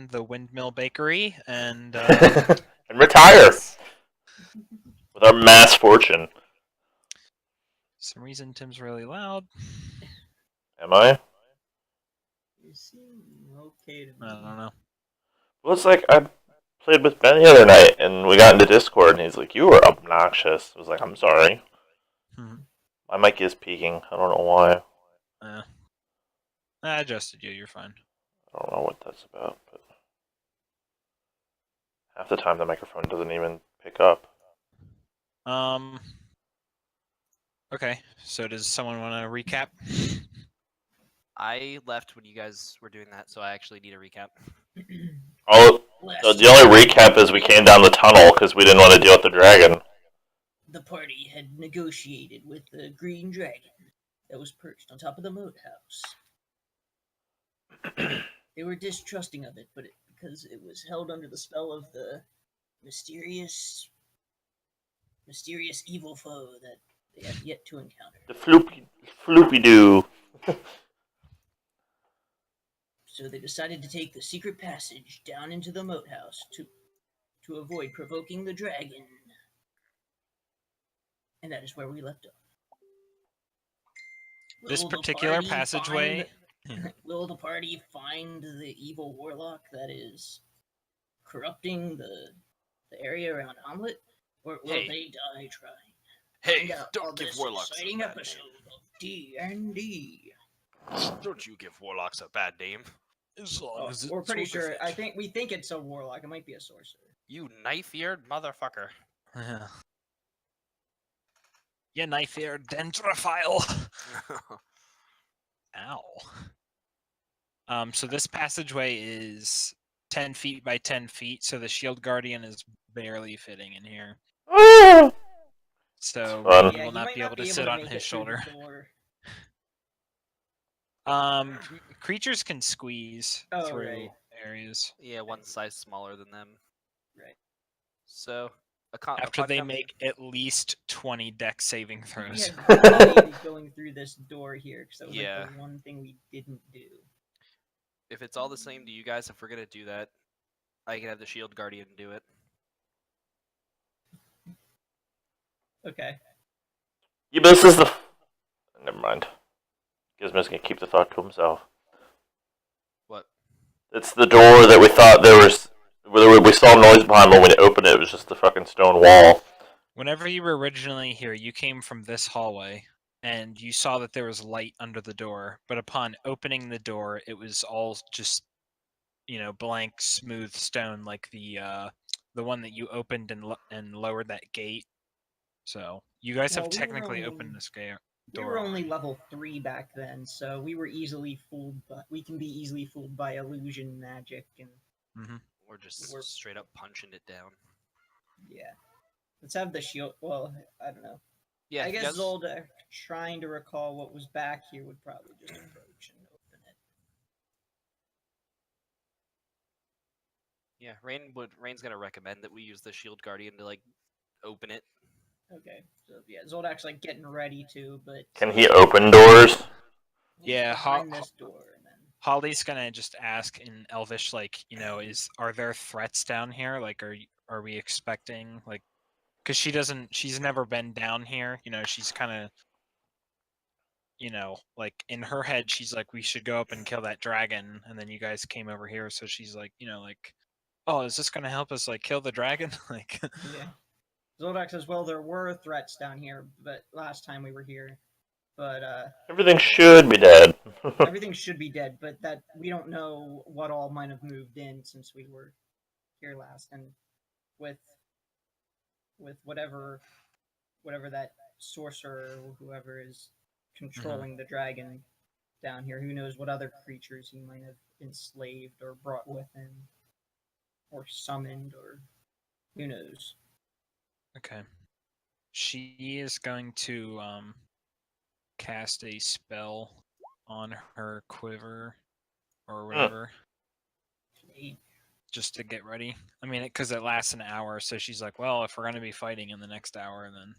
open the Windmill Bakery and and retire with our mass fortune. some reason Tim's really loud. Am I? You seem okay to me. I don't know. Well, it's like I played with Ben the other night, and we got into Discord, and he's like, "You were obnoxious." I was like, "I'm sorry." My mic is peaking. I don't know why. I adjusted you. You're fine. I don't know what that's about, but half the time the microphone doesn't even pick up. Okay. So does someone want to recap? I left when you guys were doing that, so I actually need a recap. The only recap is we came down the tunnel because we didn't want to deal with the dragon. The party had negotiated with the green dragon that was perched on top of the moat house. They were distrusting of it, but because it was held under the spell of the mysterious evil foe that they have yet to encounter. The floopy doo. So they decided to take the secret passage down into the moat house to avoid provoking the dragon. And that is where we left off. This particular passageway. Will the party find the evil warlock that is corrupting the area around Hamlet? Or will they die trying? Hey, don't give warlocks a exciting bad episode of D&D. Don't you give warlocks a bad name. As long as We're pretty sure. We think it's a warlock. It might be a sorcerer. You knife-eared motherfucker. Yeah. You knife-eared dendrophile. Ow. So this passageway is 10 feet by 10 feet, so the shield guardian is barely fitting in here. So he will not be able to sit on his shoulder. Creatures can squeeze through areas. Yeah, one size smaller than them. Right. So, after they make at least 20 dex saving throws. We had going through this door here, because that was like the one thing we didn't do. If it's all the same to you guys, if we're gonna do that, I can have the shield guardian do it. Okay. Yeah, but this is the... Never mind. Gizmo's gonna keep the thought to himself. What? It's the door that we thought there was... We saw noise behind, but when we opened it, it was just the fucking stone wall. Whenever you were originally here, you came from this hallway, and you saw that there was light under the door, but upon opening the door, it was all just, blank, smooth stone, like the one that you opened and lowered that gate. So, you guys have technically opened this door. We were only level 3 back then, so we were easily fooled, but we can be easily fooled by illusion magic and... Or just straight up punching it down. Yeah. Let's have the shield... Well, I don't know. Yeah, I guess Zolda, trying to recall what was back here, would probably just approach and open it. Yeah, Rain's gonna recommend that we use the shield guardian to, open it. Okay, so yeah, Zoldyak's getting ready to, but... Can he open doors? Yeah, this door, and then... Holly's gonna just ask in Elvish, are there threats down here? Are we expecting, because she's never been down here, she's kind of, in her head, she's like, we should go up and kill that dragon, and then you guys came over here, so she's like, oh, is this gonna help us, kill the dragon? Yeah. Zoldak says, well, there were threats down here, but last time we were here. But, everything should be dead. Everything should be dead, but that we don't know what all might have moved in since we were here last. And with whatever that sorcerer or whoever is controlling the dragon down here, who knows what other creatures he might have enslaved or brought with him. Or summoned, or who knows. Okay. She is going to, cast a spell on her quiver or whatever just to get ready. I mean, because it lasts an hour, so she's like, well, if we're going to be fighting in the next hour, then...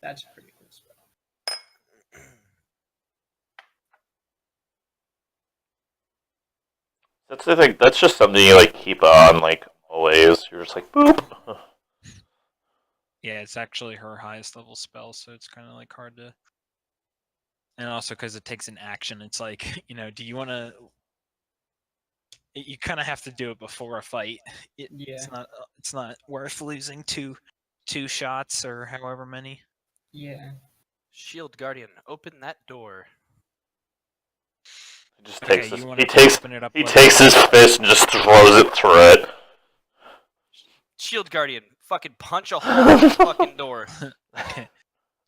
That's a pretty cool spell. That's the thing. That's just something you like keep on like always. You're just like boop. Yeah, it's actually her highest level spell, so it's kind of like hard to. And also because it takes an action, it's like do you want to? You kind of have to do it before a fight. Yeah. It's not worth losing two shots or however many. Yeah. Shield Guardian, open that door. He just Okay, takes his, you want he to takes open it up. he like takes his fist and just throws it through it. Shield Guardian, fucking punch a hole in that fucking door. Okay.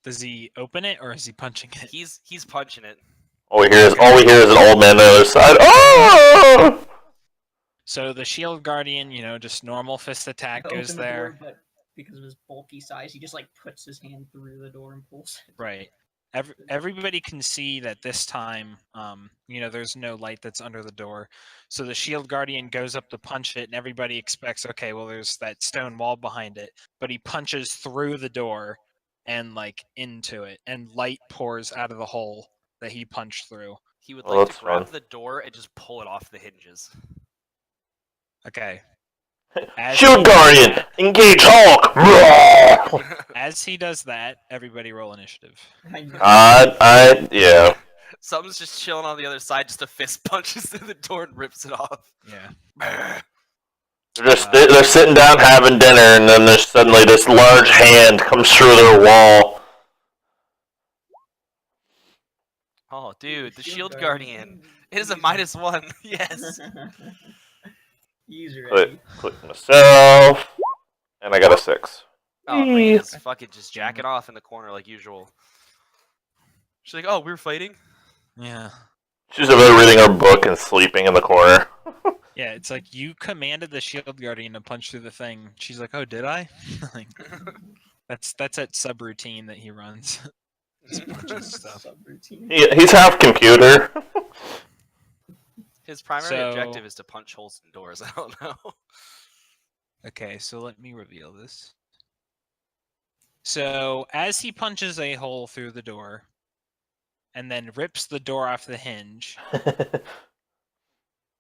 Does he open it or is he punching it? He's punching it. All we hear is an old man on the other side. Oh! So the shield guardian, just normal fist attack Open goes the there. door, but because of his bulky size, he just like puts his hand through the door and pulls it. Right. Everybody can see that this time, there's no light that's under the door. So the shield guardian goes up to punch it, and everybody expects, okay, well, there's that stone wall behind it. But he punches through the door and like into it, and light pours out of the hole that he punched through. He would Well, like to that's grab fine. the door and just pull it off the hinges. Okay. Shield Guardian, engage Hulk. As he does that, everybody roll initiative. I know. Yeah. Something's just chilling on the other side, just a fist punches through the door and rips it off. Yeah. They're sitting down having dinner, and then there's suddenly this large hand comes through their wall. Oh, dude, the Shield Guardian. It is a -1. Yes. He's ready. Click myself, and I got a 6. Oh, Lena's fucking just jacking off in the corner like usual. She's like, oh, we were fighting? Yeah. She's over there reading her book and sleeping in the corner. Yeah, it's like you commanded the shield guardian to punch through the thing. She's like, "Oh, did I?" Like, that's that subroutine that he runs. Just punches stuff. Subroutine. He's half computer. His primary So- objective is to punch holes in doors. I don't know. Okay, so let me reveal this. So as he punches a hole through the door, and then rips the door off the hinge.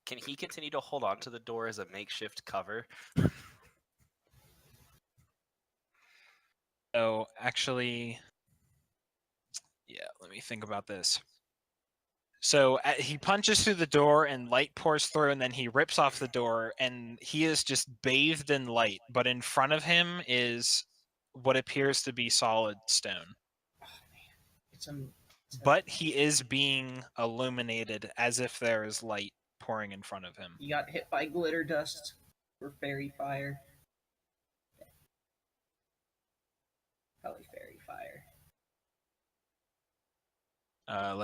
Can he continue to hold on to the door as a makeshift cover? So actually, yeah, let me think about this. So he punches through the door and light pours through, and then he rips off the door, and he is just bathed in light. But in front of him is what appears to be solid stone. It's But he is being illuminated as if there is light pouring in front of him. He got hit by glitter dust or fairy fire. Probably fairy fire. I'm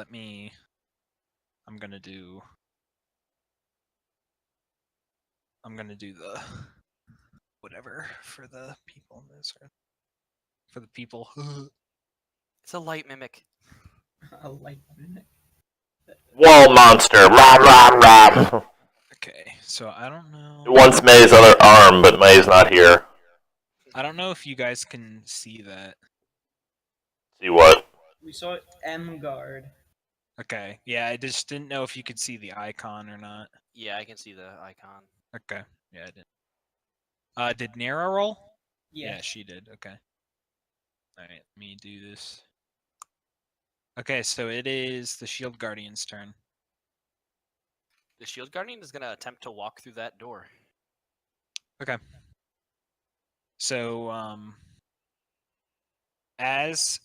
gonna do the whatever for the people in this, or for the people. It's a light mimic. A light mimic. Wall monster. Rah, rah, rah. Okay, so I don't know. It wants May's other arm, but May's not here. I don't know if you guys can see that. See what? We saw M guard. Okay, yeah, I just didn't know if you could see the icon or not. Yeah, I can see the icon. Okay, yeah, I did. Did Nera roll? Yeah. Yeah, she did. Okay. All right, let me do this. Okay, so it is the Shield Guardian's turn. The Shield Guardian is going to attempt to walk through that door. Okay. So, as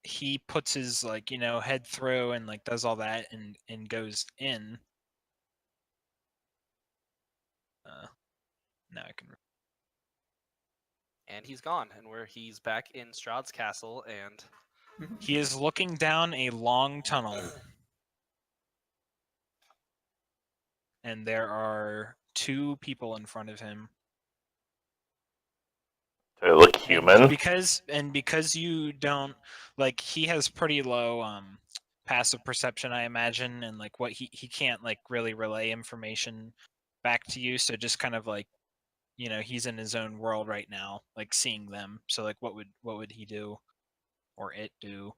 he puts his head through and does all that and goes in. Now I can. And he's gone, and he's back in Strahd's castle, and He is looking down a long tunnel. And there are 2 people in front of him. Do they look human? Because you don't he has pretty low passive perception, I imagine, and what he can't really relay information back to you, so just kind of he's in his own world right now, seeing them. So what would he do? Or it do?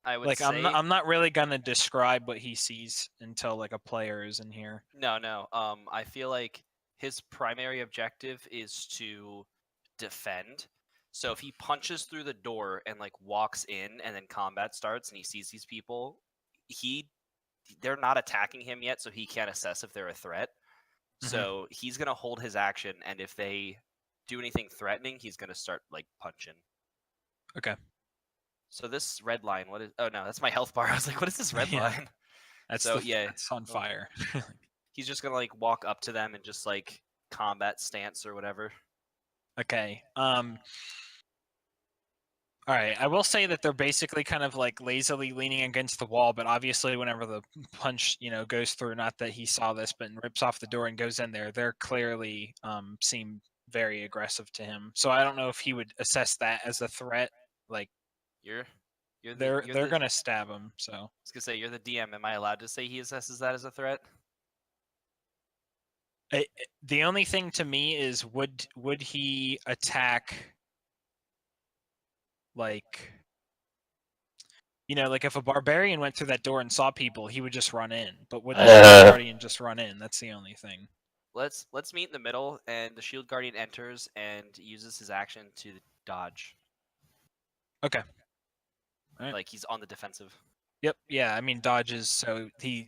I would Like say I'm not really gonna describe what he sees until like a player is in here. no. I feel like his primary objective is to defend. So if he punches through the door and like walks in, and then combat starts, and he sees these people, they're not attacking him yet, so he can't assess if they're a threat. Mhm. So he's gonna hold his action, and if they do anything threatening, he's gonna start like punching. Okay. So this red line, what is? Oh no, that's my health bar. I was like, what is this red Yeah. line? That's So, the yeah. that's on Oh. fire. He's just gonna like walk up to them and just like combat stance or whatever. Okay. All right. I will say that they're basically kind of like lazily leaning against the wall, but obviously, whenever the punch, goes through, not that he saw this, but rips off the door and goes in there, they're clearly seem very aggressive to him. So I don't know if he would assess that as a threat. Like You're they're the, gonna stab him. So I was gonna say you're the DM. Am I allowed to say he assesses that as a threat? the only thing to me is would he attack? Like, like if a barbarian went through that door and saw people, he would just run in. But would the shield guardian just run in? That's the only thing. Let's meet in the middle, and the shield guardian enters and uses his action to dodge. Okay. Alright. Like he's on the defensive. Yep. Yeah. I mean, dodges. So he,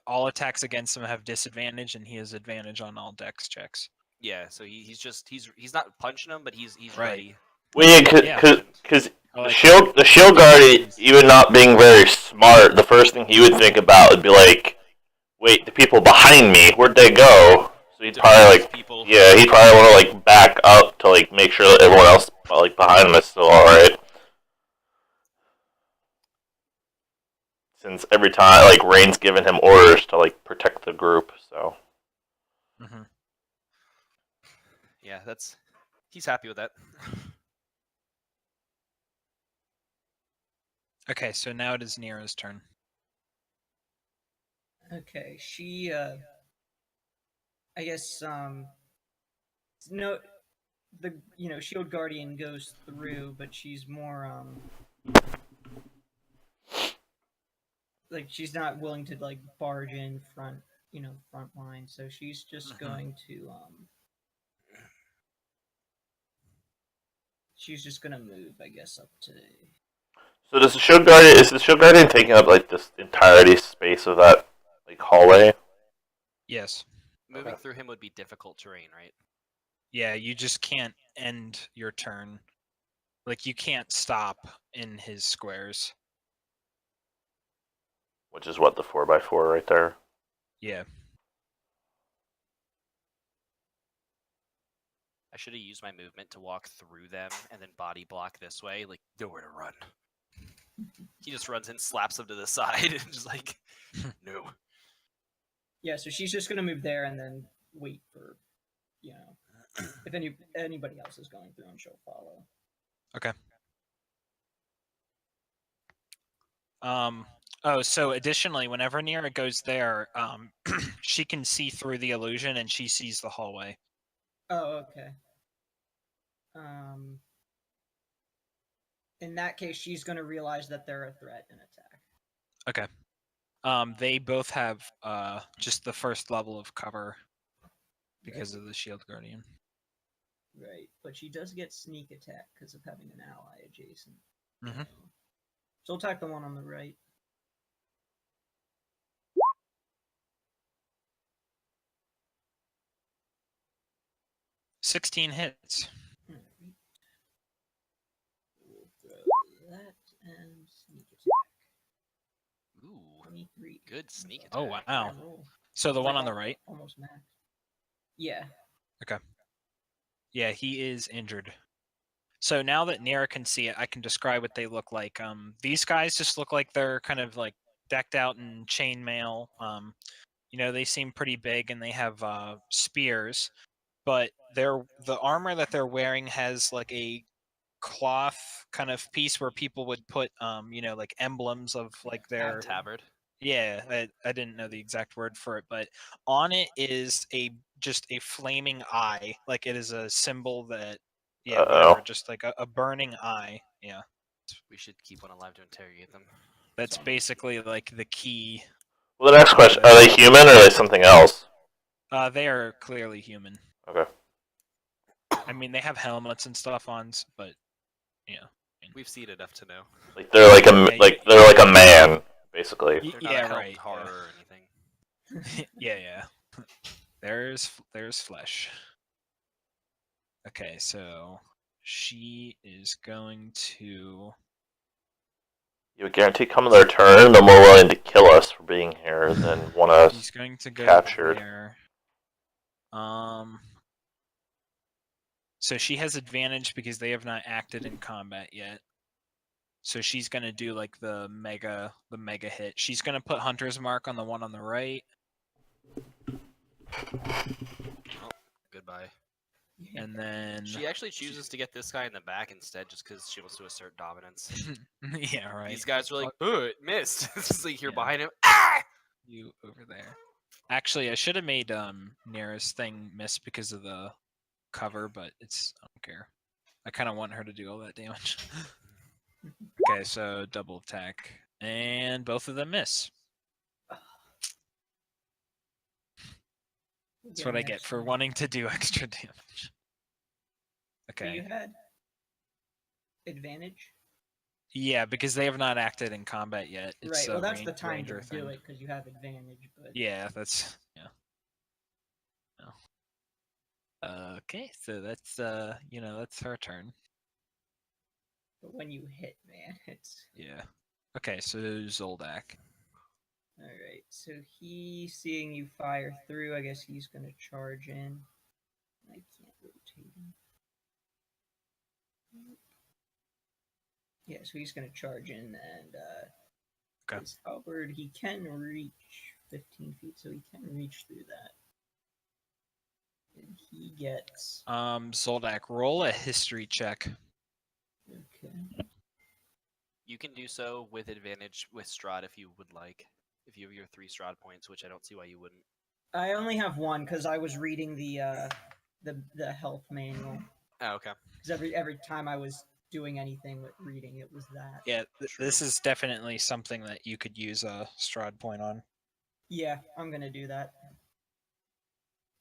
all attacks against him have disadvantage, and he has advantage on all dex checks. Yeah. So he's not punching him, but he's Right. ready. Well, Yeah. because Like, the shield guardian, even not being very smart, the first thing he would think about would be like, wait, the people behind me, where'd they go? So he'd probably like, people. yeah, he'd probably want to like back up to like make sure that everyone else like behind him is still all right. Since every time like Rain's given him orders to like protect the group, so. mhm. Yeah, he's happy with that. Okay. So now it is Nira's turn. Okay, she I guess no, the shield guardian goes through, but she's more like she's not willing to like barge in front line, so she's just going to she's just gonna move, I guess, up to. So is the shield guardian taking up like this entirety space of that like hallway? Yes. Moving Okay. through him would be difficult terrain, right? Yeah. You just can't end your turn. Like you can't stop in his squares. Which is what, the 4x4 right there? Yeah. I should have used my movement to walk through them and then body block this way. Like, nowhere to run. He just runs and slaps them to the side and just like, no. Yeah, so she's just gonna move there and then wait for, if anybody else is going through, and she'll follow. Okay. Oh, so additionally, whenever Nira goes there, she can see through the illusion and she sees the hallway. Oh, okay. In that case, she's gonna realize that they're a threat and attack. Okay. They both have just the first level of cover because of the shield guardian. Right, but she does get sneak attack because of having an ally adjacent. Mhm. So we'll attack the one on the right. $16 hits. Alright. We'll throw that and sneak attack. Ooh, 23. good sneak attack. Oh, wow. Yeah, roll. So the It's one like on the right? Almost max. Yeah. Yeah, he is injured. So now that Nira can see it, I can describe what they look like. These guys just look like they're kind of like decked out in chainmail. They seem pretty big and they have spears, but the armor that they're wearing has like a cloth kind of piece where people would put like emblems of like their Tabard. Yeah, I didn't know the exact word for it, but on it is just a flaming eye. Like it is a symbol that, Uh-oh. just like a burning eye. Yeah, We should keep one alive to interrogate them. That's basically like the key. Well, the next question: are they human or are they something else? They are clearly human. Okay. I mean, they have helmets and stuff on, but yeah. We've seen enough to know. Like they're like they're like a man, basically. They're not Yeah, a helmed right. horror Yeah. or anything. Yeah. There's flesh. Okay, so she is going to. You would guarantee come their turn, they're more willing to kill us for being here than want us. She's going to go captured. there. So she has advantage because they have not acted in combat yet. So she's gonna do like the mega hit. She's gonna put Hunter's Mark on the one on the right, Goodbye. and then She actually chooses to get this guy in the back instead, just because she wants to assert dominance. yeah, right. These guys are like, "Oh, it missed." It's just like you're Yeah. behind him. Ah! You over there. Actually, I should have made Nera's thing miss because of the cover, but I don't care. I kind of want her to do all that damage. Okay, so double attack, and both of them miss. That's what I get for wanting to do extra damage. So you Okay. had advantage, Yeah, because they have not acted in combat yet. It's right? a Well, that's the time ranger to thing. do it because you have advantage. But Yeah, that's yeah. No. Okay, so that's that's her turn. but when you hit, man, it's Yeah. Okay, so Zoldak. all right. So he seeing you fire through, I guess he's gonna charge in. I can't rotate him. Yeah, so he's gonna charge in and Okay. his halberd, he can reach 15 feet, so he can reach through that. And he gets Zoldak, roll a history check. okay. You can do so with advantage with Strahd if you would like. If you have your 3 Strahd points, which I don't see why you wouldn't. I only have one because I was reading the health manual. Oh, okay. Because every time I was doing anything with reading, it was that. Yeah, this is definitely something that you could use a Strahd point on. Yeah, I'm gonna do that.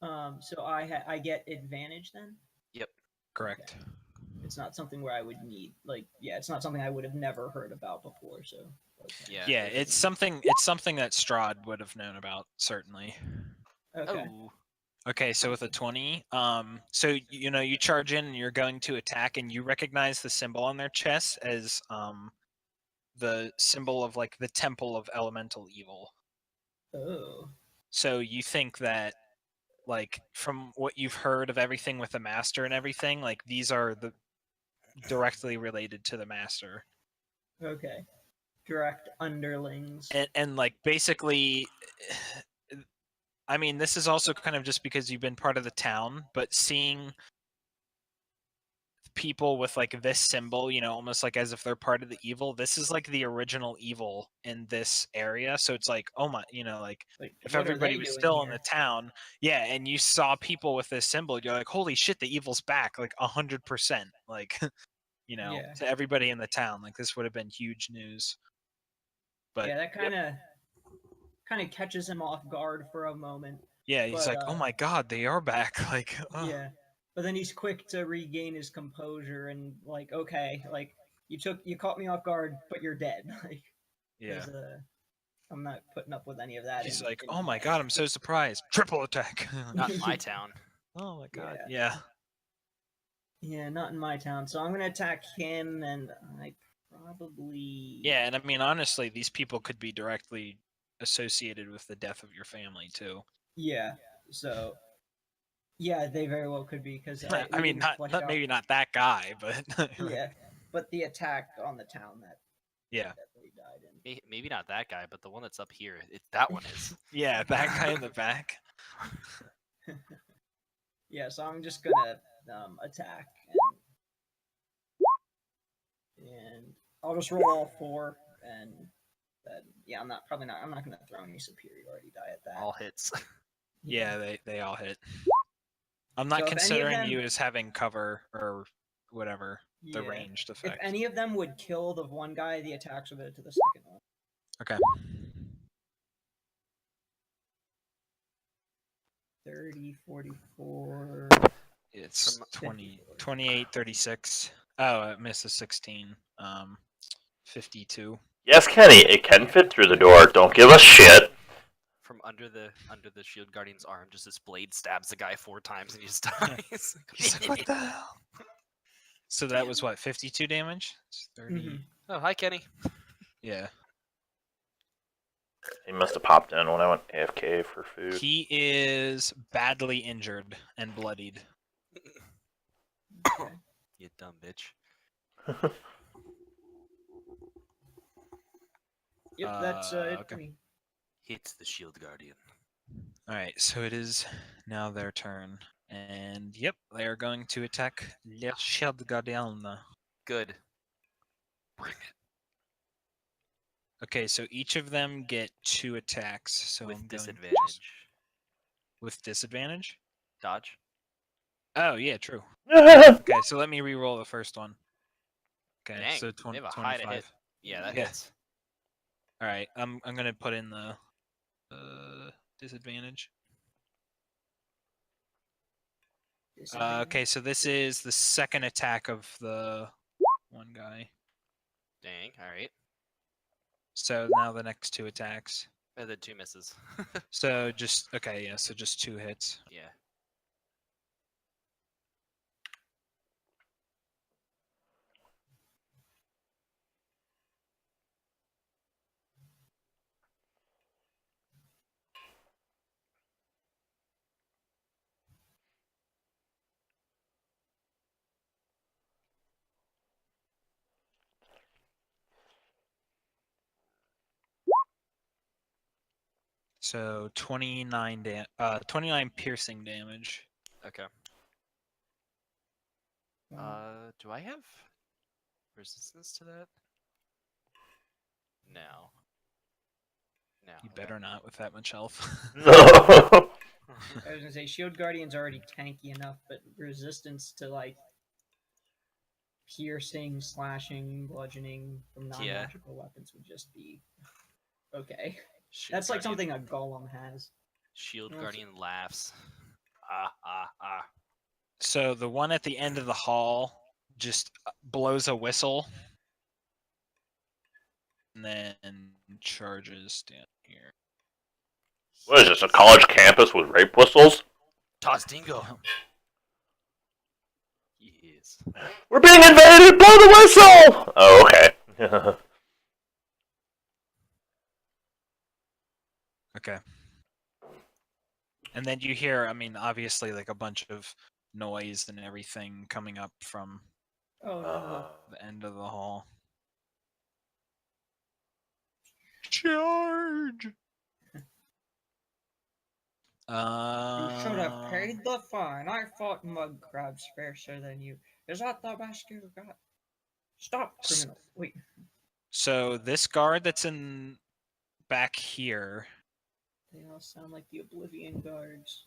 So I get advantage then. Correct. Okay. It's not something where I would need it's not something I would have never heard about before. So okay. Yeah. Yeah, it's something that Strahd would have known about, certainly. Okay. Oh. Okay, so with a 20, so you charge in and you're going to attack, and you recognize the symbol on their chest as the symbol of like the Temple of Elemental Evil. Oh. So you think that, like, from what you've heard of everything with the Master and everything, like these are the directly related to the Master. Okay. Direct underlings. And like basically, I mean, this is also kind of just because you've been part of the town, but seeing people with like this symbol, almost like as if they're part of the evil, this is like the original evil in this area. So it's like, oh my, like if what are everybody they was doing still in here? the town, yeah, and you saw people with this symbol, you're like, holy shit, the evil's back, like 100%, like, Yeah. to everybody in the town, like this would have been huge news. But yeah, that kind of catches him off guard for a moment. yeah, he's But, like, oh my god, they are back, like, oh. Yeah. But then he's quick to regain his composure and like, okay, like you caught me off guard, but you're dead. Like, Yeah. 'cause, I'm not putting up with any of that. He's like, oh my god, I'm so surprised. Triple attack. Not in my town. Oh my god. Yeah. Yeah. Yeah, not in my town. So I'm gonna attack him, and I probably. Yeah, and I mean, honestly, these people could be directly associated with the death of your family too. Yeah. So. Yeah, they very well could be because. I mean, not maybe not that guy, but Yeah, but the attack on the town that. Yeah. That they died in. Maybe not that guy, but the one that's up here. That one is. Yeah, that guy in the back. Yeah, so I'm just gonna attack and I'll just roll all 4 and then I'm not gonna throw any superiority die at that. All hits. Yeah, they all hit. I'm not So if any of considering them- you as having cover or whatever. the Yeah. ranged If effect. any of them would kill the one guy, the attacks would go to the second one. Okay. 30, 44. It's From- 20, 28, 36. Oh, it misses 16. 52. Yes, Kenny, it can fit through the door. Don't give a shit. From under the shield guardian's arm, just this blade stabs the guy 4 times and he just dies. He's like, what the hell? So that was what, 52 damage? It's 30. Mhm. Oh, hi Kenny. Yeah. He must have popped in when I went AFK for food. He is badly injured and bloodied. Okay. You dumb bitch. Yep, that's it okay. for me. Hits the shield guardian. Alright, so it is now their turn. And yep, they are going to attack Le Shield Gardien. Good. Bring it. Okay, so each of them get 2 attacks. So With I'm going disadvantage. with disadvantage? Dodge. Oh, yeah, true. Yeah. Okay, so let me re-roll the first one. Okay, Dang, so they have a high to 25. hit. Yeah, that Yeah. hits. All right, I'm gonna put in the disadvantage. Okay, so this is the second attack of the one guy. Dang. All right. So now the next 2 attacks. And then 2 misses. So just okay, yeah. So just 2 hits. Yeah. So 29 piercing damage. Okay. Do I have resistance to that? No. No. You I better don't. not with that much health. No. I was gonna say Shield Guardian's already tanky enough, but resistance to like piercing, slashing, bludgeoning from Yeah. non-magical weapons would just be okay. Shield That's like Guardian- something a golem has. Shield Yes. Guardian laughs. Ah, ah, ah. So the one at the end of the hall just blows a whistle and then charges down here. What is this, a college campus with rape whistles? Toss Dingo. Yes. We're being invaded! Blow the whistle! Oh, okay. Okay. And then you hear, I mean, obviously, like a bunch of noise and everything coming up from Oh no. the end of the hall. Charge! You should have paid the fine. I fought mud crabs fiercer than you. Is that the best you got? Stop, criminal. Wait. So this guard that's in back here. They all sound like the Oblivion guards.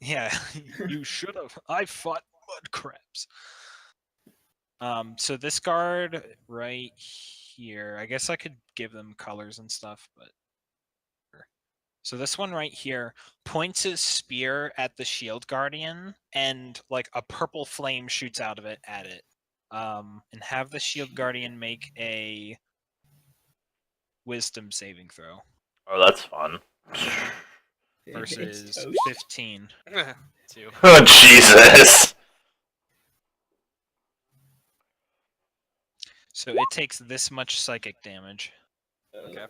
Yeah, you should have. I fought mud crabs. So this guard right here, I guess I could give them colors and stuff, but so this one right here points his spear at the shield guardian, and like a purple flame shoots out of it at it. And have the shield guardian make a wisdom saving throw Oh, that's fun. It's versus toast. 15. 2. Oh, Jesus! So it takes this much psychic damage. Okay.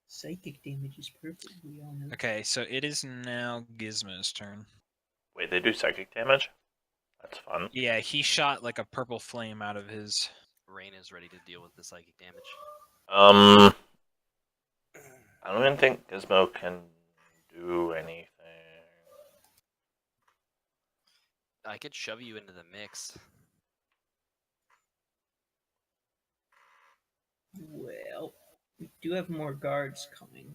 Psychic damage is perfectly honest. Okay, so it is now Gizmo's turn. Wait, they do psychic damage? That's fun. Yeah, he shot like a purple flame out of his. Rain is ready to deal with the psychic damage. I don't even think Gizmo can do anything. I could shove you into the mix. Well, we do have more guards coming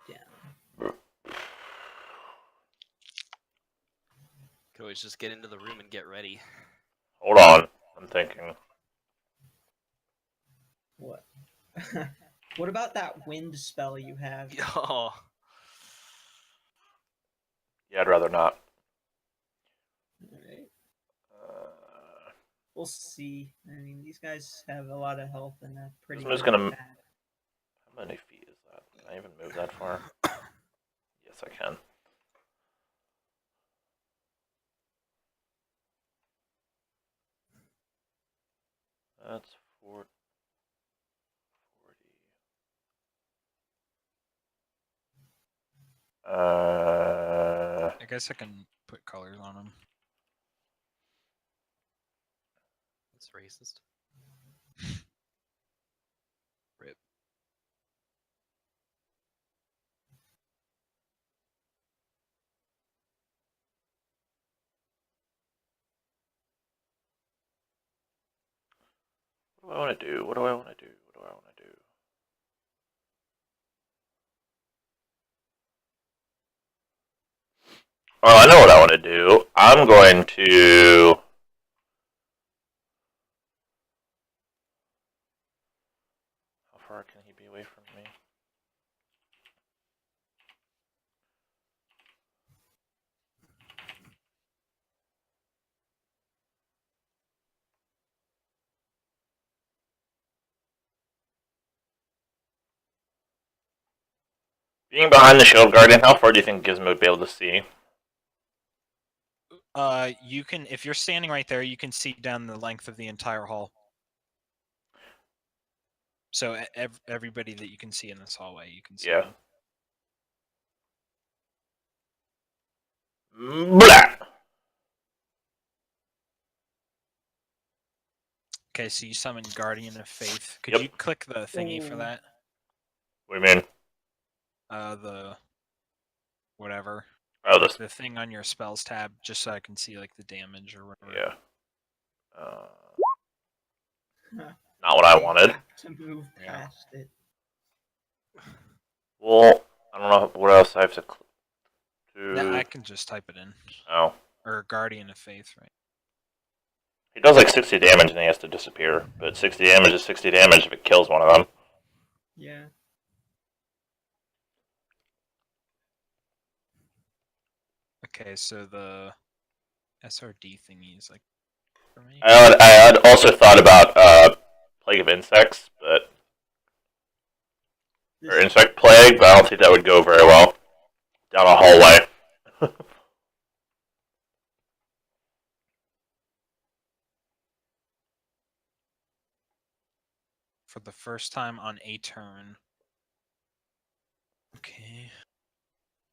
down. always just get into the room and get ready. Hold on, I'm thinking. What? What about that wind spell you have? Oh, Yeah, I'd rather not. Alright. We'll see. I mean, these guys have a lot of health and a pretty I'm just good gonna- attack. How many feet is that? Can I even move that far? Yes, I can. That's 40. I guess I can put colors on them. that's racist. Rip. What do I want to do? What do I want to do? What do I want to do? Oh, I know what I want to do. I'm going to... How far can he be away from me? Being behind the shield guardian, how far do you think Gizmo would be able to see? You can, if you're standing right there, you can see down the length of the entire hall. So everybody that you can see in this hallway, you can see. Yeah. Blah! Okay, so you summoned Guardian of Faith. Could Yep. you click the thingy for Ooh. that? What do you mean? The whatever. Oh, this. The thing on your spells tab, just so I can see like the damage or whatever. Yeah. Not what I wanted. Have to move Yeah. past it. Well, I don't know what else I have to do. Yeah, I can just type it in. Oh. Or Guardian of Faith, right? He does like 60 damage and he has to disappear. But 60 damage is 60 damage if it kills one of them. Yeah. Okay, so the SRD thingy is like for me. I had also thought about Plague of Insects, but or This- Insect Plague, but I don't think that would go very well down a hallway. For the first time on a turn. Okay.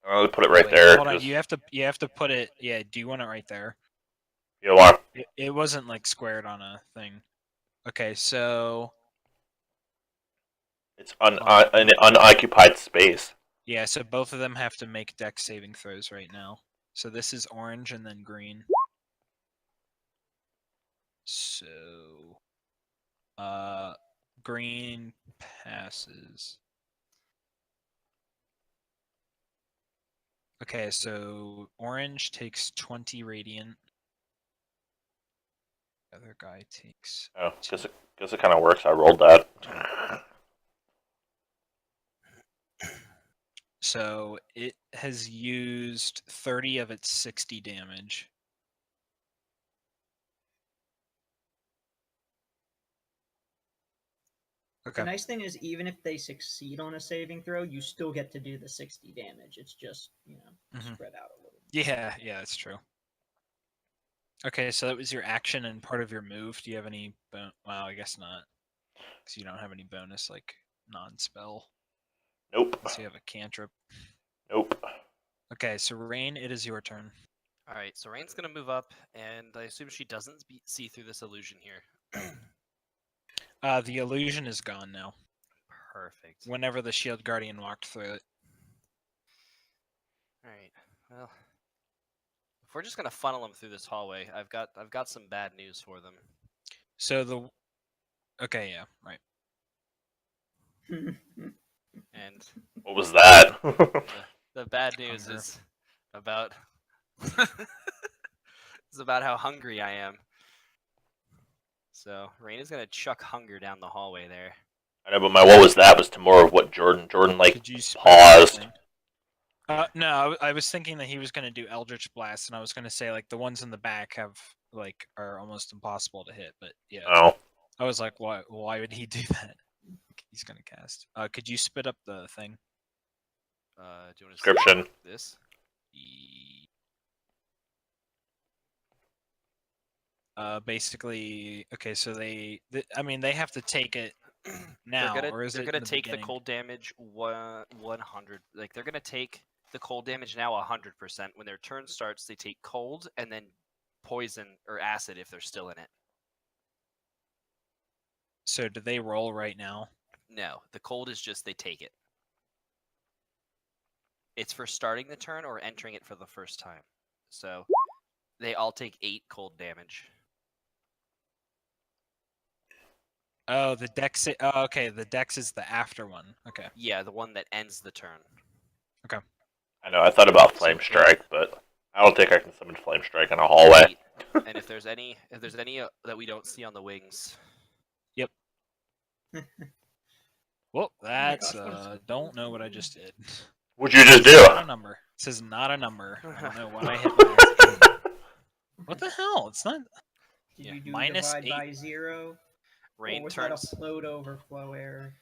I'll put it right Wait, there. Hold on, 'cause you have to put it. Yeah, do you want it right there? you don't want. It wasn't like squared on a thing. Okay, so It's an unoccupied space. yeah, so both of them have to make dex saving throws right now. So this is orange and then green. So green passes. Okay, so orange takes 20 radiant. The other guy takes Oh, guess it kind of works. I rolled that. So it has used 30 of its 60 damage. Okay. The nice thing is, even if they succeed on a saving throw, you still get to do the 60 damage. It's just, Mhm. spread out a little. Yeah, that's true. Okay, so that was your action and part of your move. Do you have any well, I guess not. Because you don't have any bonus like non-spell. Nope. Unless you have a cantrip. Nope. Okay, so Rain, it is your turn. All right, so Rain's gonna move up, and I assume she doesn't see through this illusion here. The illusion is gone now. Perfect. Whenever the shield guardian walked through it. All right. Well, if we're just gonna funnel them through this hallway, I've got some bad news for them. So okay, yeah, right. And What was that? the bad news Hunger. is about is about how hungry I am. So Rain is gonna chuck hunger down the hallway there. I know, but my what was that was to more of what Jordan like Could you spell paused. something? No, I was thinking that he was going to do Eldritch Blast, and I was going to say like the ones in the back are almost impossible to hit. But yeah, Oh, I was like, why would he do that? He's going to cast. Could you spit up the thing? Do you want to description. this? Basically, okay, so they have to take it now, or is they're it gonna in the take beginning? the cold damage 100. Like they're gonna take the cold damage now 100%. When their turn starts, they take cold and then poison or acid if they're still in it. So do they roll right now? No, the cold is just they take it. It's for starting the turn or entering it for the first time. So they all take 8 cold damage. Oh, the dex. Oh, okay, the dex is the after one. Okay. Yeah, the one that ends the turn. I know. I thought about So Flame eight. Strike, but I don't think I can summon Flame Strike in a hallway. 8. And if there's any that we don't see on the wings, Well, that's gosh, what is- don't know what I just did. What'd you just do? Not a number. It says not a number. I don't know what I hit last. What the hell? It's not. Did Yeah. you do Minus divide 8. by 0? Rain or was that turns. a float overflow error?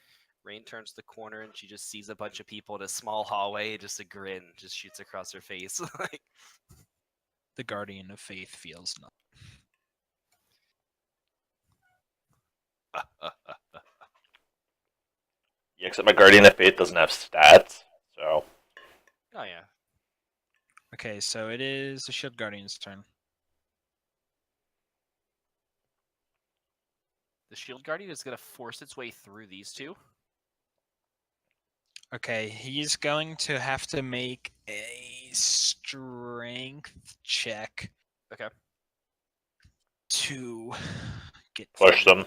Rain turns the corner and she just sees a bunch of people in a small hallway. And just a grin just shoots across her face. Like, The Guardian of Faith feels nothing. Yeah, except my Guardian of Faith doesn't have stats, so oh yeah. Okay, so it is the Shield Guardian's turn. The Shield Guardian is gonna force its way through these two. Okay, he's going to have to make a strength check. Okay. To get Push through them.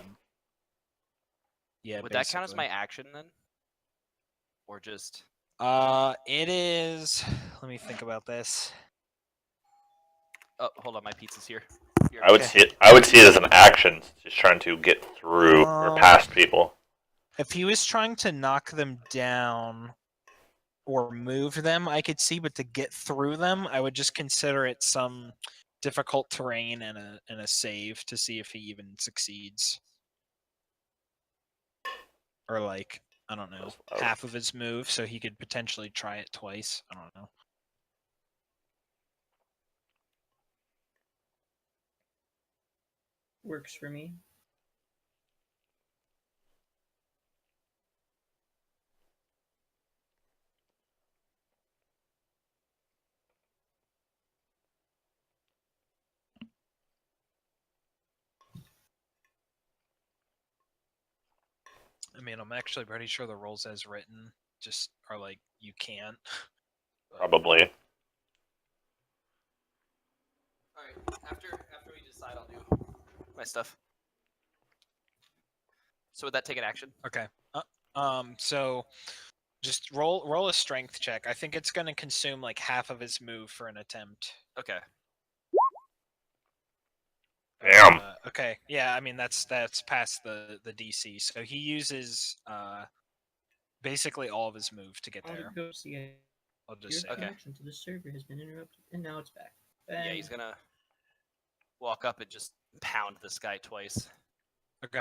Yeah. Would that count as basically. my action then? Or just It is. Let me think about this. oh, hold on, my pizza's here. Here. I would see it. I would see it as an action, just trying to get through or past people. If he was trying to knock them down or move them, I could see, but to get through them, I would just consider it some difficult terrain and a save to see if he even succeeds. Or like, I don't know, half of his move, so he could potentially try it twice. I don't know. Works for me. I mean, I'm actually pretty sure the rolls as written just are like, you can't. Probably. Alright, after we decide I'll do my stuff. So would that take an action? Okay. So just roll a strength check. I think it's gonna consume like half of his move for an attempt. Okay. Damn. Okay. Yeah, I mean that's past the DC. So he uses basically all of his move to get there. I'll just say Your that. connection to the server has been interrupted, and now it's back. Yeah, he's gonna walk up and just pound this guy twice. Okay.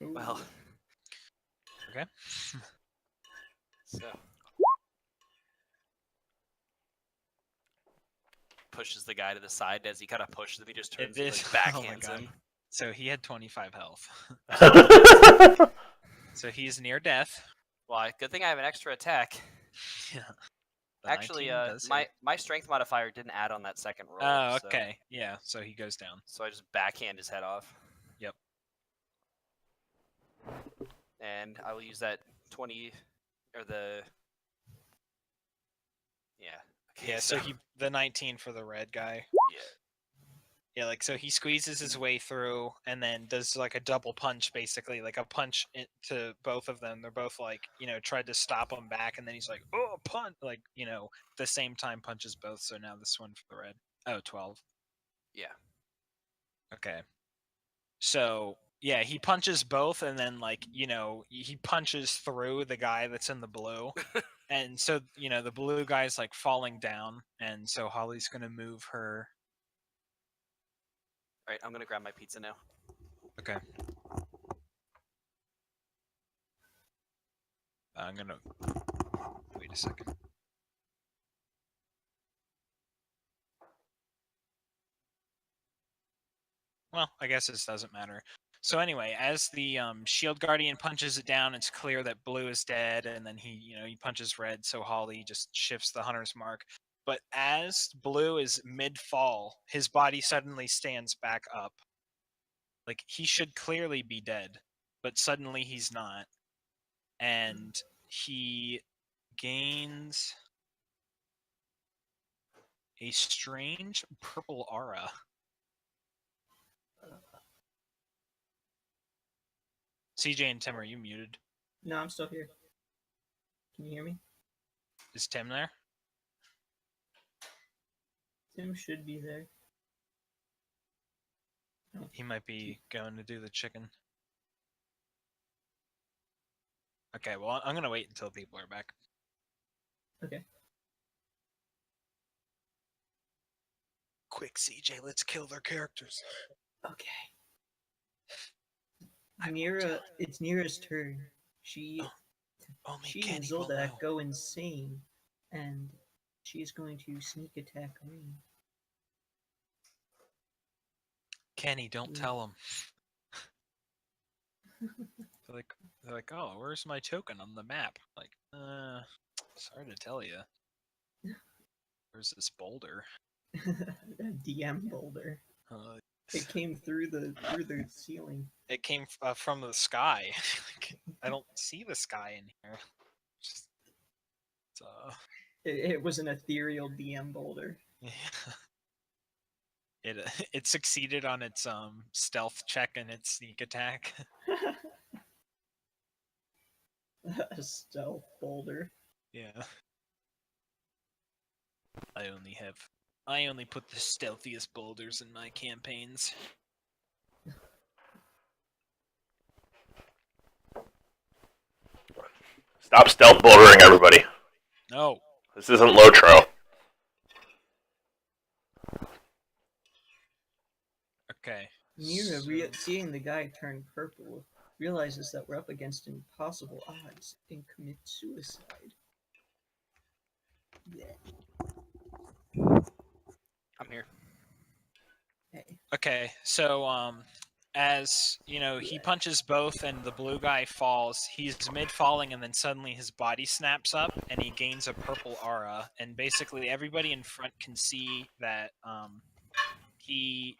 Well. Okay. So pushes the guy to the side. As he kind of pushes him, he just turns and like, backhands him. So he had 25 health. That's So he's near death. Well, good thing I have an extra attack. Yeah. The Actually, 19 does my hit. strength modifier didn't add on that second roll. Oh, so- okay. Yeah, so he goes down. So I just backhand his head off. Yep. And I will use that 20 or the. Yeah. Okay, Yeah, so he the 19 for the red guy. Yeah. Yeah, like so he squeezes his way through and then does like a double punch, basically, like a punch to both of them. They're both like, tried to stop him back, and then he's like, oh, punch, like, at the same time punches both. So now this one for the red. Oh, 12. Yeah. Okay. So yeah, he punches both, and then like, he punches through the guy that's in the blue. And so, the blue guy's like falling down, and so Holly's gonna move her. All right, I'm gonna grab my pizza now. Okay. I'm gonna wait a second. Well, I guess this doesn't matter. So anyway, as the shield guardian punches it down, it's clear that blue is dead, and then he punches red, so Holly just shifts the hunter's mark. But as blue is mid-fall, his body suddenly stands back up. Like, he should clearly be dead, but suddenly he's not. And he gains a strange purple aura. CJ and Tim, are you muted? No, I'm still here. Can you hear me? Is Tim there? Tim should be there. No. He might be going to do the chicken. Okay, well, I'm going to wait until people are back. Okay. Quick, CJ, let's kill their characters. Okay. It's Nira's turn. She Only and Kenny will Zoldak know. go insane, and she is going to sneak attack me. Kenny, don't tell him. They're like, oh, where's my token on the map? Like, sorry to tell you. Where's this boulder? A DM boulder. It came through the ceiling. It came from the sky. I don't see the sky in here. It was an ethereal DM boulder. Yeah. It succeeded on its stealth check and its sneak attack. A stealth boulder. Yeah. I only put the stealthiest boulders in my campaigns. Stop stealth bouldering, everybody. No. This isn't Lotro. Okay. Nira, seeing the guy turn purple, realizes that we're up against impossible odds and commits suicide. Yeah. I'm here. Hey. Okay, so as he punches both and the blue guy falls, he's mid-falling and then suddenly his body snaps up and he gains a purple aura, and basically everybody in front can see that he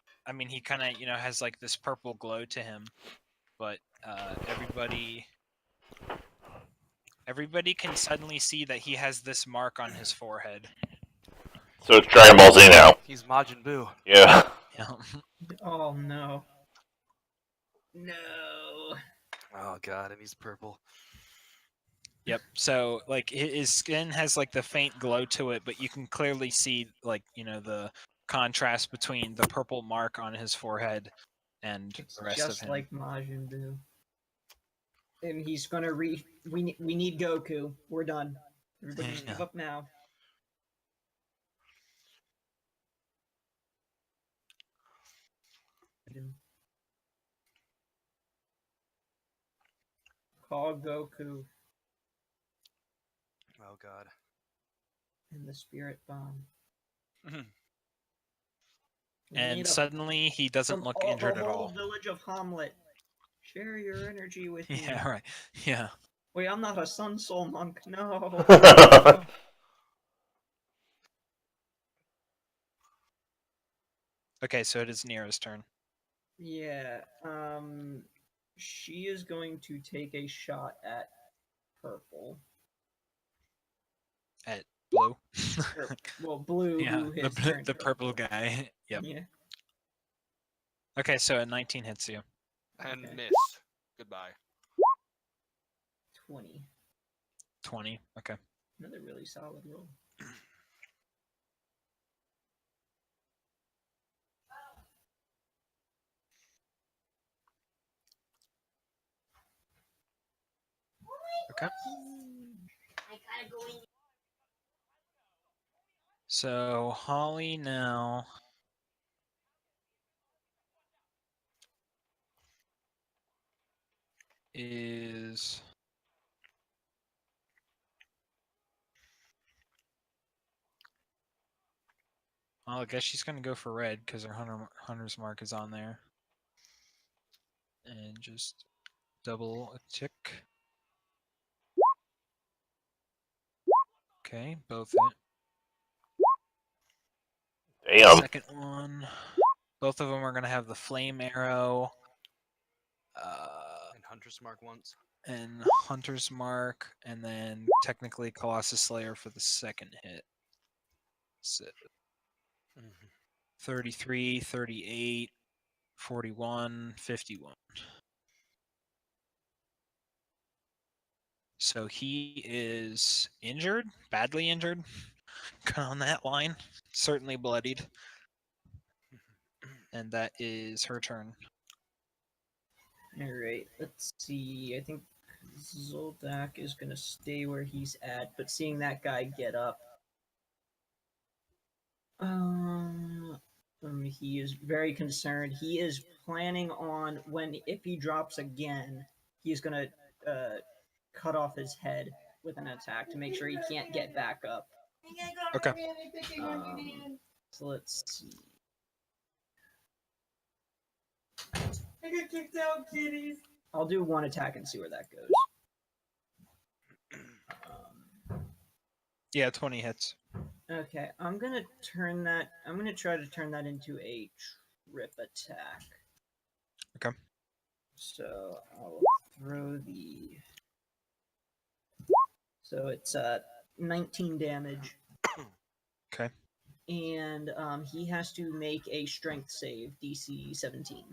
kind of has like this purple glow to him, but everybody can suddenly see that he has this mark on his forehead. So it's Dragon Ball Z now. He's Majin Buu. Yeah. Oh no. No. Oh god, and he's purple. Yep. So like his skin has like the faint glow to it, but you can clearly see like the contrast between the purple mark on his forehead and It's the rest just of him. like Majin Buu. And he's gonna we need Goku. We're done. Everybody give up now. Call Goku. Oh god. And the spirit bomb. And suddenly he doesn't look injured at all. The village of Hamlet. Share your energy with me. Yeah, right. Yeah. Wait, I'm not a Sun Soul monk. No. Okay, so it is Nira's turn. Yeah. She is going to take a shot at purple. At blue. Well, blue. Yeah, who has the turned purple guy. Yep. Yeah. Okay, so a 19 hits you. And Okay. miss. Goodbye. 20. 20. Okay. Another really solid roll. Okay. So Holly now is well, I guess she's gonna go for red because her hunter's mark is on there. And just double a tick. Okay, both hit. Damn. Second one. Both of them are gonna have the flame arrow. And Hunter's Mark once. And Hunter's Mark, and then technically Colossus Slayer for the second hit. So 33, 38, 41, 51. So he is injured, badly injured, on that line. Certainly bloodied. And that is her turn. Alright, let's see. I think Zoldak is gonna stay where he's at, but seeing that guy get up, he is very concerned. He is planning on if he drops again, he's gonna cut off his head with an attack to make sure he can't get back up. Okay. So let's see. I got kicked out, kitties. I'll do one attack and see where that goes. Yeah, 20 hits. Okay, I'm gonna try to turn that into a trip attack. Okay. So I'll throw the. So it's 19 damage. Okay. And he has to make a strength save, DC 17.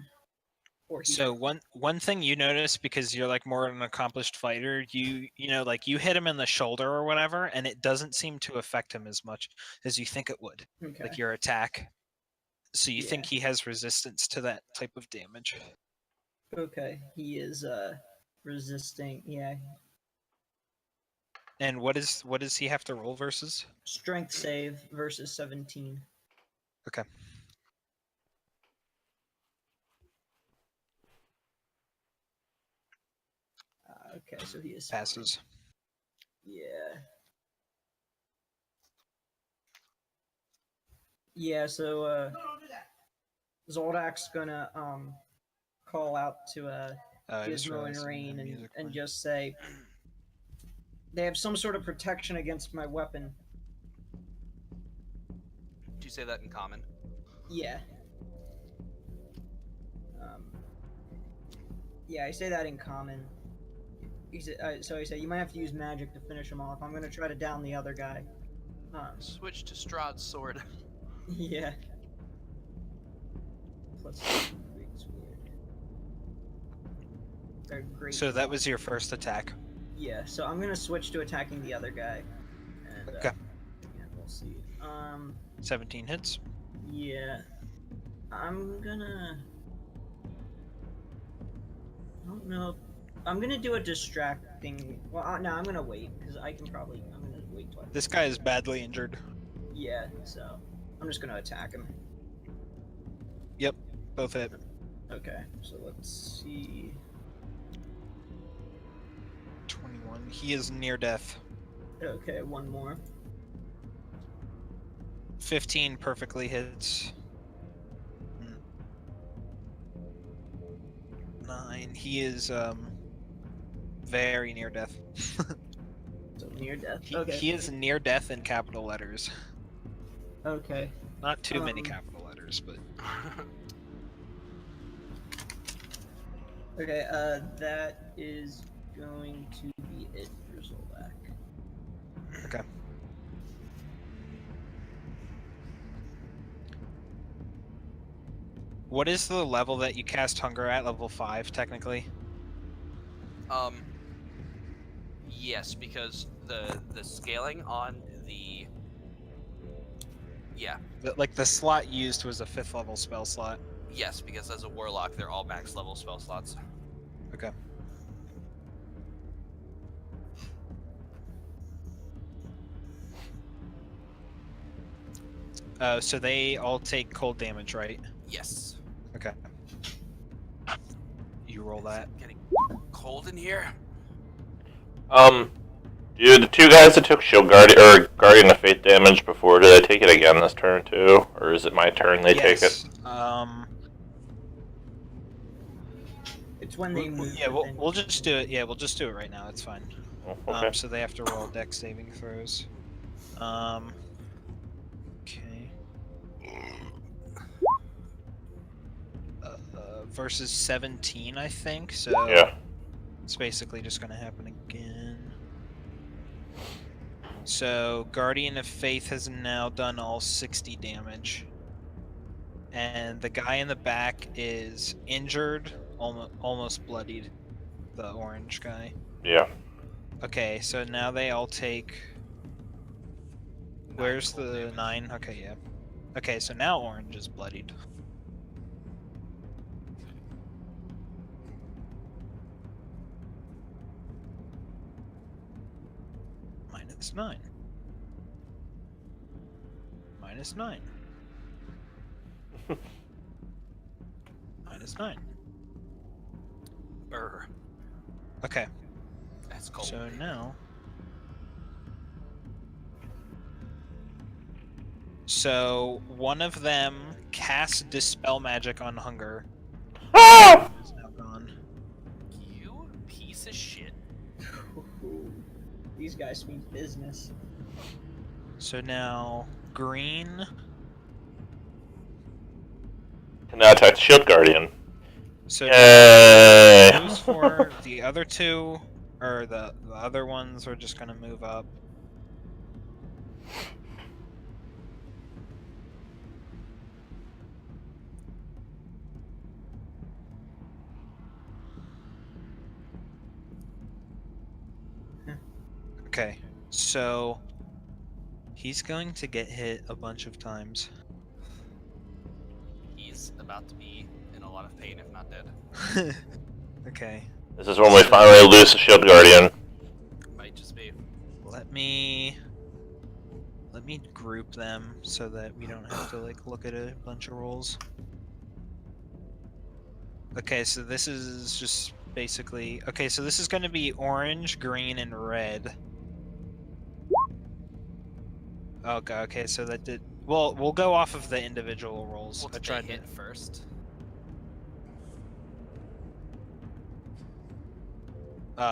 So one thing you notice, because you're like more an accomplished fighter, you know, like you hit him in the shoulder or whatever, and it doesn't seem to affect him as much as you think it would. Okay. Like your attack. So you think Yeah. he has resistance to that type of damage. Okay, he is resisting. Yeah, And what does he have to roll versus? strength save versus 17. Okay. Okay, so he is Passes. Yeah. Yeah, so Zoldak's gonna call out to I just Gizmo and realized I didn't Rain have music and playing. just say they have some sort of protection against my weapon. Do you say that in common? Yeah. Yeah, I say that in common. So I say you might have to use magic to finish him off. I'm gonna try to down the other guy. Switch to Strahd's sword. Yeah. Plus great sword. Great. So that was your first attack. Yeah. So I'm gonna switch to attacking the other guy. And, Okay. Yeah, we'll see. 17 hits. Yeah. I'm gonna. I don't know. I'm gonna do a distracting. Well, no, I'm gonna wait because I'm gonna wait till. This guy is badly injured. Yeah. So I'm just gonna attack him. Yep, both hit. Okay. So let's see. 21. He is near death. Okay, one more. 15 perfectly hits. 9. He is very near death. So near death. He, Okay. he is near death in capital letters. Okay. Not too many capital letters, but Okay. That is going to be it for Zoldak. okay. What is the level that you cast Hunger at? Level 5, technically? Yes, because the scaling on the... Yeah, Like, the slot used was a 5th level spell slot. yes, because as a warlock, they're all max level spell slots. Okay. So they all take cold damage, right? Yes. Okay. You roll that. Getting cold in here. Dude, the two guys that took Shield Guardian or Guardian of Fate damage before, do they take it again this turn too, or is it my turn they take it? It's when they move. Yeah, within- we'll just do it. Yeah, we'll just do it right now. It's fine. Oh, okay. So they have to roll dex saving throws. Okay. Versus 17, I think. So Yeah. it's basically just gonna happen again. So Guardian of Faith has now done all 60 damage. And the guy in the back is injured, almost bloodied. The orange guy. Yeah. Okay, so now they all take... Where's cold the damage. 9? Okay, yeah. Okay, so now orange is bloodied. -9. -9. -9. Brr. Okay, That's cold. so now... So, one of them casts Dispel Magic on Hunger. Ah! It's now gone. You piece of shit. These guys mean business. So now, green... Can now attack the Shield Guardian. So Yay! those four, the other two, or the other ones are just gonna move up. Okay, so he's going to get hit a bunch of times. He's about to be in a lot of pain, if not dead. Okay, This is when we finally lose the Shield Guardian. Might just be. let me group them so that we don't have to like look at a bunch of rolls. Okay, so this is just basically so this is going to be orange, green, and red. Okay, so that did well. We'll go off of the individual rolls. Well, I did tried they hit first?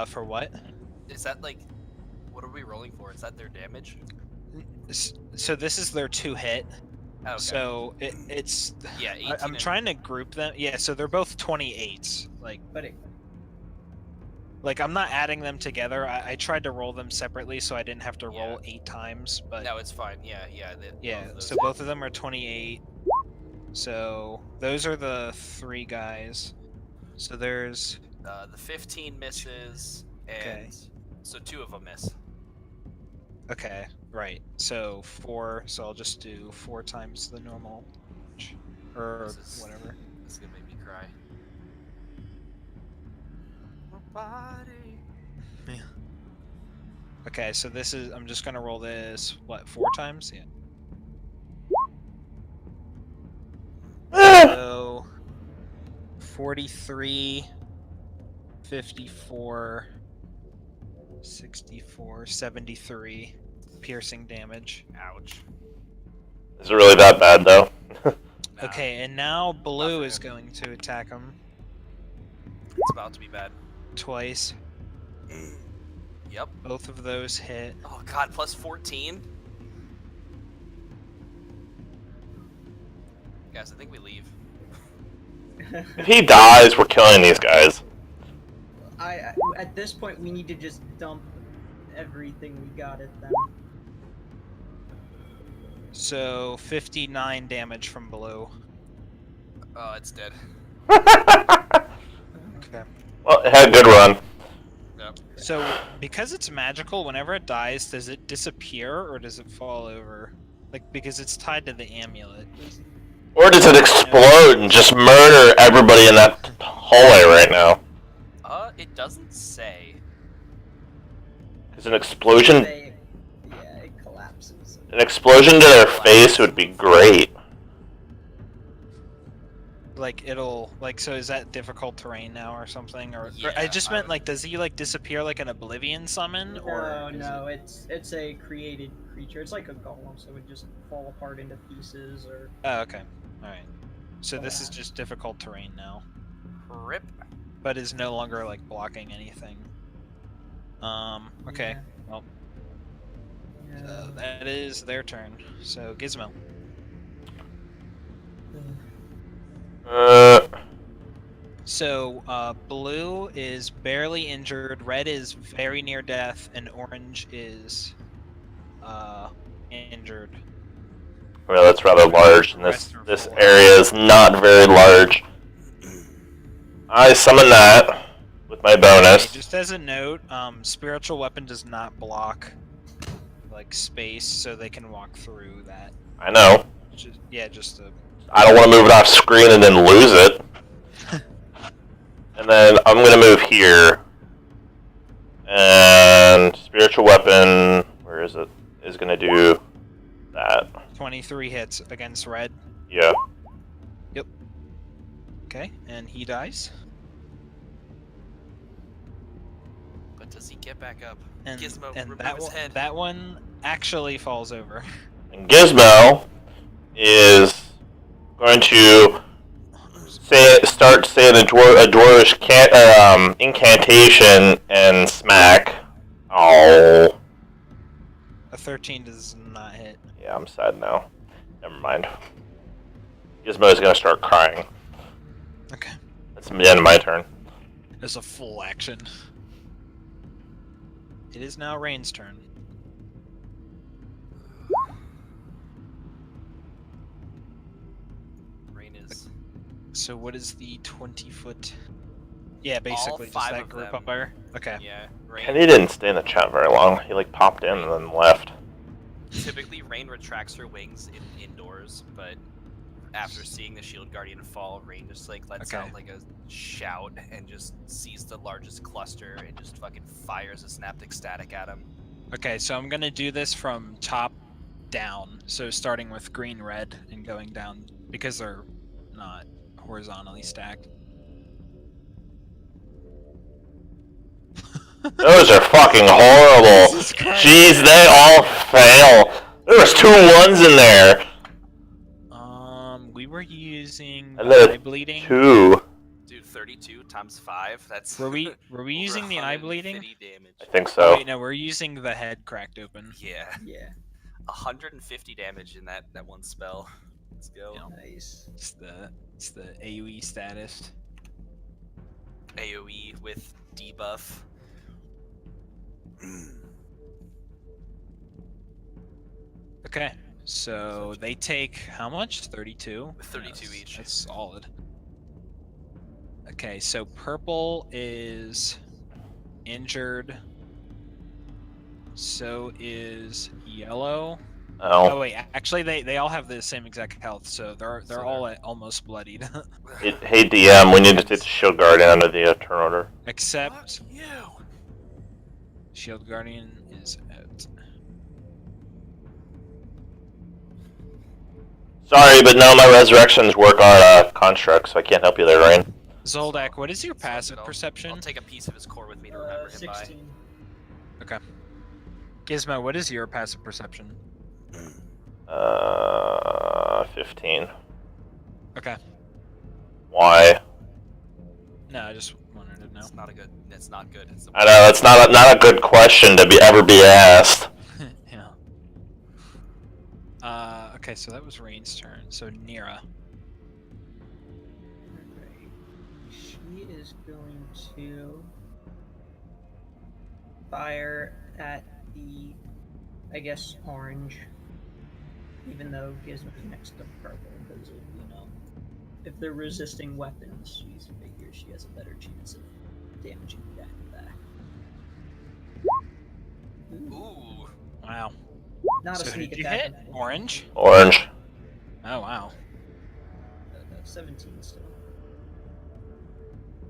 for what? Is that like, what are we rolling for? Is that their damage? So this is their 2-hit. Okay. So it's Yeah, 18 I'm and- trying to group them. Yeah, so they're both 28s. But it, Like I'm not adding them together. I tried to roll them separately so I didn't have to roll 8 times. But No, it's fine. Yeah. yeah, both so both of them are 28. So those are the 3 guys. So there's the 15 misses, and Okay. so 2 of them miss. okay, right. So 4. So I'll just do 4 times the normal, or This is- whatever. This is gonna make me cry. My body. Yeah. Okay, so this is. I'm just gonna roll this. What? 4 times? Yeah. So 43, 54, 64, 73 piercing damage. Ouch. Is it really that bad though? Nah, Okay, and now blue for is him. going to attack him It's about to be bad. twice. Yep. Both of those hit. Oh god, plus 14? Guys, I think we leave. If he dies, we're killing these guys. I at this point we need to just dump everything we got at them. So 59 damage from blue. Oh, it's dead. Okay. Well, it had a good run. Yep. So, because it's magical, whenever it dies, does it disappear or does it fall over? Like, because it's tied to the amulet. Or does it explode and just murder everybody in that hallway right now? It doesn't say. Is an explosion? Yeah, it collapses. An explosion to their face would be great. Like, it'll, like, so is that difficult terrain now or something? Or I Yeah, just I meant, would- like, does he, like, disappear like an Oblivion summon? Or No, it's a created creature. It's like a golem, so it would just fall apart into pieces or. Oh, okay. Alright. So this is just difficult terrain now. Rip. But is no longer, like, blocking anything. Okay. Yeah. Well, Yeah. that is their turn. So, Gizmo. So, blue is barely injured, red is very near death, and orange is, injured. Well, that's rather large, and Rest are this full. area is not very large. I summon that with my Okay, bonus. just as a note, spiritual weapon does not block, like, space, so they can walk through that. I know. Just, yeah, just a... I don't want to move it off screen and then lose it. And then I'm going to move here. And spiritual weapon, where is it? Is going to do that. 23 hits against red. Yeah. Okay, and he dies. But does he get back up? And, Gizmo, and remove that his one, head. that one actually falls over. And Gizmo is going to start saying a dwarvish incantation and smack. Oh. A 13 does not hit. Yeah, I'm sad now. Never mind. Gizmo is going to start crying. Okay. That's the end of my turn. There's a full action. It is now Rain's turn. Rain is. So what is the 20-foot? Yeah, basically just five that of group them. up there. Okay. Yeah. Rain. Kenny didn't stay in the chat very long. He like popped in and then left. Typically, Rain retracts her wings indoors, but after seeing the Shield Guardian fall, Rain just like lets Okay. out like a shout and just sees the largest cluster and just fucking fires a Synaptic Static at him. Okay, so I'm gonna do this from top down. So starting with green, red, and going down because they're not horizontally stacked. Those are fucking horrible. Jesus Christ. Jeez, they all fail. There was 2 1s in there. We were using And then eye bleeding. 2. Dude, 32 times 5, that's... Were we over using the eye bleeding? 150 damage. I think Oh, so. wait, no, we're using the head cracked open. Yeah, Yeah. 150 damage in that one spell. Let's go. Yeah. Nice. It's the AoE status. AoE with debuff. Okay, so they take how much? 32? 32 Yes, each. That's solid. Okay, so purple is injured. So is yellow. Oh Oh. wait, actually they all have the same exact health, so they're So all they're- at almost bloodied. Hey DM, we need to take the shield guardian under the turn order. Except Fuck you! Shield Guardian is out. Sorry, but no, my resurrections work on constructs, so I can't help you there, Ryan. Zoldak, what is your It's all passive good, perception? I'll take a piece of his core with me to remember him by. 16. Okay. Gizmo, what is your passive perception? 15. Okay. Why? No, I just wanted to know. It's not a good. It's not good. It's I know that's not a good question to ever be asked. Yeah. Okay, so that was Rain's turn. So Nira. Alright. She is going to fire at the, I guess, orange. Even though Gizmo's next to purple because of, if they're resisting weapons, she figures she has a better chance of damaging the guy in the back. Ooh. Wow. Not So a who sneak did you attack. hit? Orange? Orange. Oh, wow. 17 still.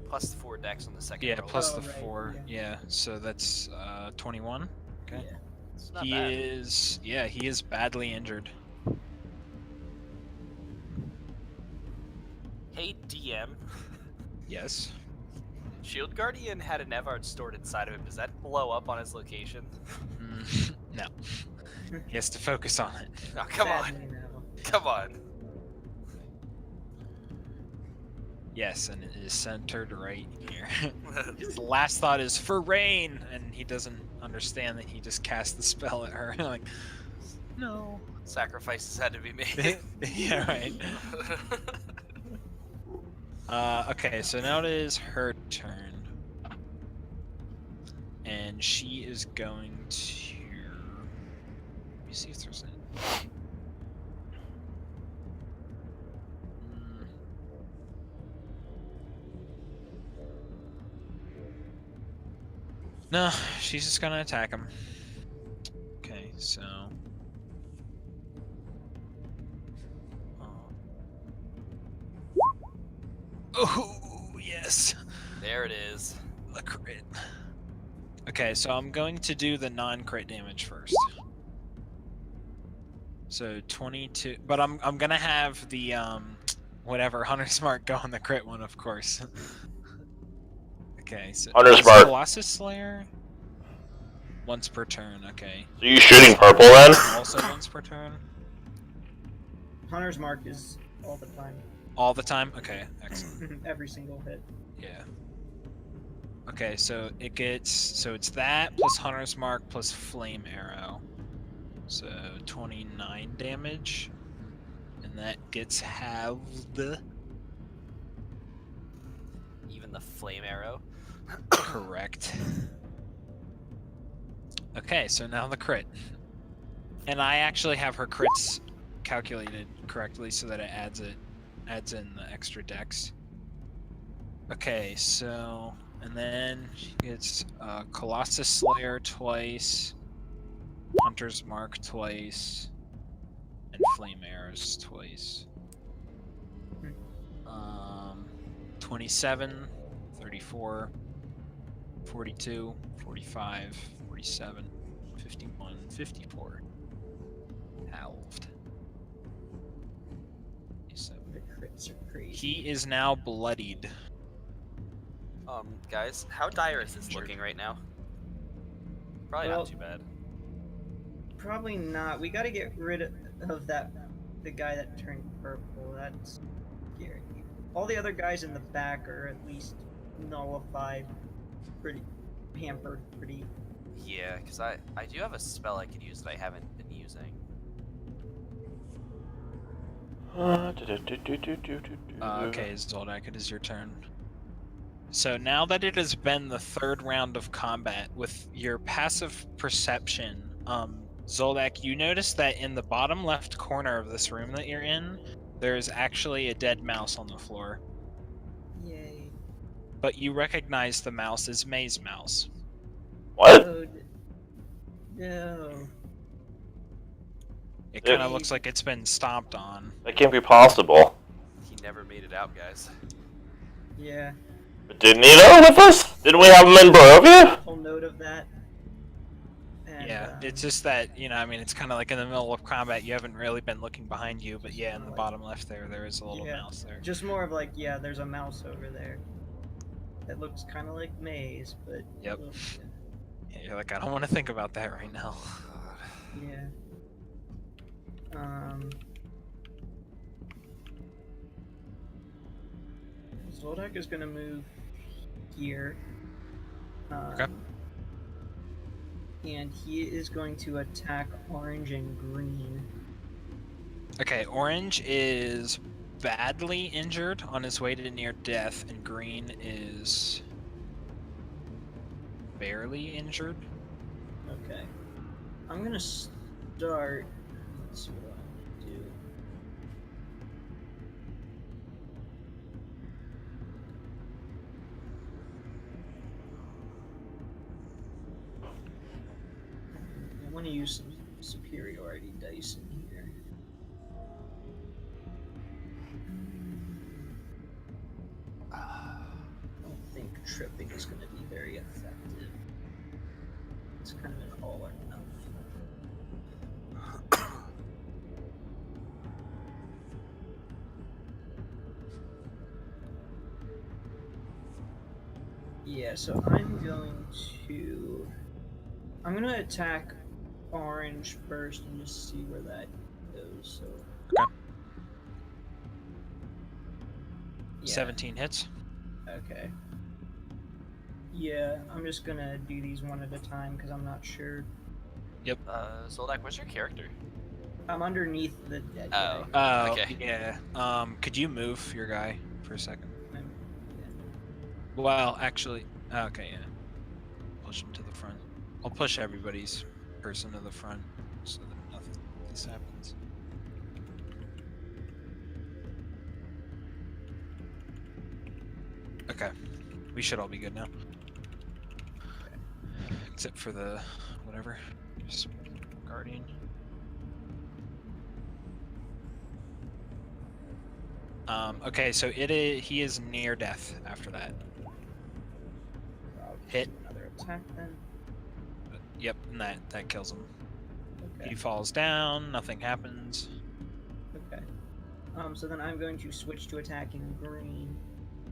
Plus 4 dex on the second Yeah, roll. plus Oh, the right, 4. Yeah, so that's 21. Okay. Yeah. It's not He bad. is, yeah, he is badly injured. Hey, DM. Yes. Shield Guardian had an Evard stored inside of him. Does that blow up on his location? No. He has to focus on it. Oh, come on. Sadly, no. Come on. Yes, and it is centered right here. His last thought is for rain, and he doesn't understand that he just cast the spell at her. Like, no. Sacrifices had to be made. Yeah, right. Okay, so now it is her turn. And she is going to... Let me see if there's any... No, she's just gonna attack him. Okay, so... Oh, yes! There it is. A crit. Okay, so I'm going to do the non-crit damage first. So 22, but I'm gonna have the whatever Hunter's Mark go on the crit one, of course. Okay, so Hunter's is Mark. Colossus Slayer once per turn. Okay, So you shooting purple then? also once per turn. Hunter's Mark is all the time. All the time. Okay, excellent. Every single hit. Yeah. Okay, so it gets, so it's that plus Hunter's Mark plus Flame Arrow. So 29 damage. And that gets halved. Even the flame arrow. Correct. Okay, so now the crit. And I actually have her crits calculated correctly so that it adds in the extra dex. Okay, so and then she gets Colossus Slayer twice, Hunter's Mark twice, and Flame Arrows twice. 27, 34, 42, 45, 47, 51, 54. Halved. 57. The crits are crazy. He is now bloodied. Guys, how dire is this Sure. looking right now? Probably Well, not too bad. Probably not. We gotta get rid of the guy that turned purple. That's scary. All the other guys in the back are at least nullified, pretty hampered, pretty. Yeah, because I do have a spell I could use that I haven't been using. Okay, Zoldak, it is your turn. So now that it has been the third round of combat, with your passive perception, Zoldak, you notice that in the bottom left corner of this room that you're in, there's actually a dead mouse on the floor. Yay. But you recognize the mouse as May's mouse. What? Oh, no. It kind of looks like it's been stomped on. That can't be possible. He never made it out, guys. Yeah. But didn't he know with us? Didn't we have him in Barovia? Full note of that. And, Yeah, it's just that, you know, I mean, it's kind of like in the middle of combat, you haven't really been looking behind you, but yeah, in the bottom left there is a little Yeah. mouse there. just more of like, yeah, there's a mouse over there. That looks kind of like Maze, but. Yep. well, Yeah, you're like, I don't want to think about that right now. yeah. Zoldak is gonna move here. Okay. And he is going to attack orange and green. Okay, Orange is badly injured on his way to near death, and Green is barely injured. Okay. I'm gonna start. Let's see what I do. want to use some superiority dice in here. I don't think tripping is going to be very effective. It's kind of an all or nothing. Yeah, so I'm gonna attack orange first and just see where that goes. So Okay. yeah. 17 hits. Okay. Yeah, I'm just gonna do these one at a time because I'm not sure. Zoldak, what's your character? I'm underneath the dead Oh. guy. Oh, Okay. yeah. Could you move your guy for a second? Yeah. Well, actually, okay, yeah. Push him to the front. I'll push everybody's person to the front so that nothing like this happens. Okay, we should all be good now. Except for the whatever, just guardian. Okay, so he is near death after that. I'll just Hit. do another attack then. Yep, and that kills him. Okay. He falls down, nothing happens. Okay. So then I'm going to switch to attacking green,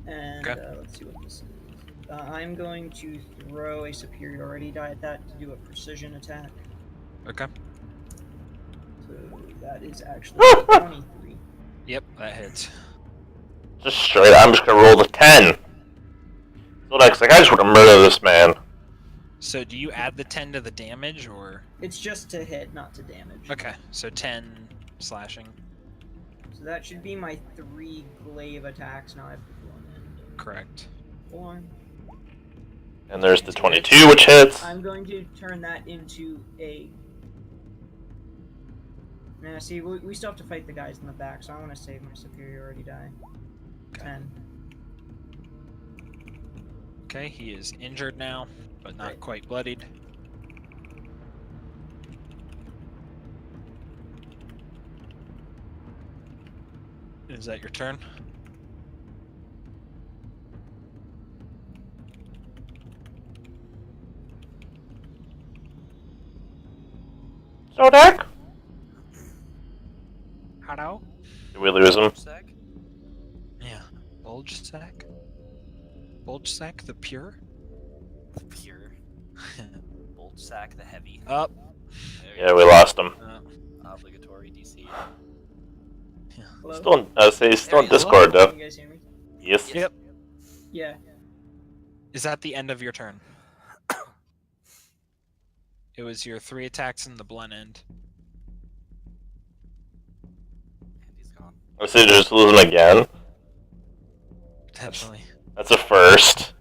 and Okay. let's see what this is. I'm going to throw a superiority die at that to do a precision attack. Okay. So that is actually 23. Yep, that hits. Just straight, I'm just gonna roll the 10. Zolak's like, I just want to murder this man. So do you add the 10 to the damage, or? It's just to hit, not to damage. Okay, so 10 slashing. So that should be my 3 glaive attacks. Now I have to do one and Correct. 1. And there's the 22, which hits. I'm going to turn that into a. Now, see, we still have to fight the guys in the back, so I want to save my superiority die. Okay. 10. Okay, he is injured now, but not Right. quite bloodied. Is that your turn? Zolak? Hello? Did we lose him? Sec? Yeah. Bulge sack? Bulge sack the pure? Pure. Bolt sack, the heavy. Up. There you Yeah, go. we lost him. Obligatory DC. Hello? Still in, he's still in There you go. Discord, though. Can you guys hear me? Yes. Yep. Yeah. Is that the end of your turn? It was your 3 attacks in the blunt end. And he's gone. I say just lose him again. Definitely. That's a first.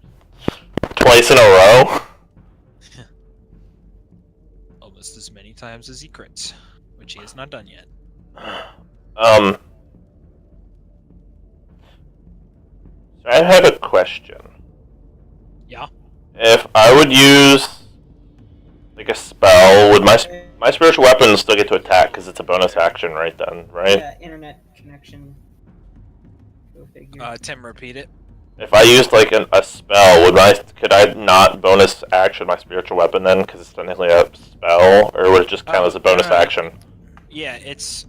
Twice in a row. Almost as many times as he crits, which he has not done yet. So I have a question. Yeah. If I would use like a spell, would my spiritual weapon still get to attack because it's a bonus action right then, right? Yeah, internet connection. Go figure. Tim, repeat it. If I used like a spell, could I not bonus action my spiritual weapon then because it's technically a spell, or would it just count as a bonus no. action? Yeah, it's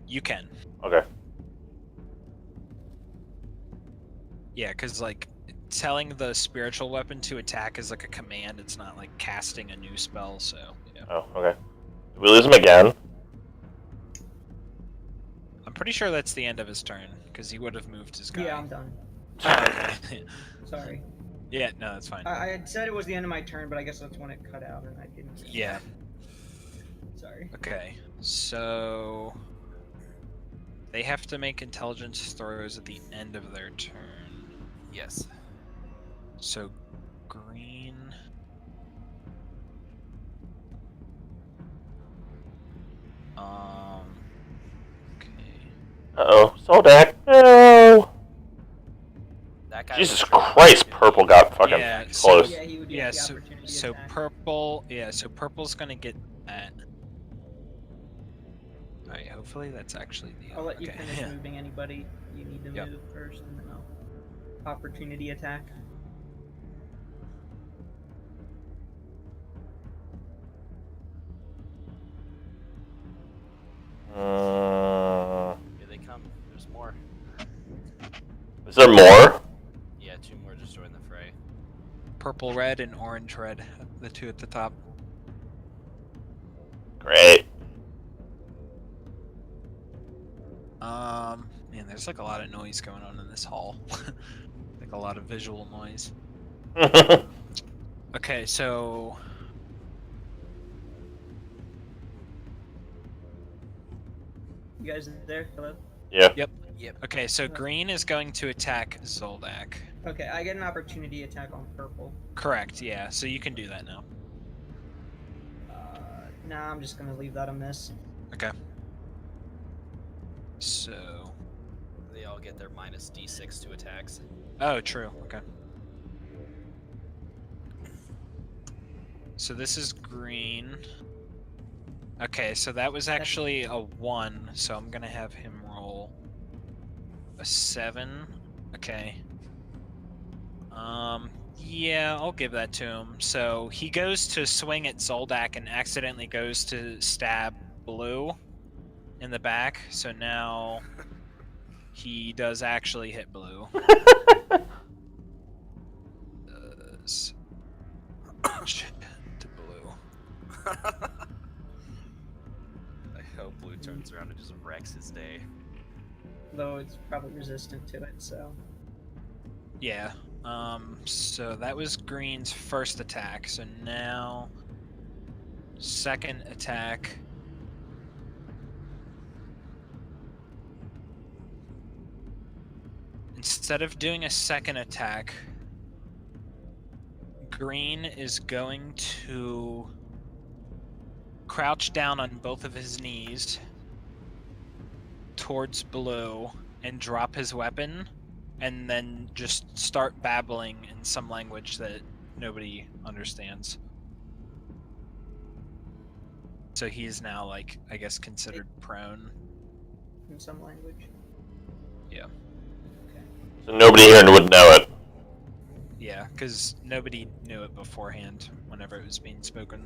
you can. Okay. Yeah, because like telling the spiritual weapon to attack is like a command. It's not like casting a new spell. So yeah. Oh, okay. Did we lose him again? I'm pretty sure that's the end of his turn because he would have moved his guy. Yeah, I'm done. Okay. Sorry. Yeah, no, that's fine. I had said it was the end of my turn, but I guess that's when it cut out and I didn't. Yeah. Sorry. Okay, so they have to make intelligence throws at the end of their turn. Yes. So green. Okay. Uh-oh. Soldak. No! That have Jesus the trick Christ, opportunity. purple got fucking Yeah, close. Yeah, he would get Yeah, the so, opportunity so attack. purple, yeah, so purple's gonna get that. Alright, hopefully that's actually the I'll let you okay. finish moving anybody you need to Yep. move first, and then I'll opportunity attack. Here they come. There's more. Is there more? Yeah, 2 more just joined the fray. Purple red and orange red, the two at the top. Great. Man, there's like a lot of noise going on in this hall. Like a lot of visual noise. Okay, so You guys there? Hello? Yeah. Yep. Yep. Okay, so green is going to attack Zoldak. Okay, I get an opportunity attack on purple. Correct, yeah. So you can do that now. Nah, I'm just gonna leave that a miss. Okay. So They all get their minus d6 to attacks. oh, true. Okay. So this is green. Okay, so that was actually a 1, so I'm gonna have him roll a 7. Okay. Yeah, I'll give that to him. So he goes to swing at Zoldak and accidentally goes to stab Blue in the back. So now he does actually hit Blue. Does shit to Blue. I hope Blue turns around and just wrecks his day. Though it's probably resistant to it, so. Yeah. So that was Green's first attack. So now, second attack. Instead of doing a second attack, Green is going to crouch down on both of his knees towards Blue and drop his weapon, and then just start babbling in some language that nobody understands. So he is now, like, I guess, considered prone. In some language. Yeah. Okay. So nobody here would know it. Yeah, because nobody knew it beforehand whenever it was being spoken.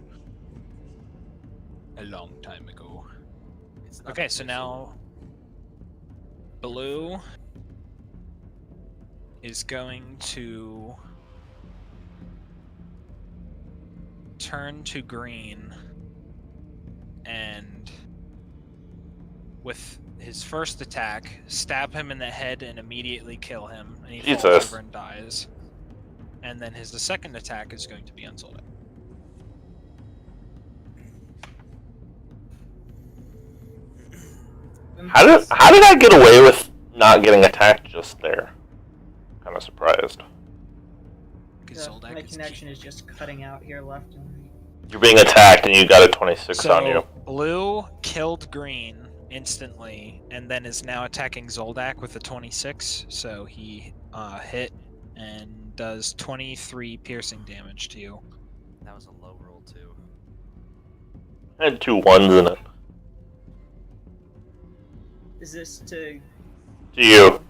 A long time ago. It's not Okay, so official. now Blue is going to turn to Green and with his first attack stab him in the head and immediately kill him, and he falls Jesus. over and dies. And then his second attack is going to be on Zoldak. How did I get away with not getting attacked just there? Kind of surprised. Because Zoldak My is connection is just cutting out here left and right. You're being attacked and you got a 26 on you. Blue killed Green instantly, and then is now attacking Zoldak with a 26. So he hit and does 23 piercing damage to you. That was a low roll too. I had 2 1s in it. Is this to... To you.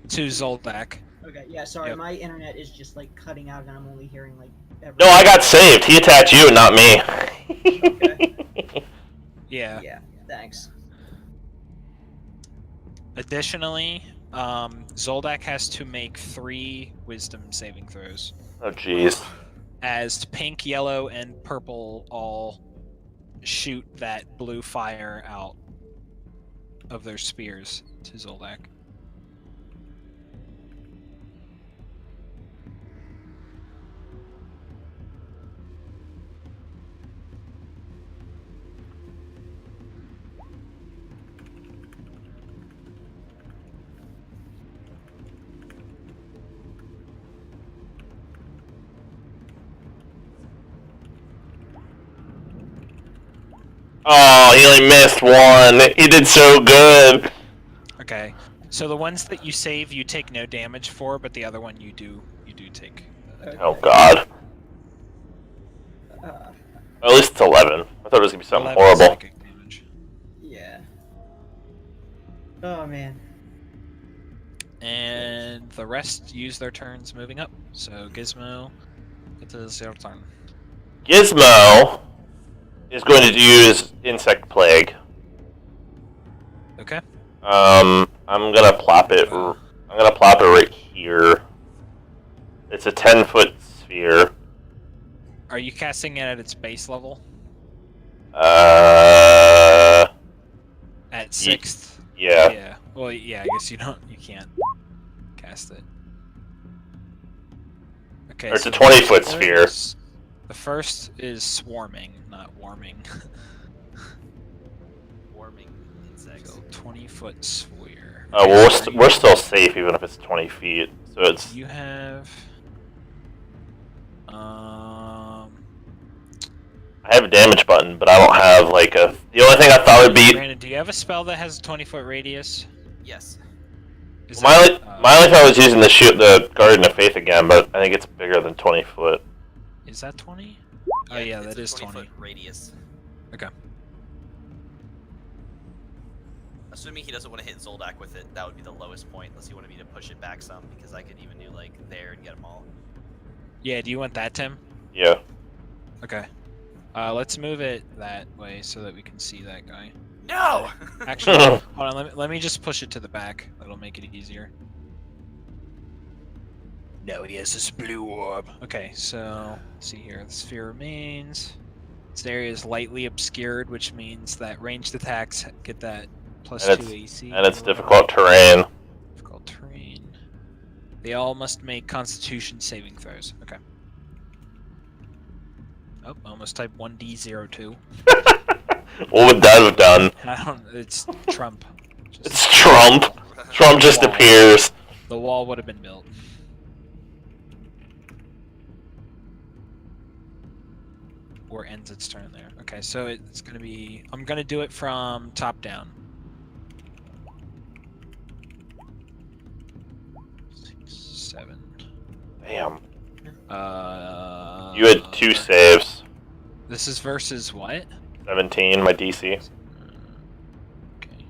To Zoldak. Okay, yeah, sorry, Yep. my internet is just, like, cutting out and I'm only hearing, like, No, I got saved. He attacked you, not me. Okay. Yeah. Yeah, thanks. Additionally, Zoldak has to make 3 wisdom saving throws, Oh, jeez. as pink, yellow, and purple all shoot that blue fire out of their spears to Zoldak. Oh, he only missed 1. He did so good. Okay. So the ones that you save, you take no damage for, but the other one you do take. Okay. Oh god. Uh, At least it's 11. I thought it was gonna be something 11 horrible. psychic damage. yeah. Oh man. And the rest use their turns moving up. So Gizmo, it is your turn. Gizmo is going to use Insect Plague. Okay. I'm gonna plop it. I'm gonna plop it right here. It's a 10-foot sphere. Are you casting it at its base level? Uh, At 6th? yeah. Yeah. Well, yeah, I guess you can't cast it. Okay. Or it's so a 20-foot sphere. The first is swarming, not warming. Warming insects. So 20-foot sphere. Oh well, we're still safe even if it's 20 feet. So it's You have. I have a damage button, but I don't have like a. The only thing I thought would be Brandon, do you have a spell that has a 20-foot radius? Yes. Is my that, only thought was using the Garden of Faith again, but I think it's bigger than 20 foot. Is that 20? Oh yeah, that is 20. 20-foot radius. Okay. Assuming he doesn't want to hit Zoldak with it, that would be the lowest point, unless he wanted me to push it back some, because I could even do like there and get them all. Yeah, do you want that, Tim? Yeah. Okay. Let's move it that way so that we can see that guy. No! Actually, hold on. Let me just push it to the back. That'll make it easier. No, he has this blue orb. Okay, so let's see here. The sphere remains. This area is lightly obscured, which means that ranged attacks get that plus And 2 AC. And it's difficult terrain. Difficult terrain. They all must make Constitution saving throws. Okay. Oh, I almost typed 1D02. What would that have done? I don't. It's Trump. It's Trump. Trump just Wall. appears. The wall would have been built. Or ends its turn there. Okay, so it's gonna be. I'm gonna do it from top down. 6, 7. Damn. Uh. You had 2 saves. This is versus what? 17, my DC. Okay.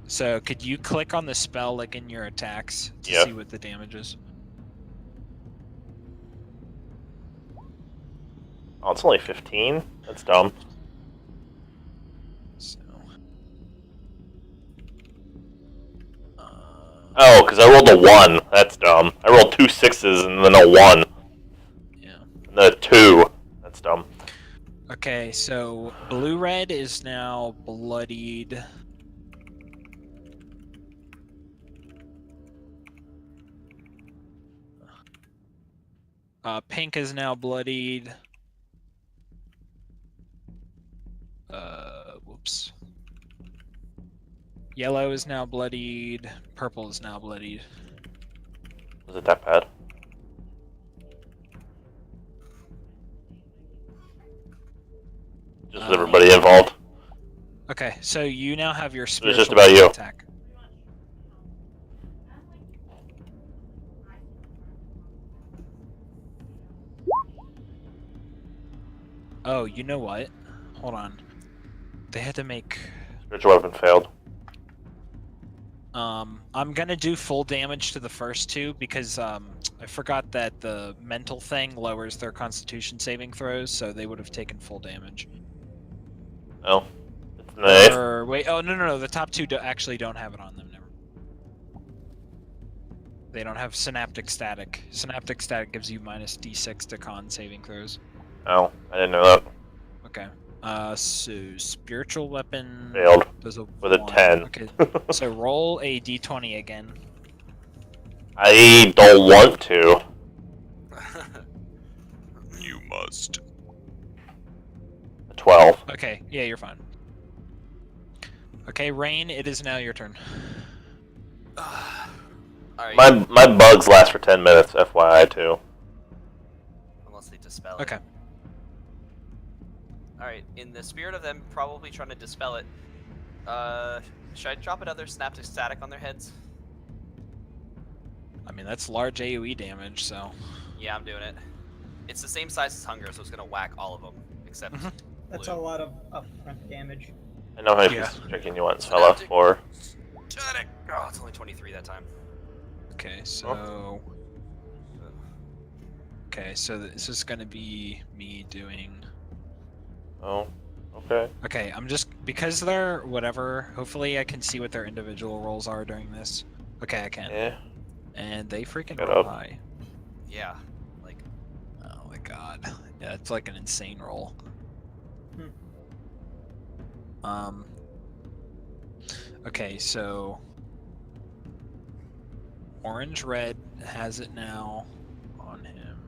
So could you click on the spell like in your attacks to Yeah. see what the damage is? Oh, it's only 15? That's dumb. So. Oh, because I rolled a 1. That's dumb. I rolled 2 6s and then a 1. Yeah. And then a 2. That's dumb. Okay, so blue-red is now bloodied. Pink is now bloodied. Whoops. Yellow is now bloodied. Purple is now bloodied. Was it that bad? Just with everybody involved. Okay, so you now have your It's spiritual just about you. attack. Oh, you know what? Hold on. They had to make. Spiritual weapon failed. I'm gonna do full damage to the first 2 because I forgot that the mental thing lowers their Constitution saving throws, so they would have taken full damage. Oh. It's nice. Or wait, oh no, the top 2 actually don't have it on them. Never. They don't have Synaptic Static. Synaptic Static gives you minus D6 to con saving throws. Oh, I didn't know that. Okay. So spiritual weapon Failed. does a With a 1. 10. Okay. So roll a D20 again. I don't want to. You must. A 12. Okay, yeah, you're fine. Okay, Rain, it is now your turn. Alright. My bugs last for 10 minutes, FYI, too. Unless they dispel Okay. it. Alright, in the spirit of them probably trying to dispel it, Should I drop another synaptic static on their heads? I mean, that's large AoE damage, so. Yeah, I'm doing it. It's the same size as Hunger, so it's gonna whack all of them, except That's Blue. a lot of upfront damage. I know how Yeah. checking you want fella for. Static! Oh, it's only 23 that time. Okay, so. Okay, so this is gonna be me doing. Oh, okay. Okay, I'm just because they're whatever. Hopefully, I can see what their individual rolls are during this. Okay, I can. Yeah. And they freaking Get roll up. high. Yeah, like Oh my god. Yeah, it's like an insane roll. Okay, so orange red has it now on him.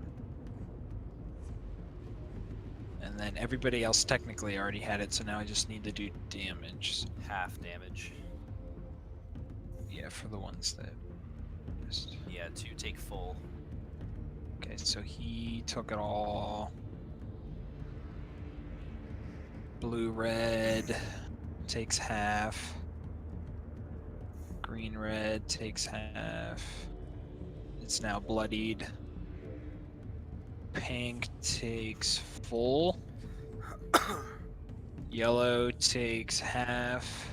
And then everybody else technically already had it, so now I just need to do damage. half damage. Yeah, for the ones that missed. Yeah, to take full. Okay, so he took it all. Blue red takes half. Green red takes half. It's now bloodied. Pink takes full. Yellow takes half.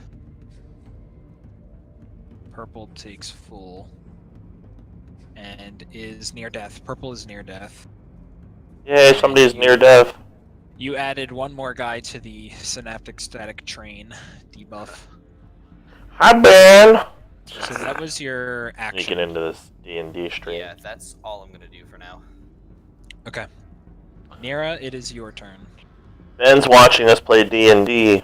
Purple takes full. And is near death. Purple is near death. Yay, somebody's near death. You added one more guy to the synaptic static train debuff. Hi, Ben. So that was your action. Sneaking into this D&D stream. Yeah, that's all I'm gonna do for now. Okay. Nira, it is your turn. Ben's watching us play D&D.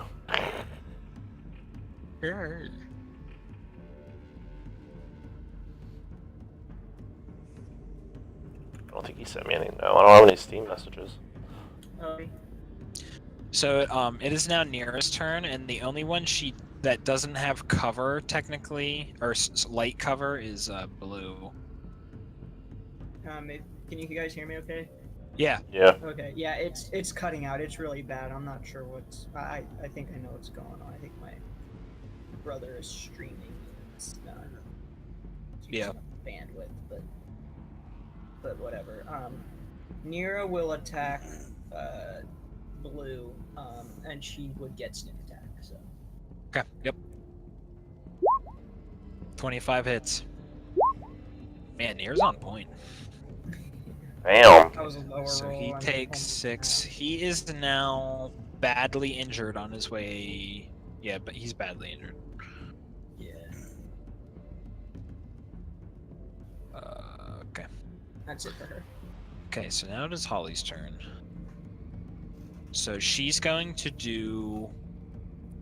I don't think he sent me any. No, I don't have any Steam messages. So it is now Nira's turn, and the only one that doesn't have cover technically, or light cover, is Blue. Can you guys hear me? Okay. Yeah. Yeah. Okay. Yeah, it's cutting out. It's really bad. I'm not sure what's. I think I know what's going on. I think my brother is streaming. It's not. Yeah. Bandwidth, but whatever. Nira will attack Blue, and she would get sneak attack. So. Okay. Yep. 25 hits. Man, Nira's on point. Damn. That was a lower So roll. he I'm takes almost 6. He is now badly injured on his way. Yeah, but he's badly injured. Yeah. Okay. That's it for her. Okay, so now it is Holly's turn. So she's going to do.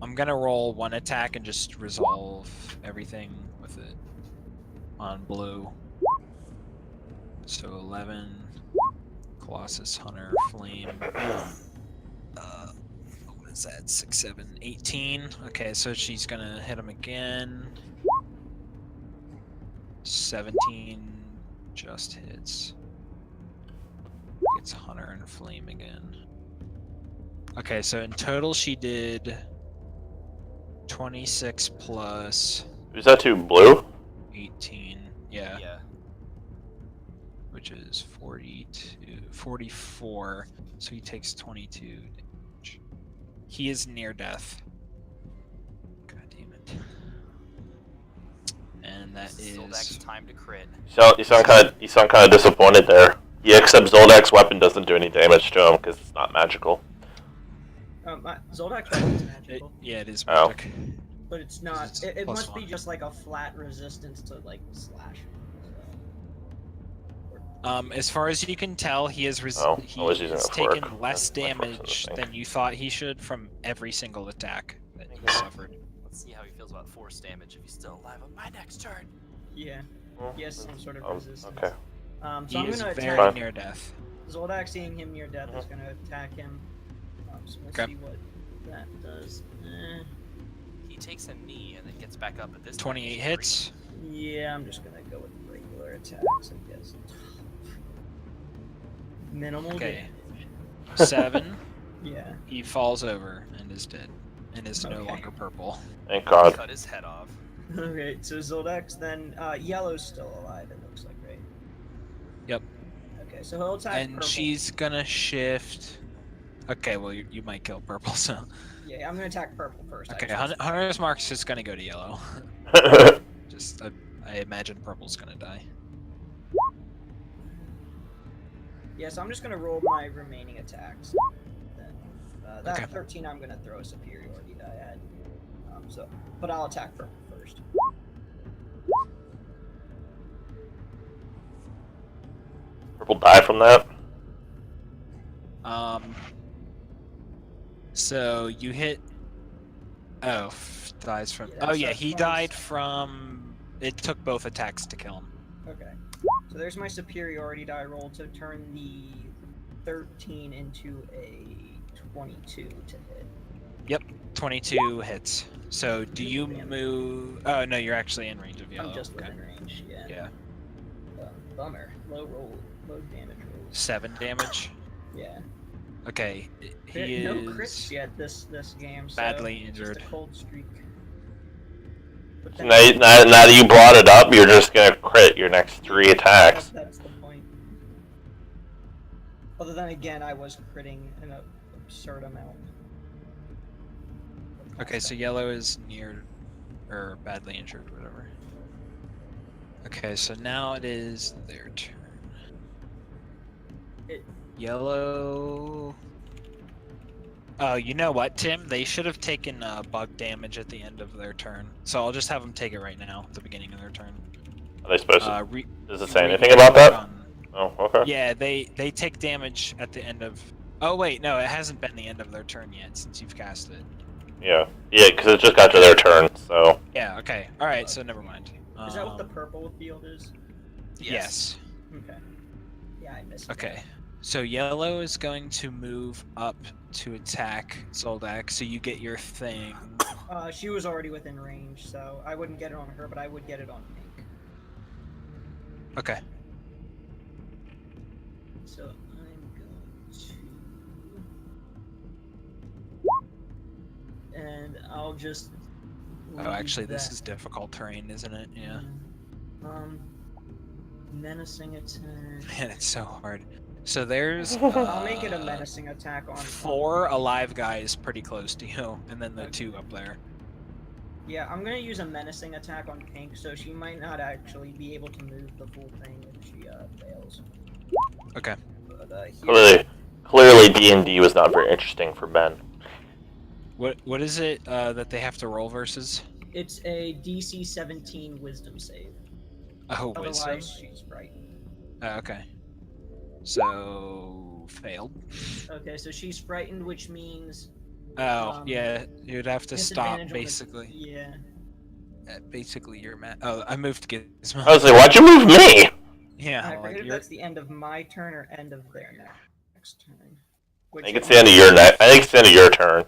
I'm gonna roll one attack and just resolve everything with it on Blue. So 11, Colossus, Hunter, Flame. What is that? 6, 7, 18. Okay, so she's gonna hit him again. 17 just hits. It's Hunter and Flame again. Okay, so in total she did 26 plus Who's that to? Blue? 18. Yeah. Yeah. Which is 44. So he takes 22 damage. He is near death. God damn it. And that is Zoldyak's time to crit. You sound kind of disappointed there. Yeah, except Zoldak's weapon doesn't do any damage to him because it's not magical. Zoldak's weapon is magical, yeah, it is Oh. magic. but it's not. It's It plus must be 1. just like a flat resistance to like slash. As far as you can tell, he has Oh, I was using he's it for taken work. less That's my first damage instinct. than you thought he should from every single attack that he suffered. Let's see how he feels about force damage if he's still alive on my next turn. Yeah. He has some sort of resistance. Okay. So He I'm is gonna very attack near death. Zoldak. Seeing him near death is gonna attack him. So we'll Okay. see what that does. He takes a knee and then gets back up at this time 28 he's hits. Yeah, I'm just gonna go with regular attacks, I guess. Minimal Okay. damage. 7. Yeah. He falls over and is dead. and is no Okay. longer purple. Thank God. Cut his head off. Okay, so Zoldex, then Yellow's still alive, it looks like, right? Yep. Okay, so he'll attack And purple. she's gonna shift. Okay, well you might kill purple, so. Yeah, I'm gonna attack purple first. Okay, actually. Hunter's Mark's just gonna go to yellow. Just, I imagine purple's gonna die. Yeah, so I'm just gonna roll my remaining attacks. Then, that Okay. 13 I'm gonna throw a superiority die at. But I'll attack purple first. Purple die from that? So you hit. Oh, dies from. Yeah, Oh that's yeah, a he 20. died from. It took both attacks to kill him. Okay. So there's my superiority die roll to turn the 13 into a 22 to hit. Yep, 22 hits. So do you Damn. move? Oh no, you're actually in range of yellow. I'm just Okay. within range, yeah. Yeah, Bummer. Low damage rolls. 7 damage. Yeah. Okay, There- he no is crits yet this game. So badly just injured. a cold streak. But then- Now that you brought it up, you're just gonna crit your next 3 attacks. That's the point. Other than again, I was critting an absurd amount. Okay, so yellow is near or badly injured, whatever. Okay, so now it is their turn. Yellow. Oh, you know what, Tim? They should have taken bug damage at the end of their turn. So I'll just have them take it right now, at the beginning of their turn. Are they supposed to? Re- Does it say re- anything about that? on- Oh, okay. Yeah, they take damage at the end of. Oh wait, no, it hasn't been the end of their turn yet since you've cast it. Yeah, because it just got to their turn, so. Yeah. Okay. All right. So never mind. Is that what the purple field is? Yes. Okay. Yeah, I missed. Okay. So yellow is going to move up to attack Zoldak, so you get your thing. She was already within range, so I wouldn't get it on her, but I would get it on Pink. Okay. So I'm going to, and I'll just. Oh, leave actually, this that. is difficult terrain, isn't it? Yeah. Menacing attack. Man, it's so hard. So there's. I'll make it a menacing attack on 4 alive guys pretty close to you, and then the 2 up there. Yeah, I'm gonna use a menacing attack on Pink, so she might not actually be able to move the full thing if she fails. Okay. But, here- Clearly D&D was not very interesting for Ben. What is it that they have to roll versus? It's a DC 17 Wisdom save. Oh, Otherwise, wisdom. she's frightened. Okay. So failed. Okay, so she's frightened, which means Oh yeah, you'd have to stop disadvantage on the- basically. Yeah. Basically, you're Oh, I moved Gizmo. I was like, why'd you move me? Yeah, I like forget if you're. that's the end of my turn or end of their next turn. I think it's the end of your I think it's the end of your turn.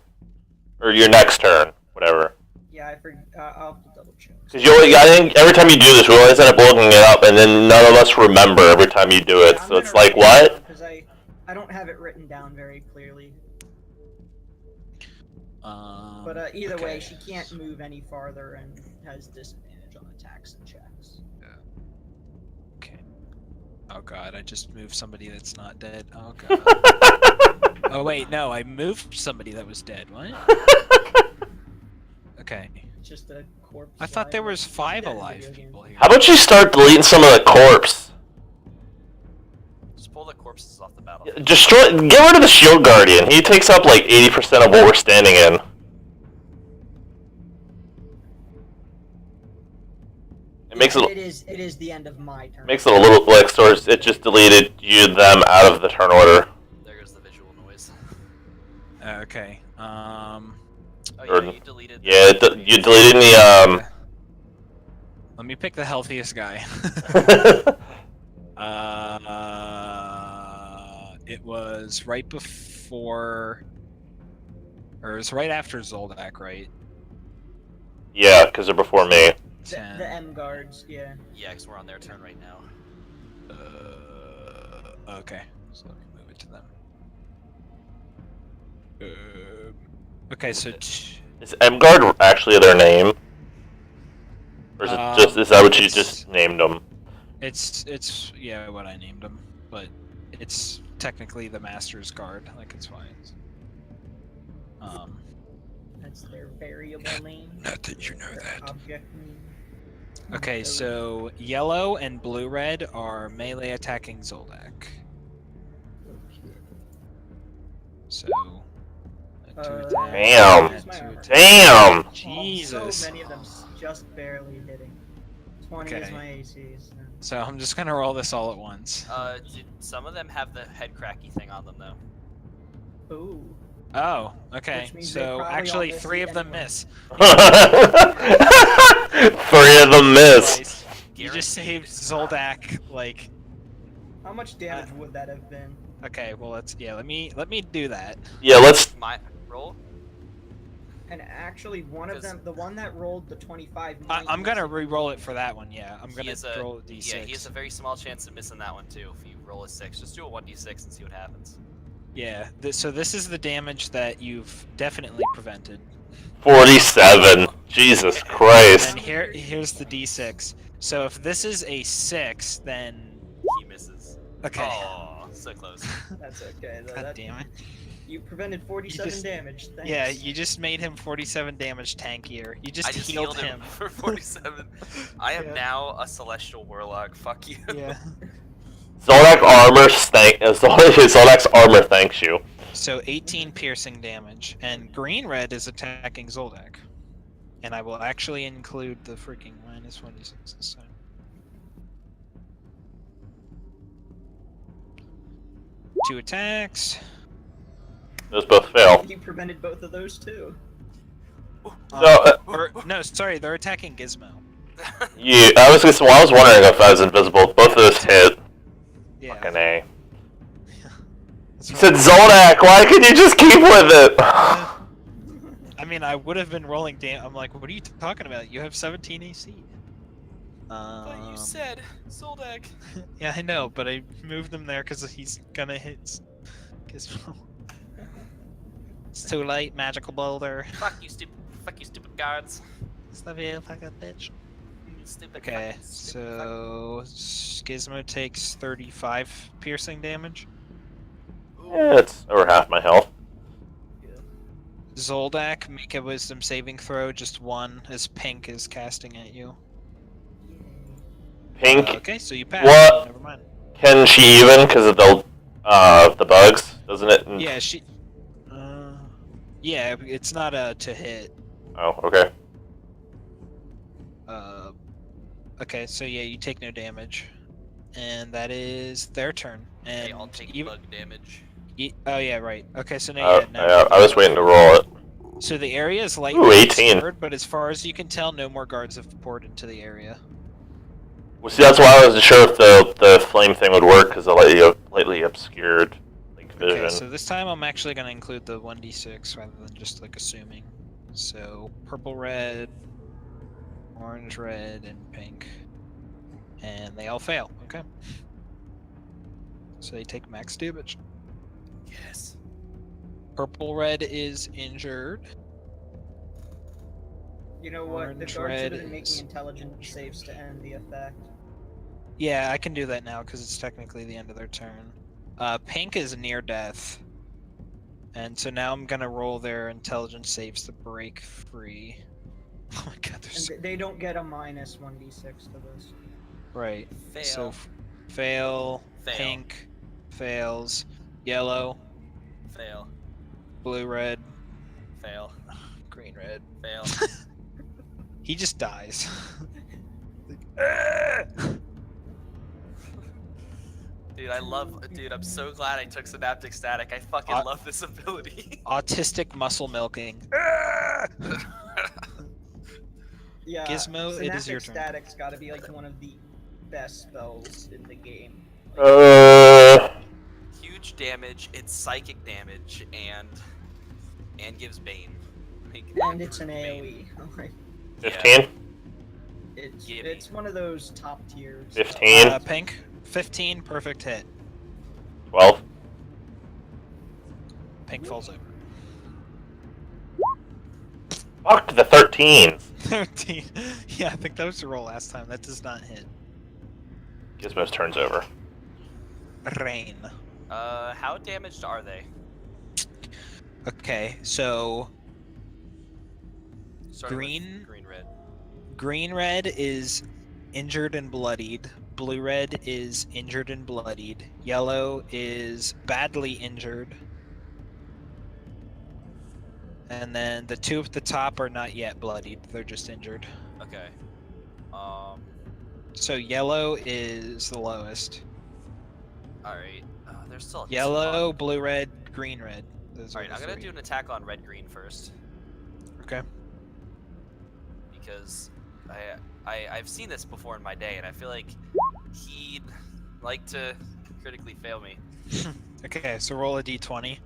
Or your next turn, whatever. Yeah, I forget. I'll have to double check. Because I think every time you do this, we always end up looking it up, and then none of us remember every time you do it. I'm So it's gonna like, write it what? down, 'cause I don't have it written down very clearly. But either way, okay. she can't move any farther and has disadvantage on attacks and checks. Okay. Oh god, I just moved somebody that's not dead. Oh god. Oh wait, no, I moved somebody that was dead. What? Okay. It's just a corpse. I thought there slide. was 5 Yeah, alive video game. people here. How about you start deleting some of the corpse? Just pull the corpses off the battle. Get rid of the shield guardian. He takes up like 80% of what we're standing in. It makes it It is the end of my turn. makes it a little like so it just deleted them out of the turn order. There goes the visual noise. Okay. Oh Or- yeah, you deleted. Yeah, you deleted the Let me pick the healthiest guy. It was right before, or it was right after Zoldak, right? Yeah, because they're before me. The 10. M guards, yeah. Yeah, because we're on their turn right now. Okay, so let me move it to them. Okay, so Is Emgard actually their name? Or is it just, is that what you it's- just named them? It's yeah what I named them, but it's technically the Master's Guard. Like it's fine. That's their variable name. Not that you know their that. Object name. Okay, so yellow and blue-red are melee attacking Zoldak. So. Uh, two attack, Damn. and two attack. Damn! Jesus. So many of them just barely hitting. 20 is Okay. my AC. So I'm just gonna roll this all at once. Some of them have the head cracky thing on them though. Ooh. Oh, okay. Which means they So probably actually, all miss 3 of them anyway. miss. 3 of them miss. Twice. You just saved Zoldak. Like, How much damage would that have been? okay, well let's let me do that. Yeah, let's. My roll. And actually, one of Because- them, the one that rolled the 25. I'm gonna re-roll it for that one. Yeah, I'm He gonna has a- roll a d6. Yeah, he has a very small chance of missing that one too. If you roll a 6, just do a 1d6 and see what happens. Yeah. So this is the damage that you've definitely prevented. 47. Jesus Christ. And here's the d6. So if this is a 6, then He misses. okay. Oh, so close. That's okay. Though. God That, damn it. You prevented 47 just- damage. Thanks. Yeah, you just made him 47 damage tankier. You just, I just healed healed him for 47. I am Yeah. now a celestial warlock. Fuck you. Yeah. Zoldak's armor thanks you. So 18 piercing damage, and green red is attacking Zoldak. And I will actually include the freaking -1d6 this time. Two attacks. Those both fail. You prevented both of those too. Or no, sorry, they're attacking Gizmo. I was wondering if I was invisible. Both of those hit. Yeah. Fucking A. That's You right. said Zoldak, why couldn't you just keep with it? I mean, I would have been rolling I'm like, what are you talking about? You have 17 AC. But you said Zoldak. Yeah, I know, but I moved him there because he's gonna hit Gizmo. It's too late, magical boulder. Fuck you, stupid guards. Stuff you fucking bitch. You stupid Okay, fucking stupid fuck- so Gizmo takes 35 piercing damage. Yeah, it's over half my health. Zoldak, make a wisdom saving throw, just one, as Pink is casting at you. Pink, Okay, so you pass. What? Never mind. can she even because of the bugs, doesn't it? Yeah, she. Yeah, it's not a to hit. Oh, okay. Okay, so yeah, you take no damage, and that is their turn. And Okay, I'll take you- bug damage. oh yeah, right. Okay, so now, Yeah, I was waiting to roll it. So the area is Ooh, lightly 18. obscured, but as far as you can tell, no more guards have poured into the area. Well, see, that's why I wasn't sure if the flame thing would work because the lightly obscured vision. Okay, so this time I'm actually going to include the 1d6 rather than just like assuming. So purple, red, orange, red, and pink. And they all fail. Okay. So they take max damage. Yes. Purple, red is injured. You know what? The Orange, guards should red have been is- making intelligent saves to end the effect. Yeah, I can do that now because it's technically the end of their turn. Pink is near death. And so now I'm gonna roll their intelligence saves to break free. Oh my god, they're And so... they don't get a minus 1d6 to this. Right. Fail. So fail, Fail. pink, fails, yellow, Fail. blue, red, Fail. green, red. Fail. He just dies. Dude, I'm so glad I took Synaptic Static. I fucking I- love this ability. Autistic muscle milking. Yeah. Gizmo, it is your Synaptic turn. Static's got to be like one of the best spells in the game. Huge damage, it's psychic damage, and gives Bane. Like, And it's an Bane. AoE. 15? Gimme. It's one of those top tiers. 15? Pink, 15, perfect hit. 12? Pink falls over. 13. 13. Yeah, I think that was the roll last time. That does not hit. Gizmo's turns over. Rain. How damaged are they? Okay, so Starting with Green- green, red. green red is injured and bloodied. Blue red is injured and bloodied. Yellow is badly injured. And then the two at the top are not yet bloodied. They're just injured. Okay. So yellow is the lowest. All right. There's still a Yellow, ton. blue, red, green, red. Those All are right, the I'm gonna three. do an attack on red green first Okay. because I've seen this before in my day, and I feel like he'd like to critically fail me. Okay, so roll a d20.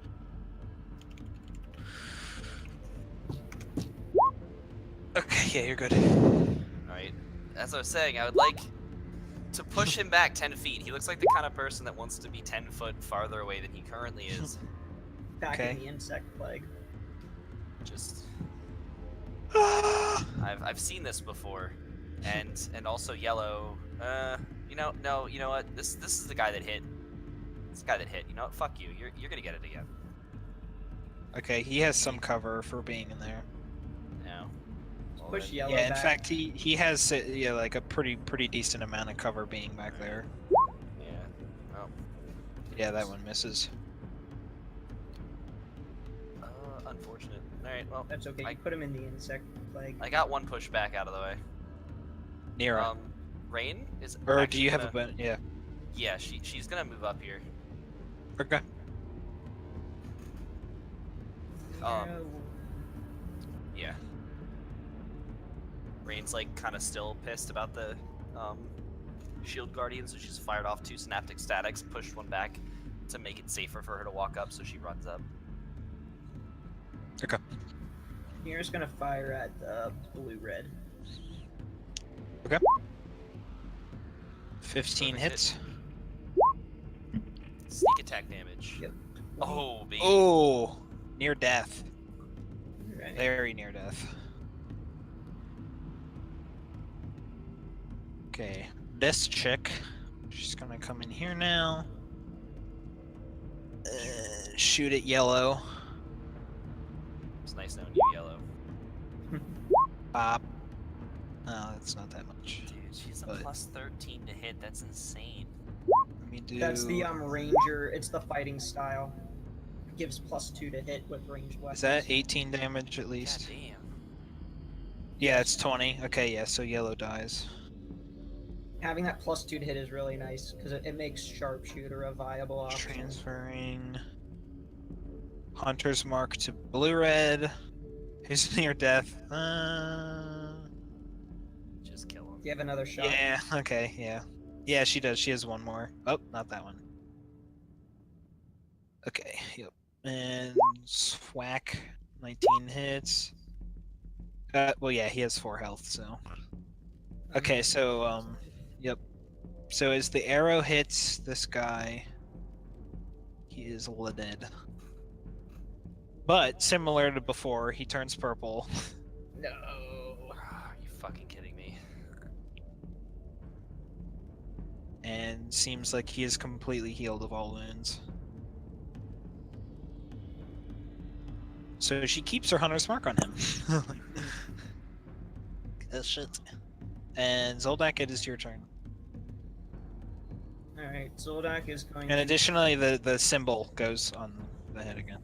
Okay, yeah, you're good. All right. As I was saying, I would like to push him back 10 feet. He looks like the kind of person that wants to be 10 foot farther away than he currently is. Back Okay. in the insect plague. Just I've seen this before, and also yellow. You know, no, you know what? This is the guy that hit. This guy that hit. You know what? Fuck you. You're gonna get it again. Okay, he has some cover for being in there. No. Well, Push then- yellow Yeah, in back. fact, he has yeah like a pretty decent amount of cover being back there. Yeah. Oh. Yeah, that one misses. Unfortunate. All right. Well, That's okay. I- You put him in the insect plague. I got one push back out of the way. Nira. Rain is. Or do actually you have a gonna- button? Yeah. Yeah, she's gonna move up here. Okay. No. Yeah. Rain's like kind of still pissed about the shield guardian, so she's fired off 2 synaptic statics, pushed one back to make it safer for her to walk up, so she runs up. Okay. Here's gonna fire at blue red. 15 Perfect hits. Sneak attack damage. Yep. Oh, baby. Oh, near death. Right. Very near death. Okay, this chick, she's gonna come in here now. Shoot at yellow. It's nice knowing you, Yellow. Pop. No, that's not that much. Dude, she's a But- plus 13 to hit. That's insane. Let me do. That's the ranger. It's the fighting style. Gives +2 to hit with ranged weapons. Is that 18 damage at God least? damn. Yeah, it's 20. Okay, yeah, so yellow dies. Having that +2 to hit is really nice because it makes sharpshooter a viable option. Transferring Hunter's Mark to blue red. Who's near death? Just kill him. Do you have another shot? Yeah, okay, yeah. Yeah, she does. She has one more. Oh, not that one. Okay, yep. And Swack, 19 hits. Well, yeah, he has 4 health, so. Okay, so, yep. So as the arrow hits this guy, he is dead. But, similar to before, he turns purple. No. Are you fucking kidding me? And seems like he is completely healed of all wounds. So she keeps her hunter's mark on him. Oh shit. And Zoldak, it is your turn. Alright, Zoldak is going And to... additionally, the symbol goes on the head again.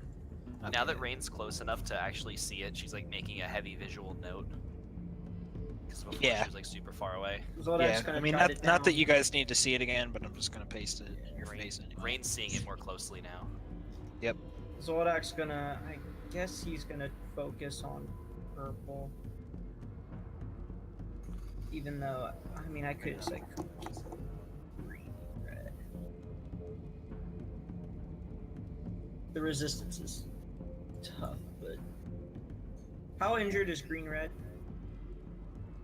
Not Now the that head. Rain's close enough to actually see it, she's like making a heavy visual note. Because before Yeah. she was like super far away. Zoldak's Yeah, gonna I mean, try not that down- you guys need to see it again, but I'm just gonna paste it in your face anyway. Rain's seeing it more closely now. Zoldak's gonna... I guess he's gonna focus on purple. Even though, I mean, I could just like... green, red. The resistance is tough, but... How injured is green red?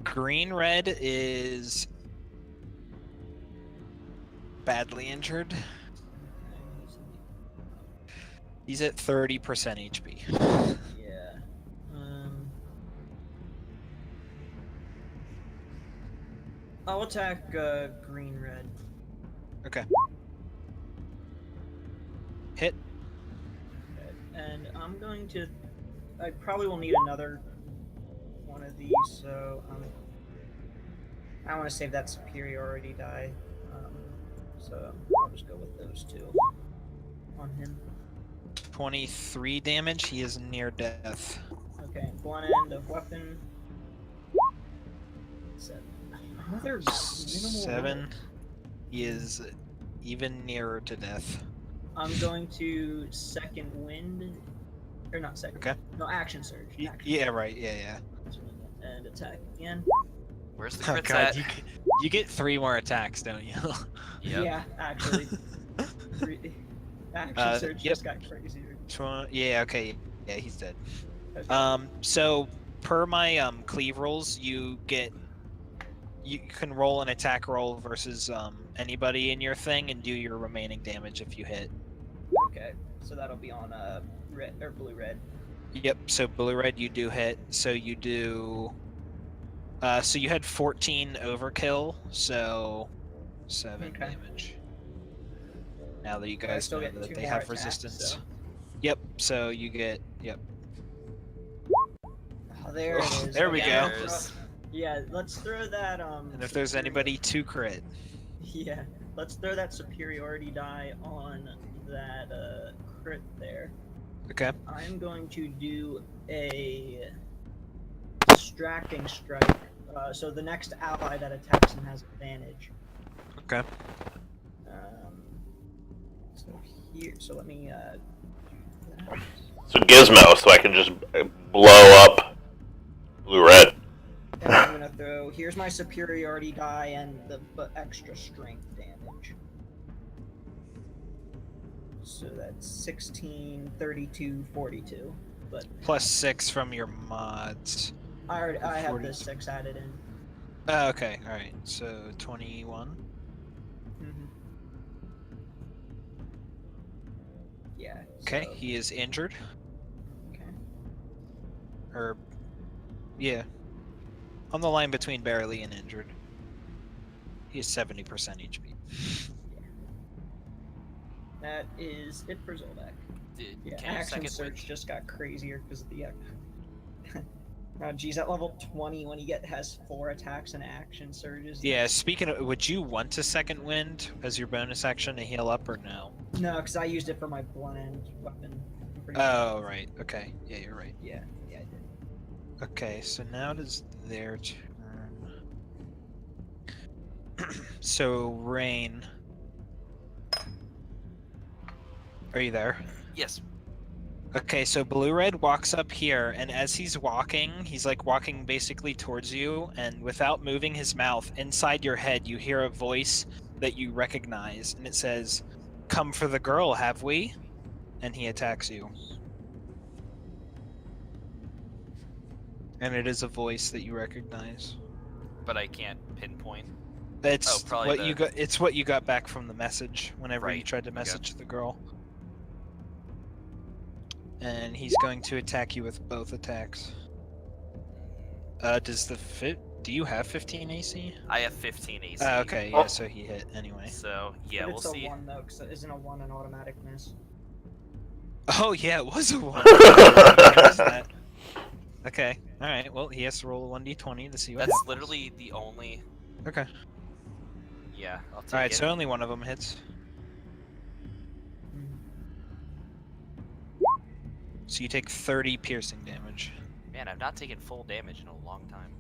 Green red is badly injured. He's at 30% HP. Yeah. I'll attack green red. Okay. Hit. Okay. And I'm going to. I probably will need another one of these, so I want to save that superiority die. So I'll just go with those two on him. 23 damage. He is near death. Okay, one end of weapon. 7. Another minimal 7. roll. He is even nearer to death. I'm going to second wind, or not second. Okay. No, action surge. Action Yeah, right. Yeah. surge. And attack again. Where's the Oh crits god, at? you get 3 more attacks, don't you? Yep. Yeah, actually. Action surge yep. just got crazier. Yeah. Okay. Yeah, he's dead. Okay. So per my cleave rolls, you can roll an attack roll versus anybody in your thing and do your remaining damage if you hit. Okay, so that'll be on red or blue red. Yep. So blue red, you do hit. So you do. So you had 14 overkill. So 7 Okay. damage. Now that you I guys still know get that 2 they more have attacks, resistance. so- Yep. So you get. Yep. Oh, there it is. There we Okay, go. let's throw- Yeah, let's throw that And if there's superior- anybody to crit. Yeah, let's throw that superiority die on that crit there. Okay. I'm going to do a distracting strike. So the next ally that attacks him has advantage. Okay. So here, so let me do that. So Gizmo, so I can just blow up blue-red. And I'm gonna throw. Here's my superiority die and the extra strength damage. So that's 16, 32, 42. But Plus 6 from your mods. I have 40. the 6 added in. Oh, okay. All right. So 21. Mm-hmm. Yeah. Okay. so- He is injured. okay. Or, yeah. On the line between barely and injured. He is 70% HP. That is it for Zoldak. Yeah, Can you action second search wind? just got crazier because of the. Oh, geez, at level 20, when he has 4 attacks and action surges. Yeah. Speaking of, would you want to second wind as your bonus action to heal up or no? No, because I used it for my blend weapon. I'm pretty Oh, right. Okay. Yeah, you're right. Yeah, I did. Okay. So now it is their turn. So Rain. Are you there? Yes. Okay, so Blue Red walks up here, and as he's walking, he's like walking basically towards you, and without moving his mouth, inside your head, you hear a voice that you recognize, and it says, "Come for the girl, have we?" And he attacks you. And it is a voice that you recognize. But I can't pinpoint. It's probably what the- you got. It's what you got back from the message whenever you Right, tried to okay. message the girl. And he's going to attack you with both attacks. Does the fit? Do you have 15 AC? I have 15 AC. Okay, yeah, so he hit anyway. So yeah, But we'll it's see. a 1 though, because isn't a 1 an automatic miss? Oh yeah, it was a 1. I missed that. Okay, all right. Well, he has to roll a 1d20 to see what That's happens. literally the only. Okay. Yeah, I'll take All right, it. so only one of them hits. So you take 30 piercing damage. Man, I've not taken full damage in a long time.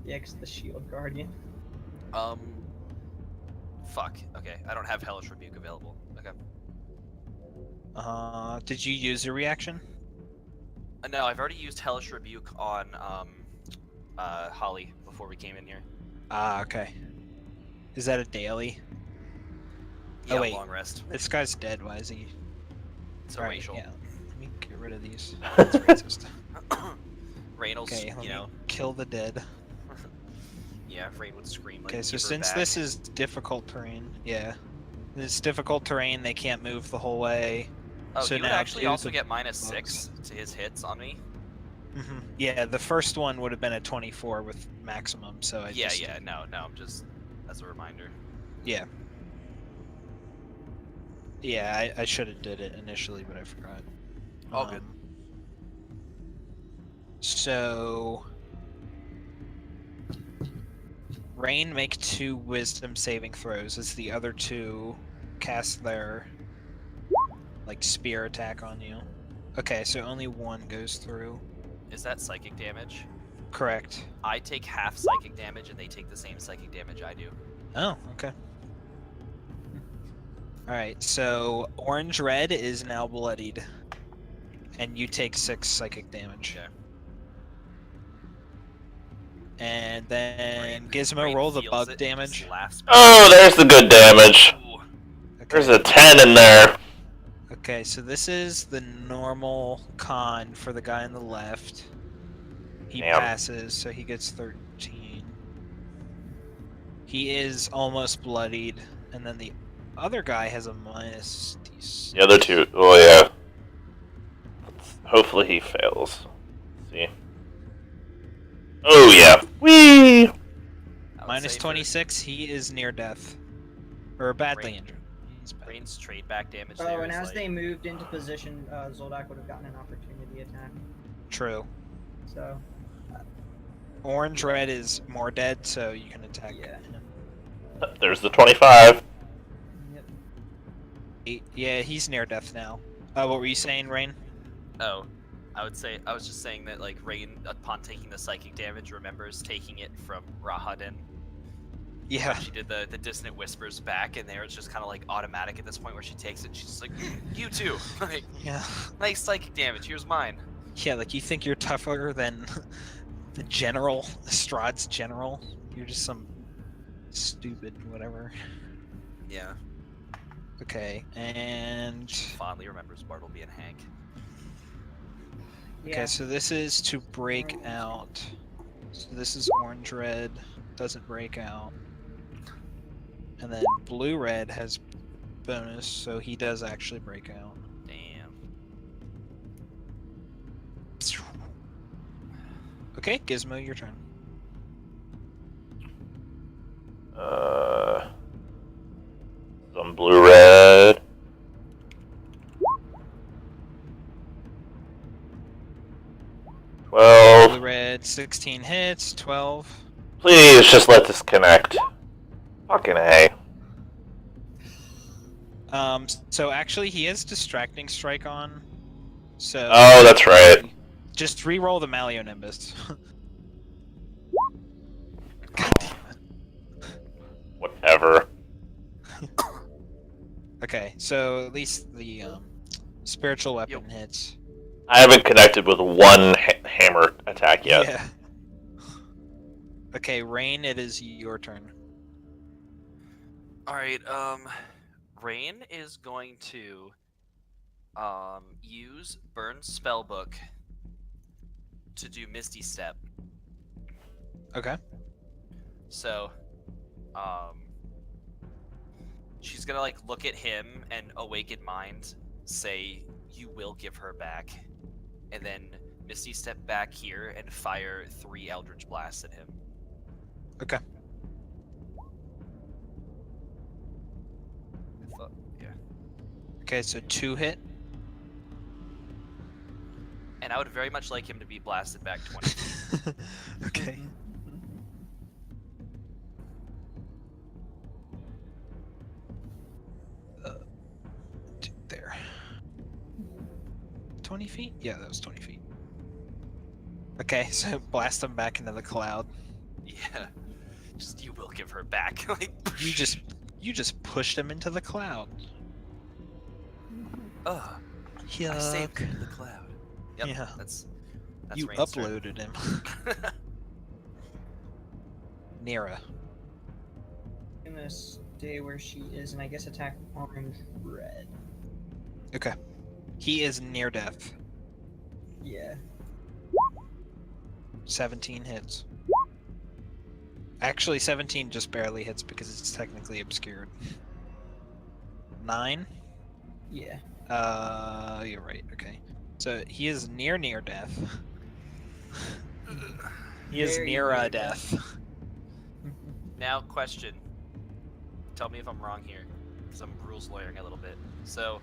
Yeah, because the shield guardian. Fuck. Okay, I don't have Hellish Rebuke available. Okay. Did you use your reaction? No, I've already used Hellish Rebuke on Holly before we came in here. Ah, okay. Is that a daily? Yeah, wait. long rest. This guy's dead. Why is he? It's a Alright, racial. yeah. Let me get rid of these. That's racist. Reynolds, Okay, let you me know, kill the dead. yeah, Rain would scream like. Okay, so "Give her since back." this is difficult terrain, yeah. This difficult terrain, they can't move the whole way. Oh, so he would now actually do also the get bugs. -6 to his hits on me. Yeah, the first one would have been a 24 with maximum, so I Yeah, just... yeah, no, just as a reminder. Yeah. Yeah, I should have did it initially, but I forgot. All good. So... Rain, make 2 wisdom saving throws as the other 2 cast their, like, spear attack on you. Okay, so only 1 goes through. Is that psychic damage? Correct. I take half psychic damage, and they take the same psychic damage I do. Oh, okay. Alright, so orange-red is now bloodied. And you take 6 psychic damage. Okay. And then Rain- Gizmo, Rain roll the feels bug it and damage. just laughs back. Oh, there's the good damage. Ooh. There's a 10 in there. Okay, so this is the normal con for the guy on the left. He Damn. passes, so he gets 13. He is almost bloodied, and then the other guy has a minus D6. The other 2. Oh, yeah. Hopefully he fails. Let's see. Oh, yeah. Whee! I would Minus say for 26, he is near death. Or badly Rain- injured. He's bad. Rain's trade back damage. Oh, there and is, as like, they moved into position, Zoldak would have gotten an opportunity attack. True. So, Orange-red is more dead, so you can attack Yeah. him. There's the 25. yep. Yeah, he's near death now. What were you saying, Rain? Oh, I was just saying that like Rain, upon taking the psychic damage, remembers taking it from Rahadin. Yeah. She did the dissonant whispers back, and there it's just kind of like automatic at this point where she takes it. And she's just like, "You too, like Yeah. nice psychic damage. Here's mine." Yeah, like you think you're tougher than the general, Strahd's general. You're just some stupid whatever. Yeah. Okay, and Fondly remembers Bartleby and Hank. Yeah. okay, so this is to break out. So this is orange-red, doesn't break out. And then blue-red has bonus, so he does actually break out. Damn. Okay, Gizmo, your turn. Some blue-red. Blue-red, 16 hits, 12. Please just let this connect. Fucking A. So actually he has distracting strike on. So Oh, that's right. just re-roll the Malleonimbus. God damn it. Whatever. Okay, so at least the spiritual weapon hits. I haven't connected with one hammer attack yet. Yeah. Okay, Rain, it is your turn. All right. Rain is going to use Burn Spellbook to do Misty Step. Okay. So, she's gonna like look at him and Awakened Mind say, "You will give her back," and then Misty Step back here and fire 3 Eldritch Blasts at him. Okay. Yeah. Okay, so 2 hit. And I would very much like him to be blasted back 20. Okay. There. 20 feet? Yeah, that was 20 feet. Okay, so blast him back into the cloud. Yeah. Just, you will give her back. Like, You just pushed him into the cloud. ugh. Yuck. I saved him in the cloud. Yep, Yeah. that's You Rain's turn. uploaded him. Nira. Gonna stay where she is, and I guess attack orange-red. Okay. He is near death. Yeah. 17 hits. Actually, 17 just barely hits because it's technically obscured. 9? Yeah. You're right, okay. So he is near death. He is Very near a near death. Now, question. Tell me if I'm wrong here, because I'm rules lawyering a little bit. So,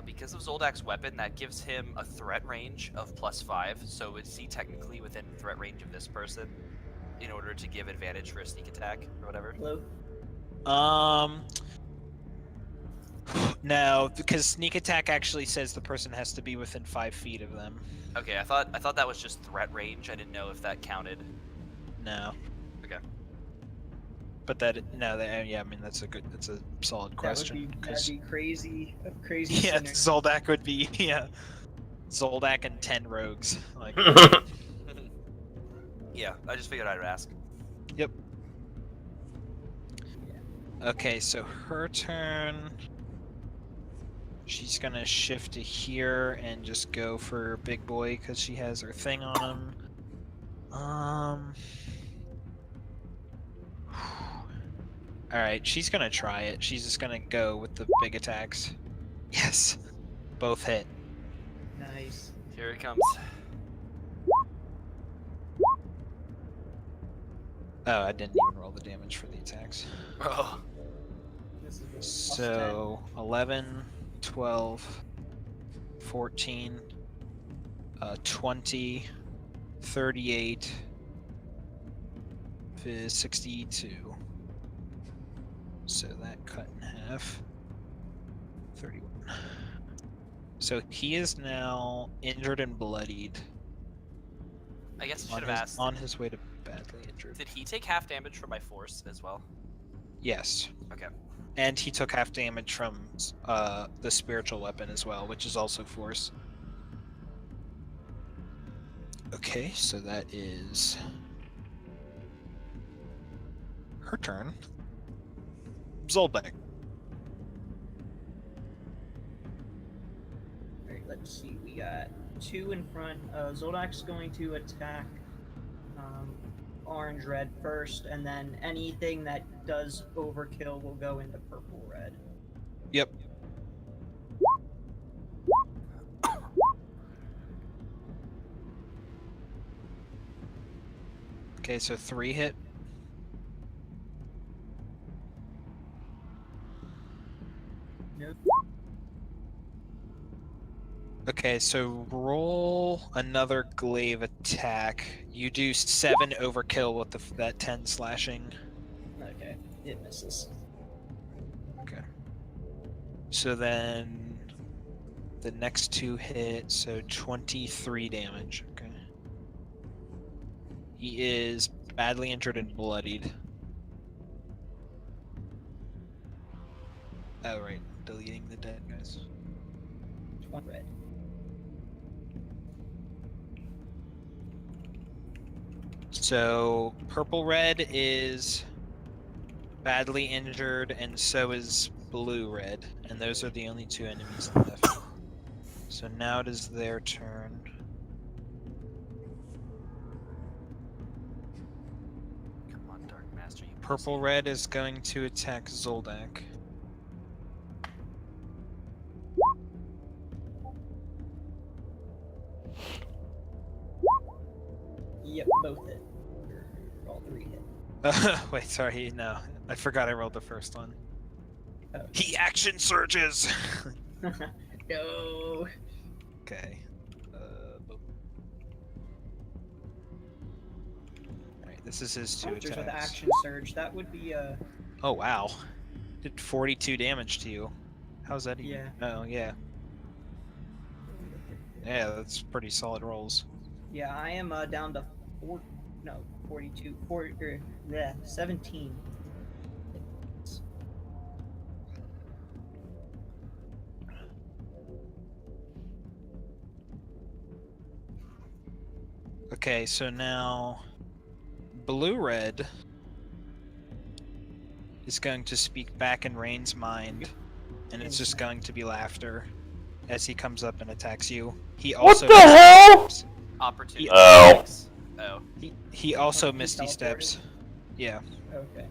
because of Zoldak's weapon, that gives him a threat range of +5. So is he technically within threat range of this person in order to give advantage for a sneak attack or whatever? Hello? No, because sneak attack actually says the person has to be within 5 feet of them. Okay, I thought that was just threat range. I didn't know if that counted. No. Okay. But yeah, I mean that's a solid question. That'd be crazy. A crazy. Yeah, scenario. Zoldak would be Zoldak and 10 rogues. Like Yeah, I just figured I'd ask. Yep. Okay, so her turn. She's gonna shift to here and just go for Big Boy because she has her thing on him. Alright, she's gonna try it. She's just gonna go with the big attacks. Yes! Both hit. Nice. Here it comes. Oh, I didn't even roll the damage for the attacks. Oh. This is So 11, 12, 14, 20, 38, 62. So that cut in half. 31. So he is now injured and bloodied. I guess I should have asked. On his way to badly injured. Did he take half damage from my force as well? Yes. Okay. And he took half damage from the spiritual weapon as well, which is also force. Okay, so that is her turn. Zoldak. Alright, let's see. We got 2 in front. Zoldak's going to attack orange red first, and then anything that does overkill will go into purple red. Yep. Okay, so 3 hit. Nope. Okay, so roll another glaive attack. You do 7 overkill with that 10 slashing. Okay, it misses. Okay. So then the next 2 hit, so 23 damage. Okay. He is badly injured and bloodied. Oh, right. Deleting the dead guys. 20 red. So purple red is badly injured, and so is blue red, and those are the only 2 enemies left. So now it is their turn. Come on, Dark Master. You Purple red is going to attack Zoldak. Yep, both hit. Or all 3 hit. Wait, sorry, no. I forgot I rolled the first one. Oh. He action surges! No. Okay. Alright, this is his 2 Soldiers attacks. with action surge. That would be Oh, wow. Did 42 damage to you. How's that even? Yeah. Oh, yeah. Yeah, that's pretty solid rolls. Yeah, I am down to 42, 17. Okay, so now blue red is going to speak back in Rain's mind, and it's just going to be laughter as he comes up and attacks you. He also What the hell? Opportunity. Oh. attacks. Oh. He also He misty teleported? steps. Yeah. Okay.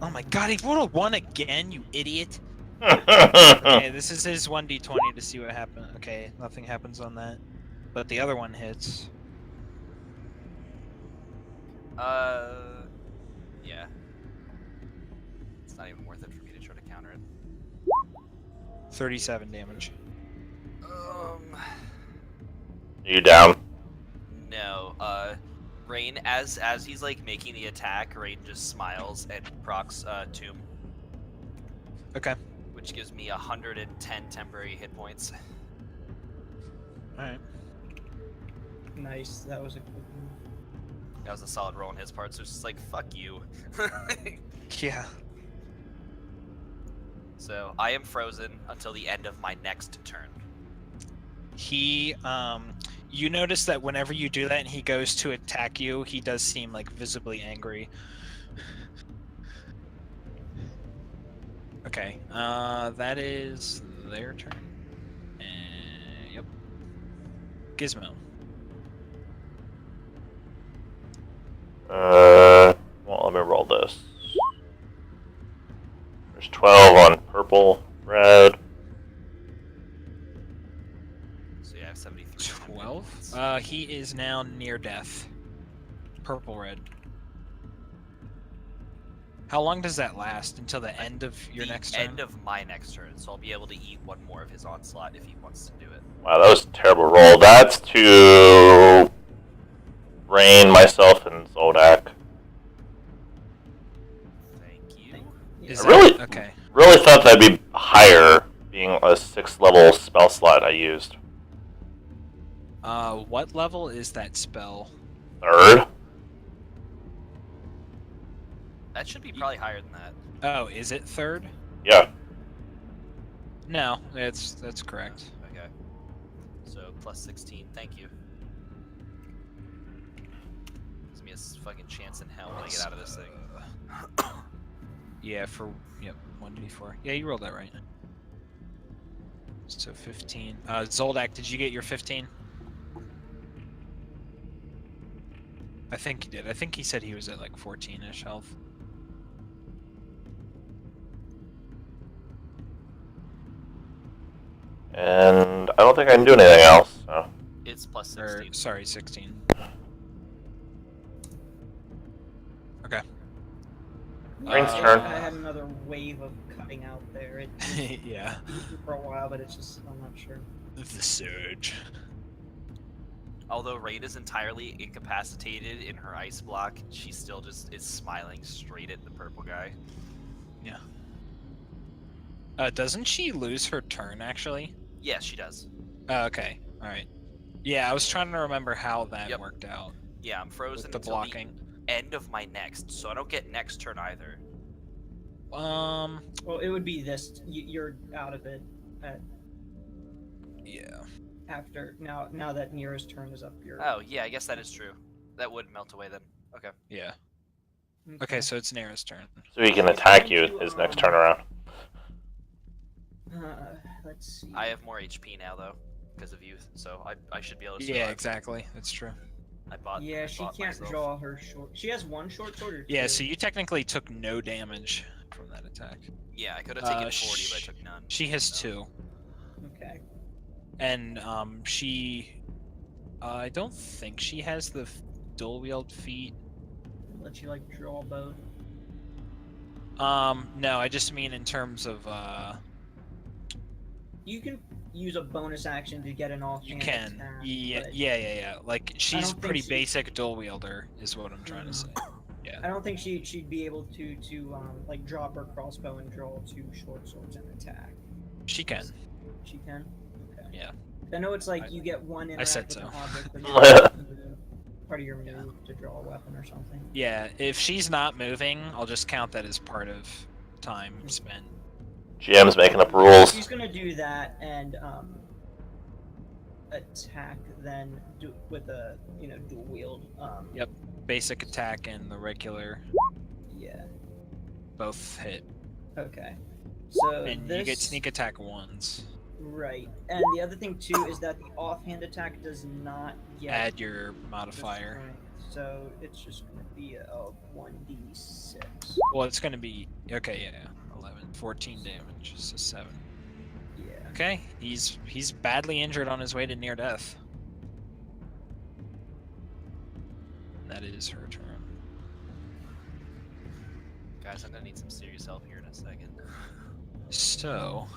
Oh my god, he rolled a 1 again, you idiot! Okay, this is his 1d20 to see what happens. Okay, nothing happens on that. But the other one hits. Yeah. It's not even worth it for me to try to counter it. 37 damage. You down? No. Rain, as he's like making the attack, Rain just smiles and procs Tomb, Okay. which gives me 110 temporary hit points. Alright. Nice. That was a good one. That was a solid roll on his part, so it's just like, fuck you. Yeah. So I am frozen until the end of my next turn. He, you notice that whenever you do that and he goes to attack you, he does seem like visibly angry. Okay, that is their turn. Yep. Gizmo. Well, let me roll this. There's 12 on purple, red. So yeah, I have 73. 12? He is now near death. Purple red. How long does that last? Until the end of your next turn? End of my next turn, so I'll be able to eat one more of his onslaught if he wants to do it. Wow, that was a terrible roll. That's to Rain, myself, and Zoldak. Thank you. Is I really- that okay? Really thought that'd be higher, being a 6th level spell slot I used. What level is that spell? 3rd? That should be probably higher than that. Oh, is it 3rd? Yeah. No, that's correct. Okay. So plus 16. Thank you. Gives me a fucking chance in hell when I get out of this thing. Yeah, yep, 1d4. Yeah, you rolled that right. So 15. Zoldak, did you get your 15? I think he did. I think he said he was at like 14-ish health. And I don't think I can do anything else, so. It's plus Or, 16. sorry, 16. Okay. Rain's Yeah, turn. I had another wave of cutting out there. It Yeah. for a while, but it's just I'm not sure. The surge. Although Rain is entirely incapacitated in her ice block, she still just is smiling straight at the purple guy. Yeah. Doesn't she lose her turn, actually? Yes, she does. Okay. Alright. Yeah, I was trying to remember how that Yep. worked out. Yeah, I'm frozen With the until blocking. the end of my next, so I don't get next turn either. Well, it would be this. You're out of it Yeah. after now that Nira's turn is up. You're Oh, yeah, I guess that is true. That would melt away then. Okay. Yeah. Okay, so it's Nera's turn. So he can attack you his next turn around. Let's see. I have more HP now, though, because of youth, so I should be able to survive. Yeah, exactly. That's true. Yeah, I she bought can't myself. draw her short. She has one short sword or Yeah, two? so you technically took no damage from that attack. Yeah, I could have taken 40, but I sh- took none. She has so. 2. Okay. And she I don't think she has the dual wield feat. Let you like draw both. No, I just mean in terms of You can use a bonus action to get an you offhand can. attack. Yeah, but yeah. Like she's think pretty she- basic dual wielder is what I'm trying to say. I don't think she'd be able to like drop her crossbow and draw 2 short swords and attack. She can. She can. Okay. Yeah. I know it's like you get one interact said with so. an object, but you have to move part of your move to draw a weapon or something. Yeah, if she's not moving, I'll just count that as part of time spent. GM's making up rules. She's gonna do that and attack then with a dual wield. Yep. Basic attack and the regular Yeah. both hit. Okay. So And this you get sneak attack once. right, and the other thing too is that the offhand attack does not get Add your the modifier. strength, so it's just gonna be a 1d6. Well, it's gonna be okay. Yeah, 11, 14 damage, so 7. Yeah. Okay, he's badly injured on his way to near death. That is her turn. Guys, I'm gonna need some serious help here in a second. So,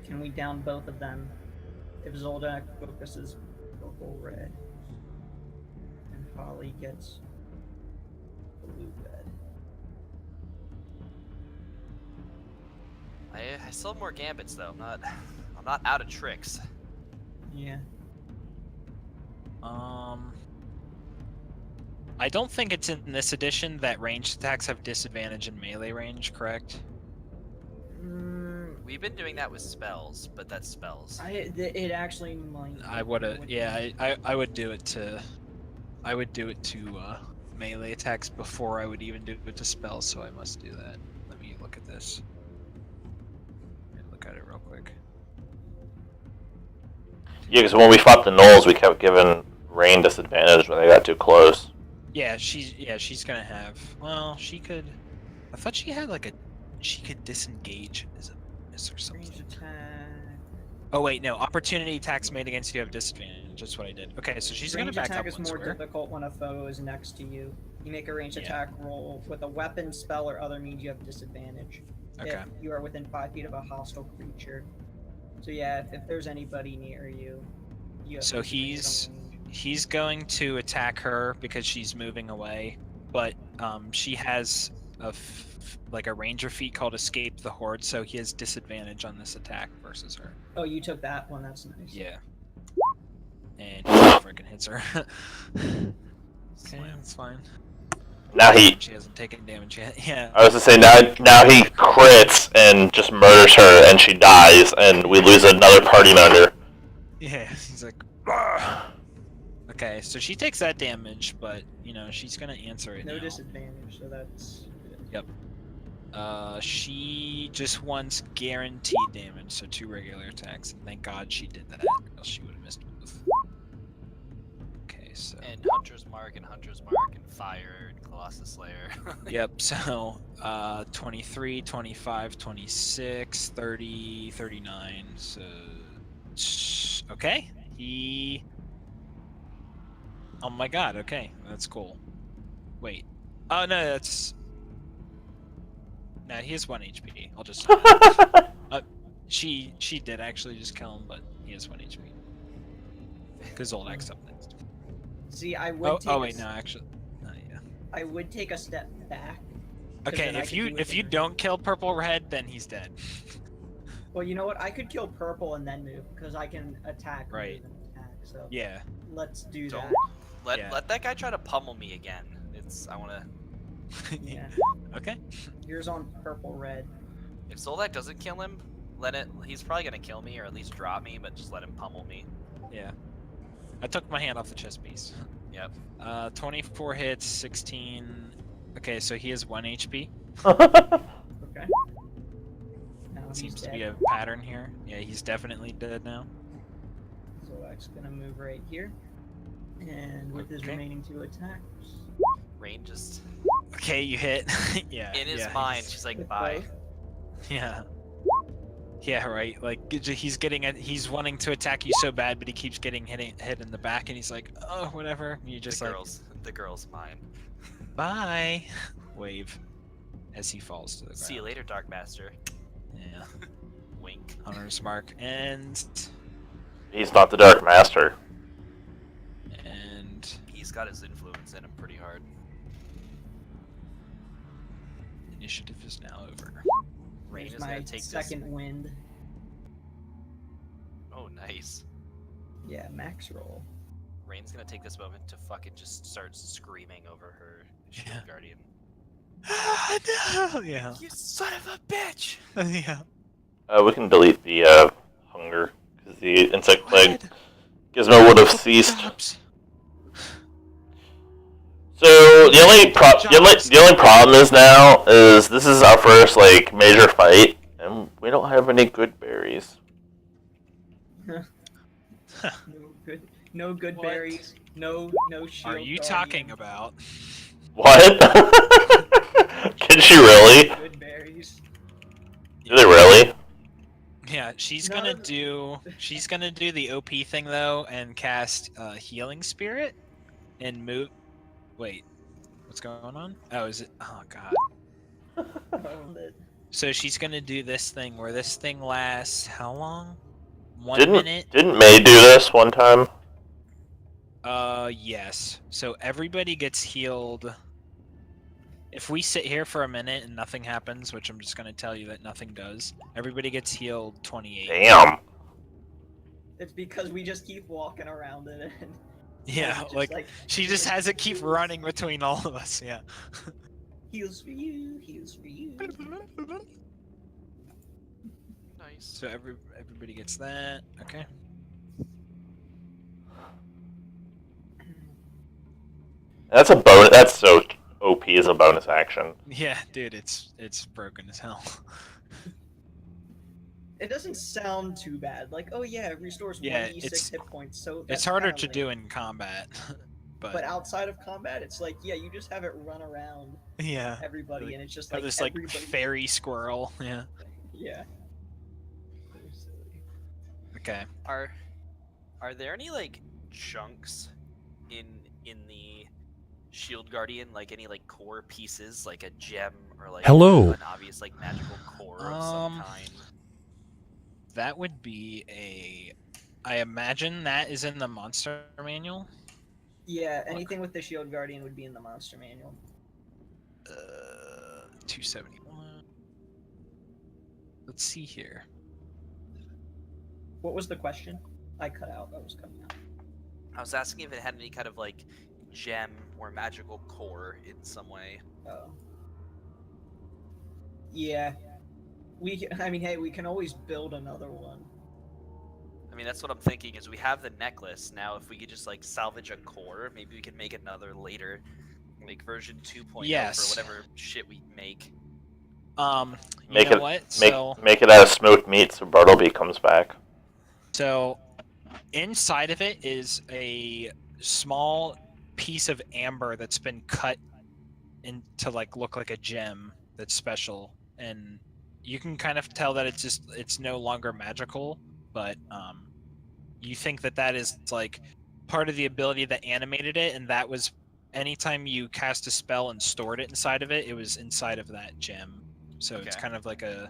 Can we down both of them? If Zoldak focuses purple red, and Holly gets blue red. I still have more gambits though. I'm not out of tricks. Yeah. I don't think it's in this edition that ranged attacks have disadvantage in melee range, correct? We've been doing that with spells, but that's spells. It actually might. I would have, yeah, I would do it to, melee attacks before I would even do it to spells, so I must do that. Let me look at this. Let me look at it real quick. Yeah, because when we fought the gnolls, we kept giving Rain disadvantage when they got too close. Yeah, she's gonna have. Well, she could. I thought she had like she could disengage as a miss or Range something. attack. Oh wait, no. Opportunity attacks made against you have disadvantage. That's what I did. Okay, so she's gonna Range back attack up is one more square. difficult when a foe is next to you. You make a ranged Yeah. attack roll with a weapon, spell, or other means you have disadvantage. Okay. If you are within 5 feet of a hostile creature. So yeah, if there's anybody near you, you have So disadvantage on range. he's going to attack her because she's moving away, but she has like a ranger feat called Escape the Horde, so he has disadvantage on this attack versus her. Oh, you took that one. That's nice. Yeah. And he freaking hits her. Okay, that's fine. Now he, She hasn't taken damage yet. Yeah. I was to say, now he crits and just murders her, and she dies, and we lose another party member. Yeah. He's like. "Argh." Okay, so she takes that damage, but you know she's gonna answer it No now. disadvantage, so that's good. Yep. She just wants guaranteed damage, so 2 regular attacks. And thank God she did that, or else she would have missed both. Okay, so. And Hunter's Mark and Fire and Colossus Slayer. Yep, so 23, 25, 26, 30, 39. So okay. He Oh my god, okay. That's cool. Wait. Oh no, that's he has 1 HP. I'll just she did actually just kill him, but he has 1 HP. Because Zoldak's up next. See, I would. Oh wait, no, actually. Yeah. I would take a step back. 'cause Okay, then I if could you do if it you in- don't kill purple red, then he's dead. Well, you know what? I could kill purple and then move because I can attack. Right. move, and attack. So Yeah. let's do Don't that. Yeah. let that guy try to pummel me again. I wanna. Yeah. Okay. Yours on purple red. If Zoldak doesn't kill him, he's probably gonna kill me or at least drop me, but just let him pummel me. Yeah. I took my hand off the chess piece. Yep. 24 hits, 16. Okay, so he has 1 HP. Okay. Now he's Seems to dead. be a pattern here. Yeah, he's definitely dead now. Zolak's gonna move right here, and with his Okay. remaining 2 attacks. Rain just Okay, you hit. Yeah. in his yeah, mind, he's- she's like, with bye. both. Yeah. Yeah, right. Like he's wanting to attack you so bad, but he keeps getting hit in the back, and he's like, oh, whatever. And you just The like, girl's mine. bye. Wave as he falls to the ground. See you later, Dark Master. Yeah. Wink. Hunter's Mark and He's not the Dark Master. He's got his influence in him pretty hard. initiative is now over. Rain There's is gonna my take second this. wind. Oh, nice. Yeah, max roll. Rain's gonna take this moment to fucking just start screaming over her shield Yeah. guardian. No! Yeah. You son of a bitch! Yeah. We can delete the hunger because the insect plague Gizmo would have ceased. Jobs. So the only problem is now is this is our first like major fight, and we don't have any good berries. No good What berries. No shield. Are you guardian. talking about? What? Did she really? Good berries. Did they really? Yeah, she's None gonna of- do the OP thing though and cast Healing Spirit and move. Wait, what's going on? Oh, is it? Oh god. Oh, that- So she's gonna do this thing where this thing lasts how long? 1 Didn't minute. didn't May do this one time? Yes. So everybody gets healed. If we sit here for a minute and nothing happens, which I'm just gonna tell you that nothing does, everybody gets healed 28. Damn. It's because we just keep walking around it. And Yeah, just, like she just has it keep running between all of us. Yeah. Heals for you, heals for you. Nice. So everybody gets that. Okay. That's a bonus. That's so OP as a bonus action. Yeah, dude, it's broken as hell. It doesn't sound too bad. Like, oh yeah, it restores Yeah, 1d6 it's- hit points. So It's that's harder kinda to lame. do in combat, But outside of combat, it's like, yeah, you just have it run around yeah, everybody, Like, and it's just have like this like everybody. fairy squirrel. Yeah. Yeah. Very silly. Okay. Are there any like chunks in the Shield Guardian, like any like core pieces, like a gem or like Hello. an obvious like magical core of some kind? That would be a. I imagine that is in the monster manual. Yeah, anything with the Shield Guardian would be in the monster manual. 271. Let's see here. What was the question? I cut out. I was cutting out. I was asking if it had any kind of like gem or magical core in some way. Oh. Yeah. I mean, hey, we can always build another one. I mean, that's what I'm thinking. Is we have the necklace now. If we could just like salvage a core, maybe we can make another later, like version 2.0 Yes. for whatever shit we make. You Make know it- what? Make it out of smoked meat so Bartleby comes back. So inside of it is a small piece of amber that's been cut in to like look like a gem that's special, and you can kind of tell that it's no longer magical, but you think that is like part of the ability that animated it, and that was anytime you cast a spell and stored it inside of it, it was inside of that gem. So it's Okay. kind of like a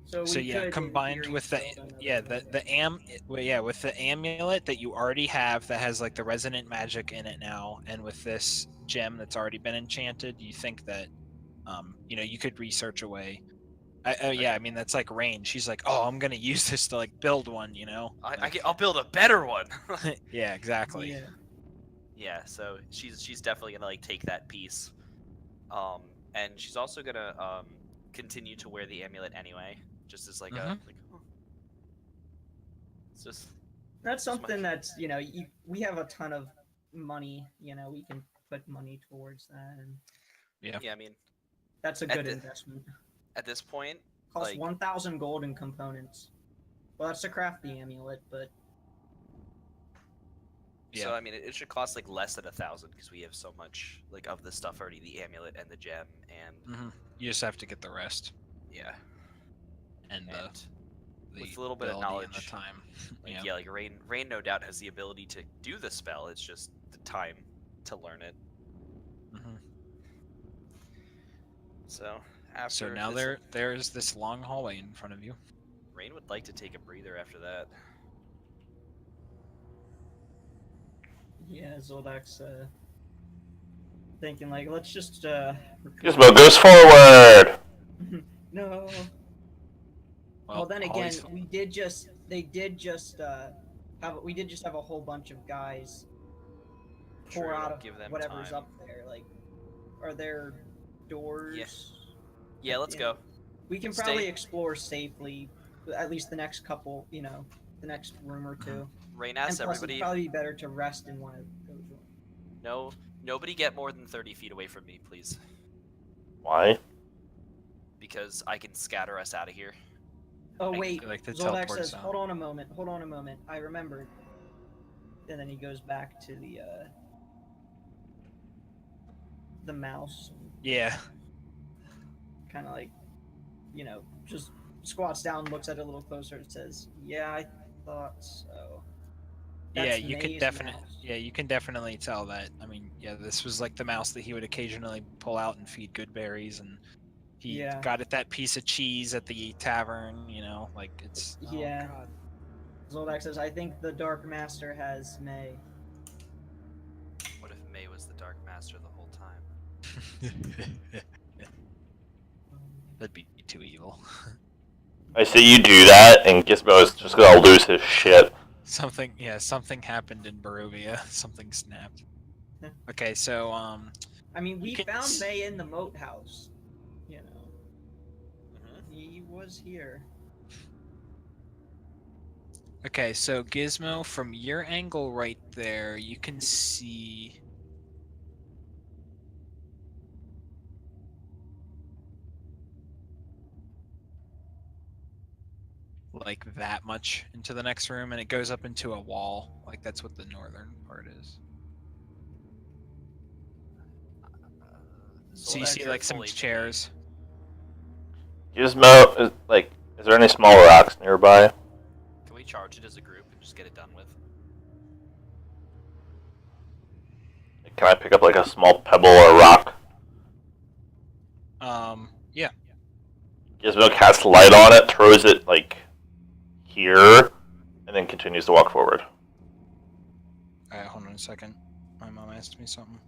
So, So we yeah, could, in combined theory, with the build another with the amulet that you already have that has like the resonant magic in it now, and with this gem that's already been enchanted, you think that you could research a way. I mean that's like Rain. She's like, oh, I'm gonna use this to like build one. I'll build a better one. Yeah, exactly. Yeah. Yeah, so she's definitely gonna like take that piece, and she's also gonna continue to wear the amulet anyway, just as like a like. Oh. It's just That's much. something that's, we have a ton of money, we can put money towards that, and yeah. I mean, that's a At good the- investment. at this point, Costs like- 1,000 gold in components. Well, that's to craft the amulet, but Yeah. so I mean, it should cost like less than 1,000 because we have so much like of the stuff already, the amulet and the gem, and You just have to get the rest yeah, and and the with a little bit of ability and knowledge, the time. like Yeah. yeah, like Rain no doubt has the ability to do the spell. It's just the time to learn it. Mhm. So after So now this, there's this long hallway in front of you. Rain would like to take a breather after that. yeah, Zoldak's thinking like, let's just recoup- Gizmo goes forward. No. Well, then again, Holly's- we did just have a whole bunch of guys pour True, out of give them whatever's time. up there. Like, are there doors? Yeah, let's Yeah. go. We can Stay- probably explore safely, at least the next couple, the next room or two. Rain And asks plus, everybody. it'd probably be better to rest in one of those rooms. No, nobody get more than 30 feet away from me, please, Why? because I can scatter us out of here. Oh I- wait, I like the Zoldak teleport says, sound. hold on a moment, I remembered. And then he goes back to the the mouse. Yeah. Kind of like, just squats down, looks at it a little closer, and says, "Yeah, I thought so." Yeah, That's you could May's definitely. mouse. Yeah, you can definitely tell that. I mean, yeah, this was like the mouse that he would occasionally pull out and feed good berries, and he Yeah. got it that piece of cheese at the tavern. Like it's. Yeah. Oh God. Zoldak says, "I think the Dark Master has May." What if May was the Dark Master the whole time? That'd be too evil. I see you do that, and Gizmo is just gonna lose his shit. Something happened in Barovia. Something snapped. Okay, so I mean, we You can found s- May in the moat house. Mm-hmm. He was here. Okay, so Gizmo, from your angle right there, you can see. Like that much into the next room, and it goes up into a wall. Like that's what the northern part is. So you Zoldak, see you're like some fully chairs. Gizmo, is there any small rocks nearby? Can we charge it as a group and just get it done with? Can I pick up like a small pebble or rock? Yeah. Gizmo casts light on it, throws it like here, and then continues to walk forward. Alright, hold on a second. My mom asked me something.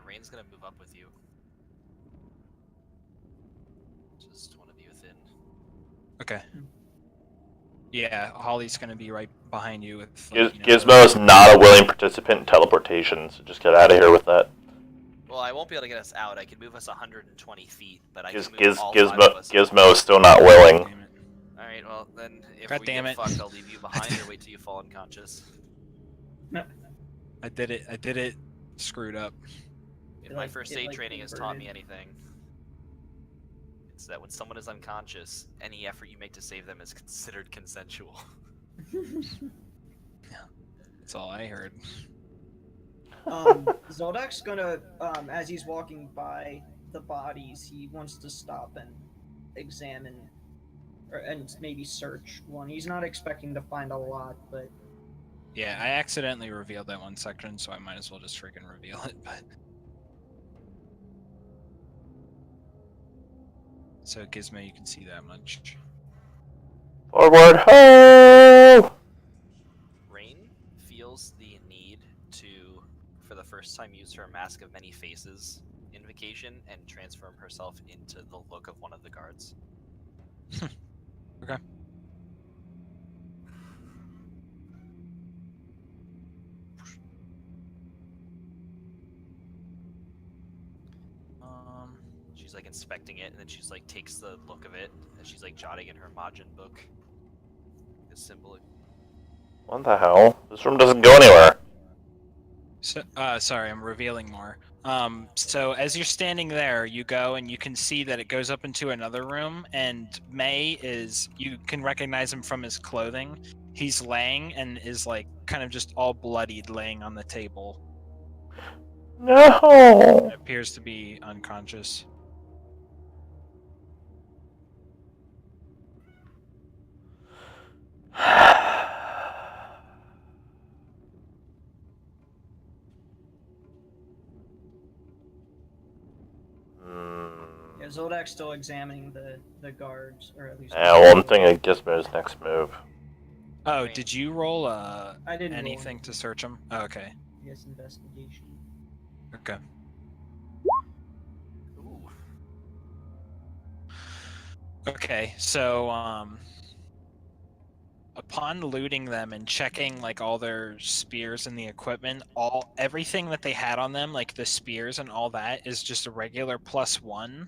Rain's gonna move up with you. Just one of you within. Okay. Yeah, Holly's gonna be right behind you with. Gizmo is not a willing participant in teleportation, so just get out of here with that. Well, I won't be able to get us out. I can move us 120 feet, but I can move Giz- all Giz- 5 of us. Gizmo is still not willing. Damn it. Alright, well, then if God we damn get it. fucked, I'll leave you behind or wait till you fall unconscious. I did it. Screwed up. If It, my like- first it, aid like, training has taught me inverted. anything, it's that when someone is unconscious, any effort you make to save them is considered consensual. That's all I heard. Zoldak's gonna, as he's walking by the bodies, he wants to stop and examine, and maybe search one. He's not expecting to find a lot, but Yeah, I accidentally revealed that one section, so I might as well just freaking reveal it. But so Gizmo, you can see that much. Forward, ho! Rain feels the need to, for the first time, use her Mask of Many Faces invocation and transform herself into the look of one of the guards. Okay. She's like inspecting it, and then she's like takes the look of it, and she's like jotting in her Majin book. The symbol. What the hell? This room doesn't go anywhere. So, sorry, I'm revealing more. So as you're standing there, you go and you can see that it goes up into another room, and you can recognize him from his clothing. He's laying and is like kind of just all bloodied, laying on the table. No! Appears to be unconscious. yeah, Zoldak's still examining the guards, or at least. Yeah, well, I'm thinking of Gizmo's next move. Oh, Right. did you roll I didn't roll anything to search him? Oh, okay. Yes, investigation. Okay. Ooh. Okay, so upon looting them and checking like all their spears and the equipment, everything that they had on them, like the spears and all that, is just a regular +1.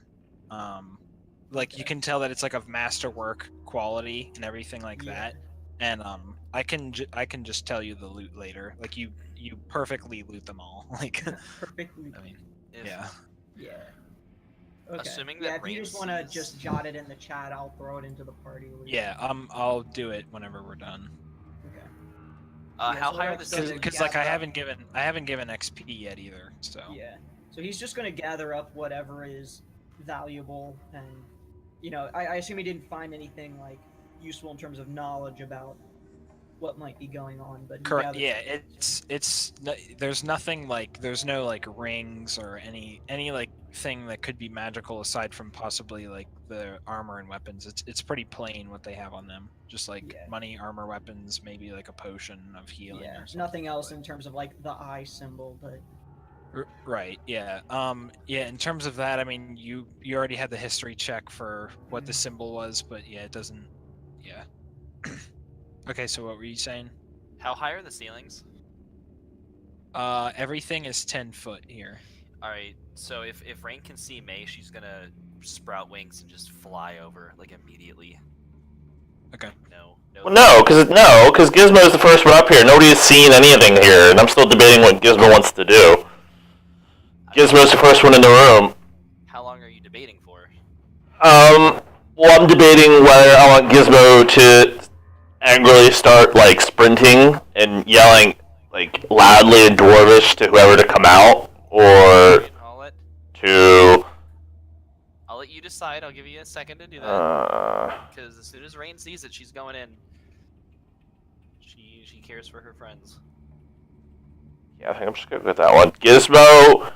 Like you can tell that it's like of masterwork quality and everything like Yeah. that. And I can just tell you the loot later. Like you perfectly loot them all. Like Perfectly. I mean, If, yeah. Yeah. Okay. Assuming yeah, that if you Rain just want to sees- just jot it in the chat, I'll throw it into the party. Later. Yeah, I'll do it whenever we're done. Okay. How high are the Zorak's gonna ceilings? Because like I gather up- haven't given XP yet either. So Yeah. So he's just gonna gather up whatever is valuable, and I assume he didn't find anything like useful in terms of knowledge about what might be going on, but he correct. gathered Yeah, there's nothing like there's no like rings or any like thing that could be magical aside from possibly like the armor and weapons. It's pretty plain what they have on them. Just like Yeah. money, armor, weapons, maybe like a potion of healing. Yeah, or something, nothing else but- in terms of like the eye symbol, but Right. Yeah. Yeah. In terms of that, I mean, you already had the history check for what the symbol was, but yeah, it doesn't. Yeah. Okay. So what were you saying? How high are the ceilings? Everything is 10 foot here. All right. So if Rain can see May, she's gonna sprout wings and just fly over like immediately. Okay. No. Well, because Gizmo's the first one up here. Nobody has seen anything here, and I'm still debating what Gizmo wants to do. Gizmo's the first one in the room. How long are you debating for? Well, I'm debating whether I want Gizmo to angrily start, like, sprinting and yelling, like, loudly in Dwarvish to whoever to come out, or I'll let you decide. I'll give you a second to do that. Because as soon as Rain sees it, she's going in. She cares for her friends. Yeah, I think I'm just gonna go with that one. Gizmo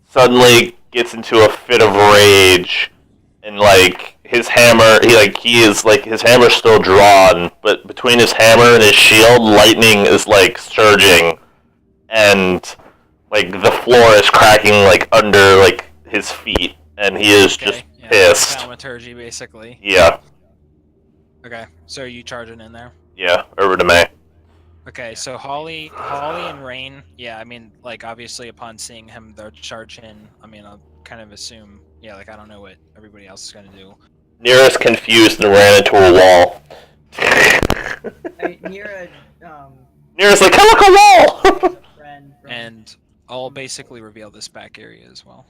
suddenly gets into a fit of rage, and like his hammer, his hammer's still drawn, but between his hammer and his shield, lightning is like surging, and like the floor is cracking like under like his feet, and he is just pissed. Thaumaturgy, basically. Yeah, Okay. So are you charging in there? yeah, over to May. Okay, so Holly and Rain, yeah, I mean, like, obviously upon seeing him, they'll charge in. I mean, I'll kind of assume, yeah, like, I don't know what everybody else is gonna do. Nira's confused and ran into a wall. Nira, Nira's like, I look a wall! a friend from... And I'll basically reveal this back area as well.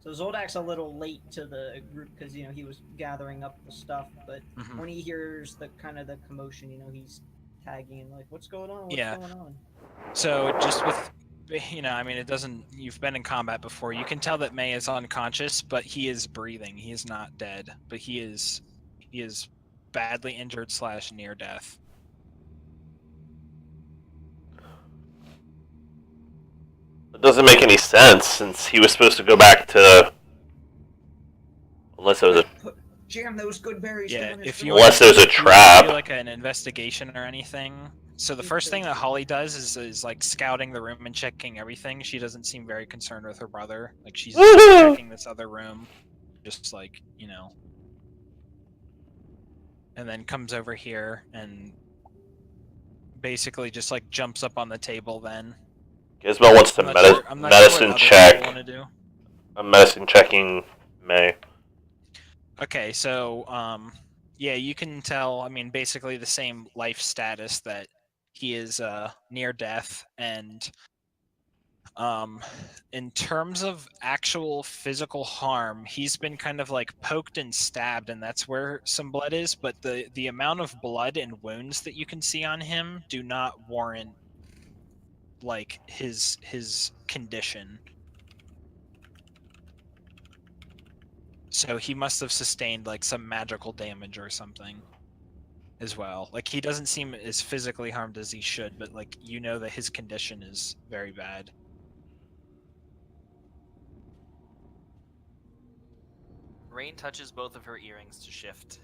So Zoldak's a little late to the group because he was gathering up the stuff, but Mhm. when he hears the commotion, he's tagging and like, what's going on? What's Yeah. going on? So just with, I mean, you've been in combat before. You can tell that May is unconscious, but he is breathing. He is not dead, but he is badly injured / near death. It doesn't make any sense since he was supposed to go back to. Unless it was a. Jam those good berries. Yeah, down his if you throat. Unless there's a if you wanna trap. do like an investigation or anything. So the first thing that Holly does is like scouting the room and checking everything. She doesn't seem very concerned with her brother. Like she's Woohoo! checking this other room, just like and then comes over here and basically just like jumps up on the table. Then Gizmo wants to I'm not sure what medicine other check. people wanna do. I'm medicine checking May. Okay, so yeah, you can tell. I mean, basically the same life status that he is near death, and in terms of actual physical harm, he's been kind of like poked and stabbed, and that's where some blood is. But the amount of blood and wounds that you can see on him do not warrant like his condition. So he must have sustained like some magical damage or something as well. Like he doesn't seem as physically harmed as he should, but like that his condition is very bad. Rain touches both of her earrings to shift.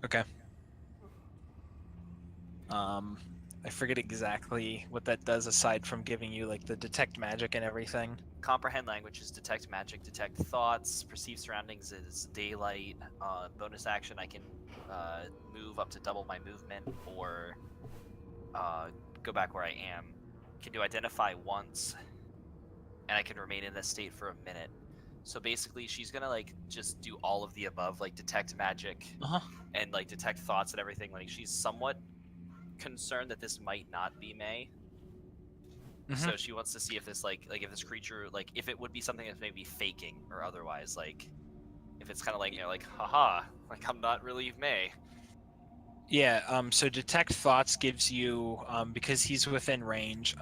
Okay. I forget exactly what that does aside from giving you like the detect magic and everything. Comprehend languages, detect magic, detect thoughts, perceive surroundings is daylight. Bonus action, I can move up to double my movement or go back where I am. Can do identify once, and I can remain in this state for a minute. So basically, she's gonna like just do all of the above, like detect magic and like detect thoughts and everything. Like she's somewhat concerned that this might not be May. So she wants to see if this like if this creature if it would be something that's maybe faking or otherwise, like if it's kind of like like haha, like I'm not really May. Yeah, so detect thoughts gives you, because he's within range,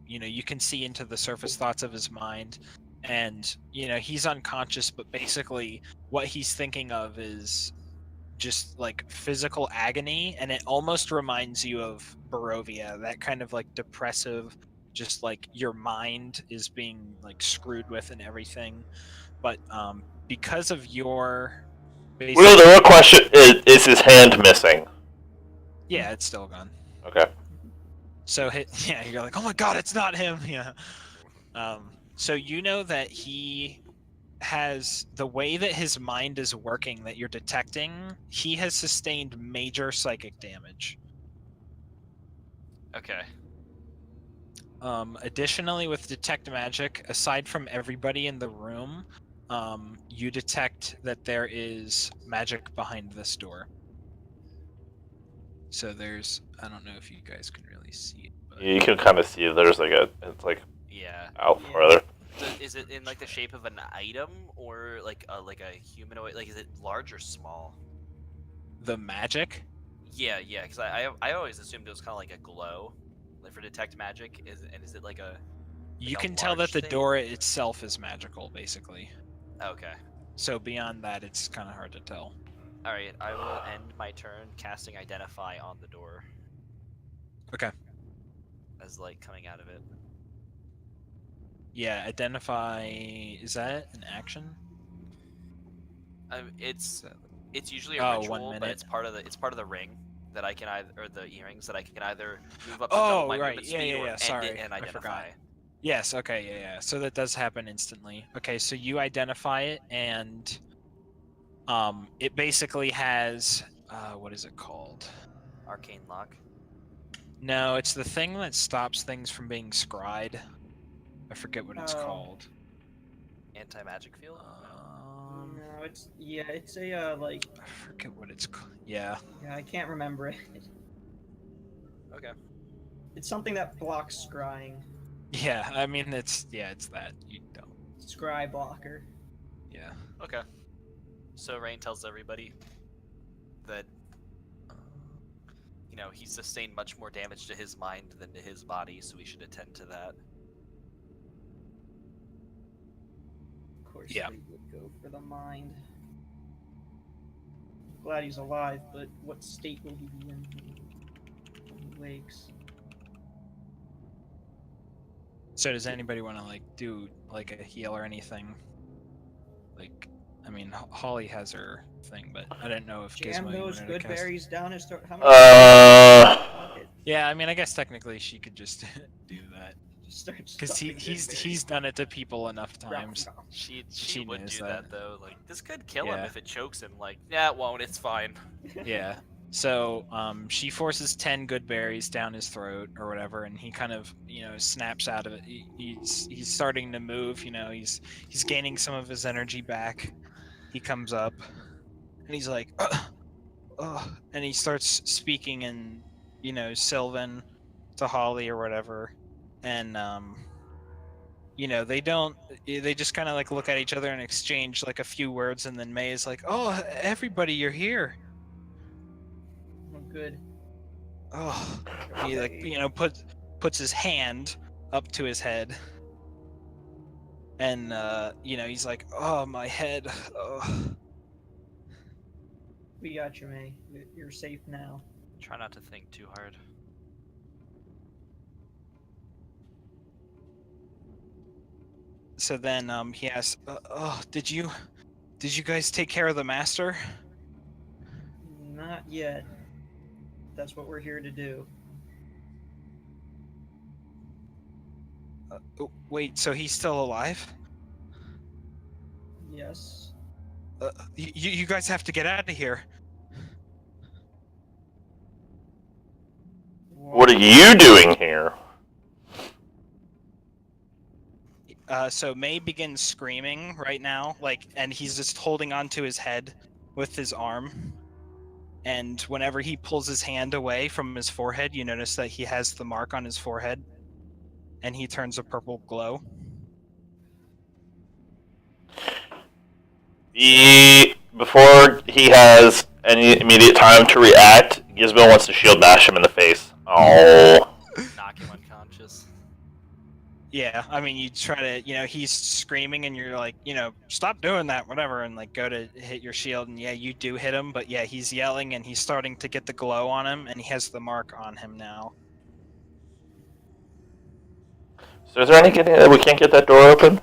you can see into the surface thoughts of his mind, and, he's unconscious, but basically what he's thinking of is just like physical agony, and it almost reminds you of Barovia, that kind of like depressive, just like your mind is being like screwed with and everything. But because of your Well, the basically, real question is his hand missing? yeah, it's still gone. Okay. So yeah, you're like, oh my god, it's not him. Yeah. So you know that he has the way that his mind is working that you're detecting. He has sustained major psychic damage. Okay. Additionally, with detect magic, aside from everybody in the room, you detect that there is magic behind this door. So I don't know if you guys can really see it, but You can kind of see there's it's like Yeah. out Yeah. further. Is it in like the shape of an item or like a humanoid? Like, is it large or small? the magic. Yeah, yeah. Because I always assumed it was kind of like a glow, like for detect magic. Is it like a You a can tell that large the thing? door itself is magical, basically. Okay. So beyond that, it's kind of hard to tell. All right. I will end my turn casting Identify on the door. Okay. As light coming out of it. Yeah, identify. Is that an action? It's Is that- it's usually a Oh, ritual, 1 but minute. it's part of the ring that I can either, or the earrings that I can either move up to Oh, double my right. movement Yeah, speed yeah, or yeah. end Sorry, it and I identify. forgot. Yes. Okay. Yeah. Yeah. So that does happen instantly. Okay. So you identify it, and it basically has what is it called? Arcane lock. No, it's the thing that stops things from being scryed. I forget what it's Oh. called. Anti-magic field. No, it's a like. I forget what it's called. Yeah. Yeah, I can't remember it. Okay. It's something that blocks scrying. Yeah. I mean, it's that you don't. Scry blocker. Yeah. Okay. So Rain tells everybody that he sustained much more damage to his mind than to his body, so we should attend to that. Of course, Yeah. they would go for the mind. Glad he's alive, but what state will he be in when he wakes? So does anybody want to like do like a heal or anything? Like, I mean, Holly has her thing, but I didn't know if Jam Gizmo you those wanted good to cast. berries down his throat. How many? Yeah, I mean, I guess technically she could just do that Just start because stuffing good he's berries. done it to people enough Rum, times. rum. She She would knows do that. that though. Like, this could kill him Yeah. if it chokes him. Like, yeah, it won't. It's fine. Yeah. So she forces 10 good berries down his throat or whatever, and he kind of snaps out of it. He's starting to move. He's gaining some of his energy back. He comes up, and he's like, and he starts speaking in Sylvan to Holly or whatever, and they just kind of like look at each other and exchange like a few words, and then May is like, oh, everybody, you're here. Oh, good. Oh, he like puts his hand up to his head, and he's like, oh, my head. Oh. We got you, May. You're safe now. Try not to think too hard. So then he asks, did you guys take care of the master? Not yet. That's what we're here to do. Wait, so he's still alive? Yes. You guys have to get out of here. What are you doing here? So May begins screaming right now, and he's just holding onto his head with his arm. And whenever he pulls his hand away from his forehead, you notice that he has the mark on his forehead, and he turns a purple glow. Before he has any immediate time to react, Gizmo wants to shield bash him in the face. Oh. Knock him unconscious. Yeah, I mean, you try to, he's screaming, and you're like, stop doing that, whatever, and like go to hit your shield, and yeah, you do hit him, but yeah, he's yelling, and he's starting to get the glow on him, and he has the mark on him now. So is there any getting that we can't get that door open?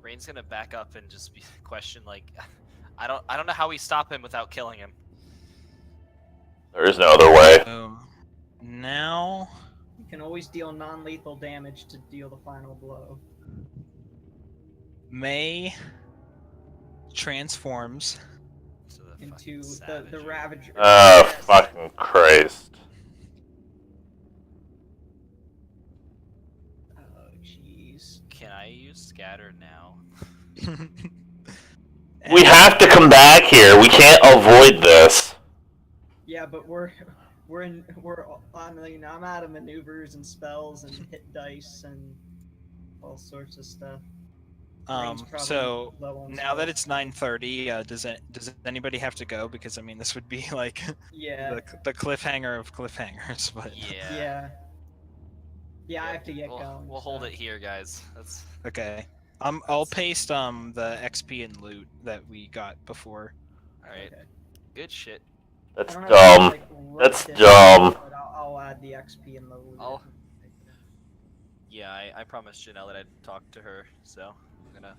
Rain's gonna back up and just be question like, I don't know how we stop him without killing him. There is no other way. So now You can always deal non-lethal damage to deal the final blow. May transforms. So the Into fucking the savage. Ravager. Oh, fucking Christ. Oh, jeez. Can I use scatter now? We have to come back here. We can't avoid this. Yeah, but we're I'm out of maneuvers and spells and hit dice and all sorts of stuff. Rain's probably So low on now that spells. it's 9:30, does anybody have to go? Because I mean, this would be like Yeah. the cliffhanger of cliffhangers. But Yeah. Yeah, I have to get we'll, going. We'll hold so. it here, guys. That's okay, I'll paste the XP and loot that we got before. all right. Okay. Good shit. That's I don't have to, dumb. like, write That's this dumb. down, but I'll add the XP and the loot. I'll- Yeah, I promised Janelle that I'd talk to her, so I'm gonna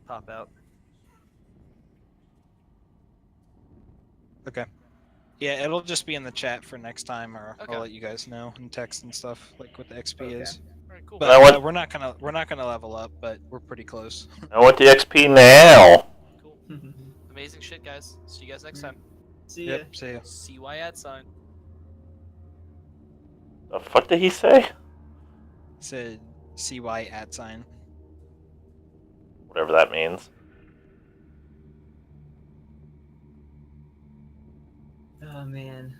pop out. Okay. Yeah, it'll just be in the chat for next time, or Okay. I'll let you guys know in text and stuff, like what the XP Okay. is. All right, cool. But I want- we're not gonna level up, but we're pretty close. I want the XP now. Cool. Amazing shit, guys. See you guys next time. See ya. Yep. See ya. CY ad sign. The fuck did he say? Said CY @ sign. Whatever that means. Oh man.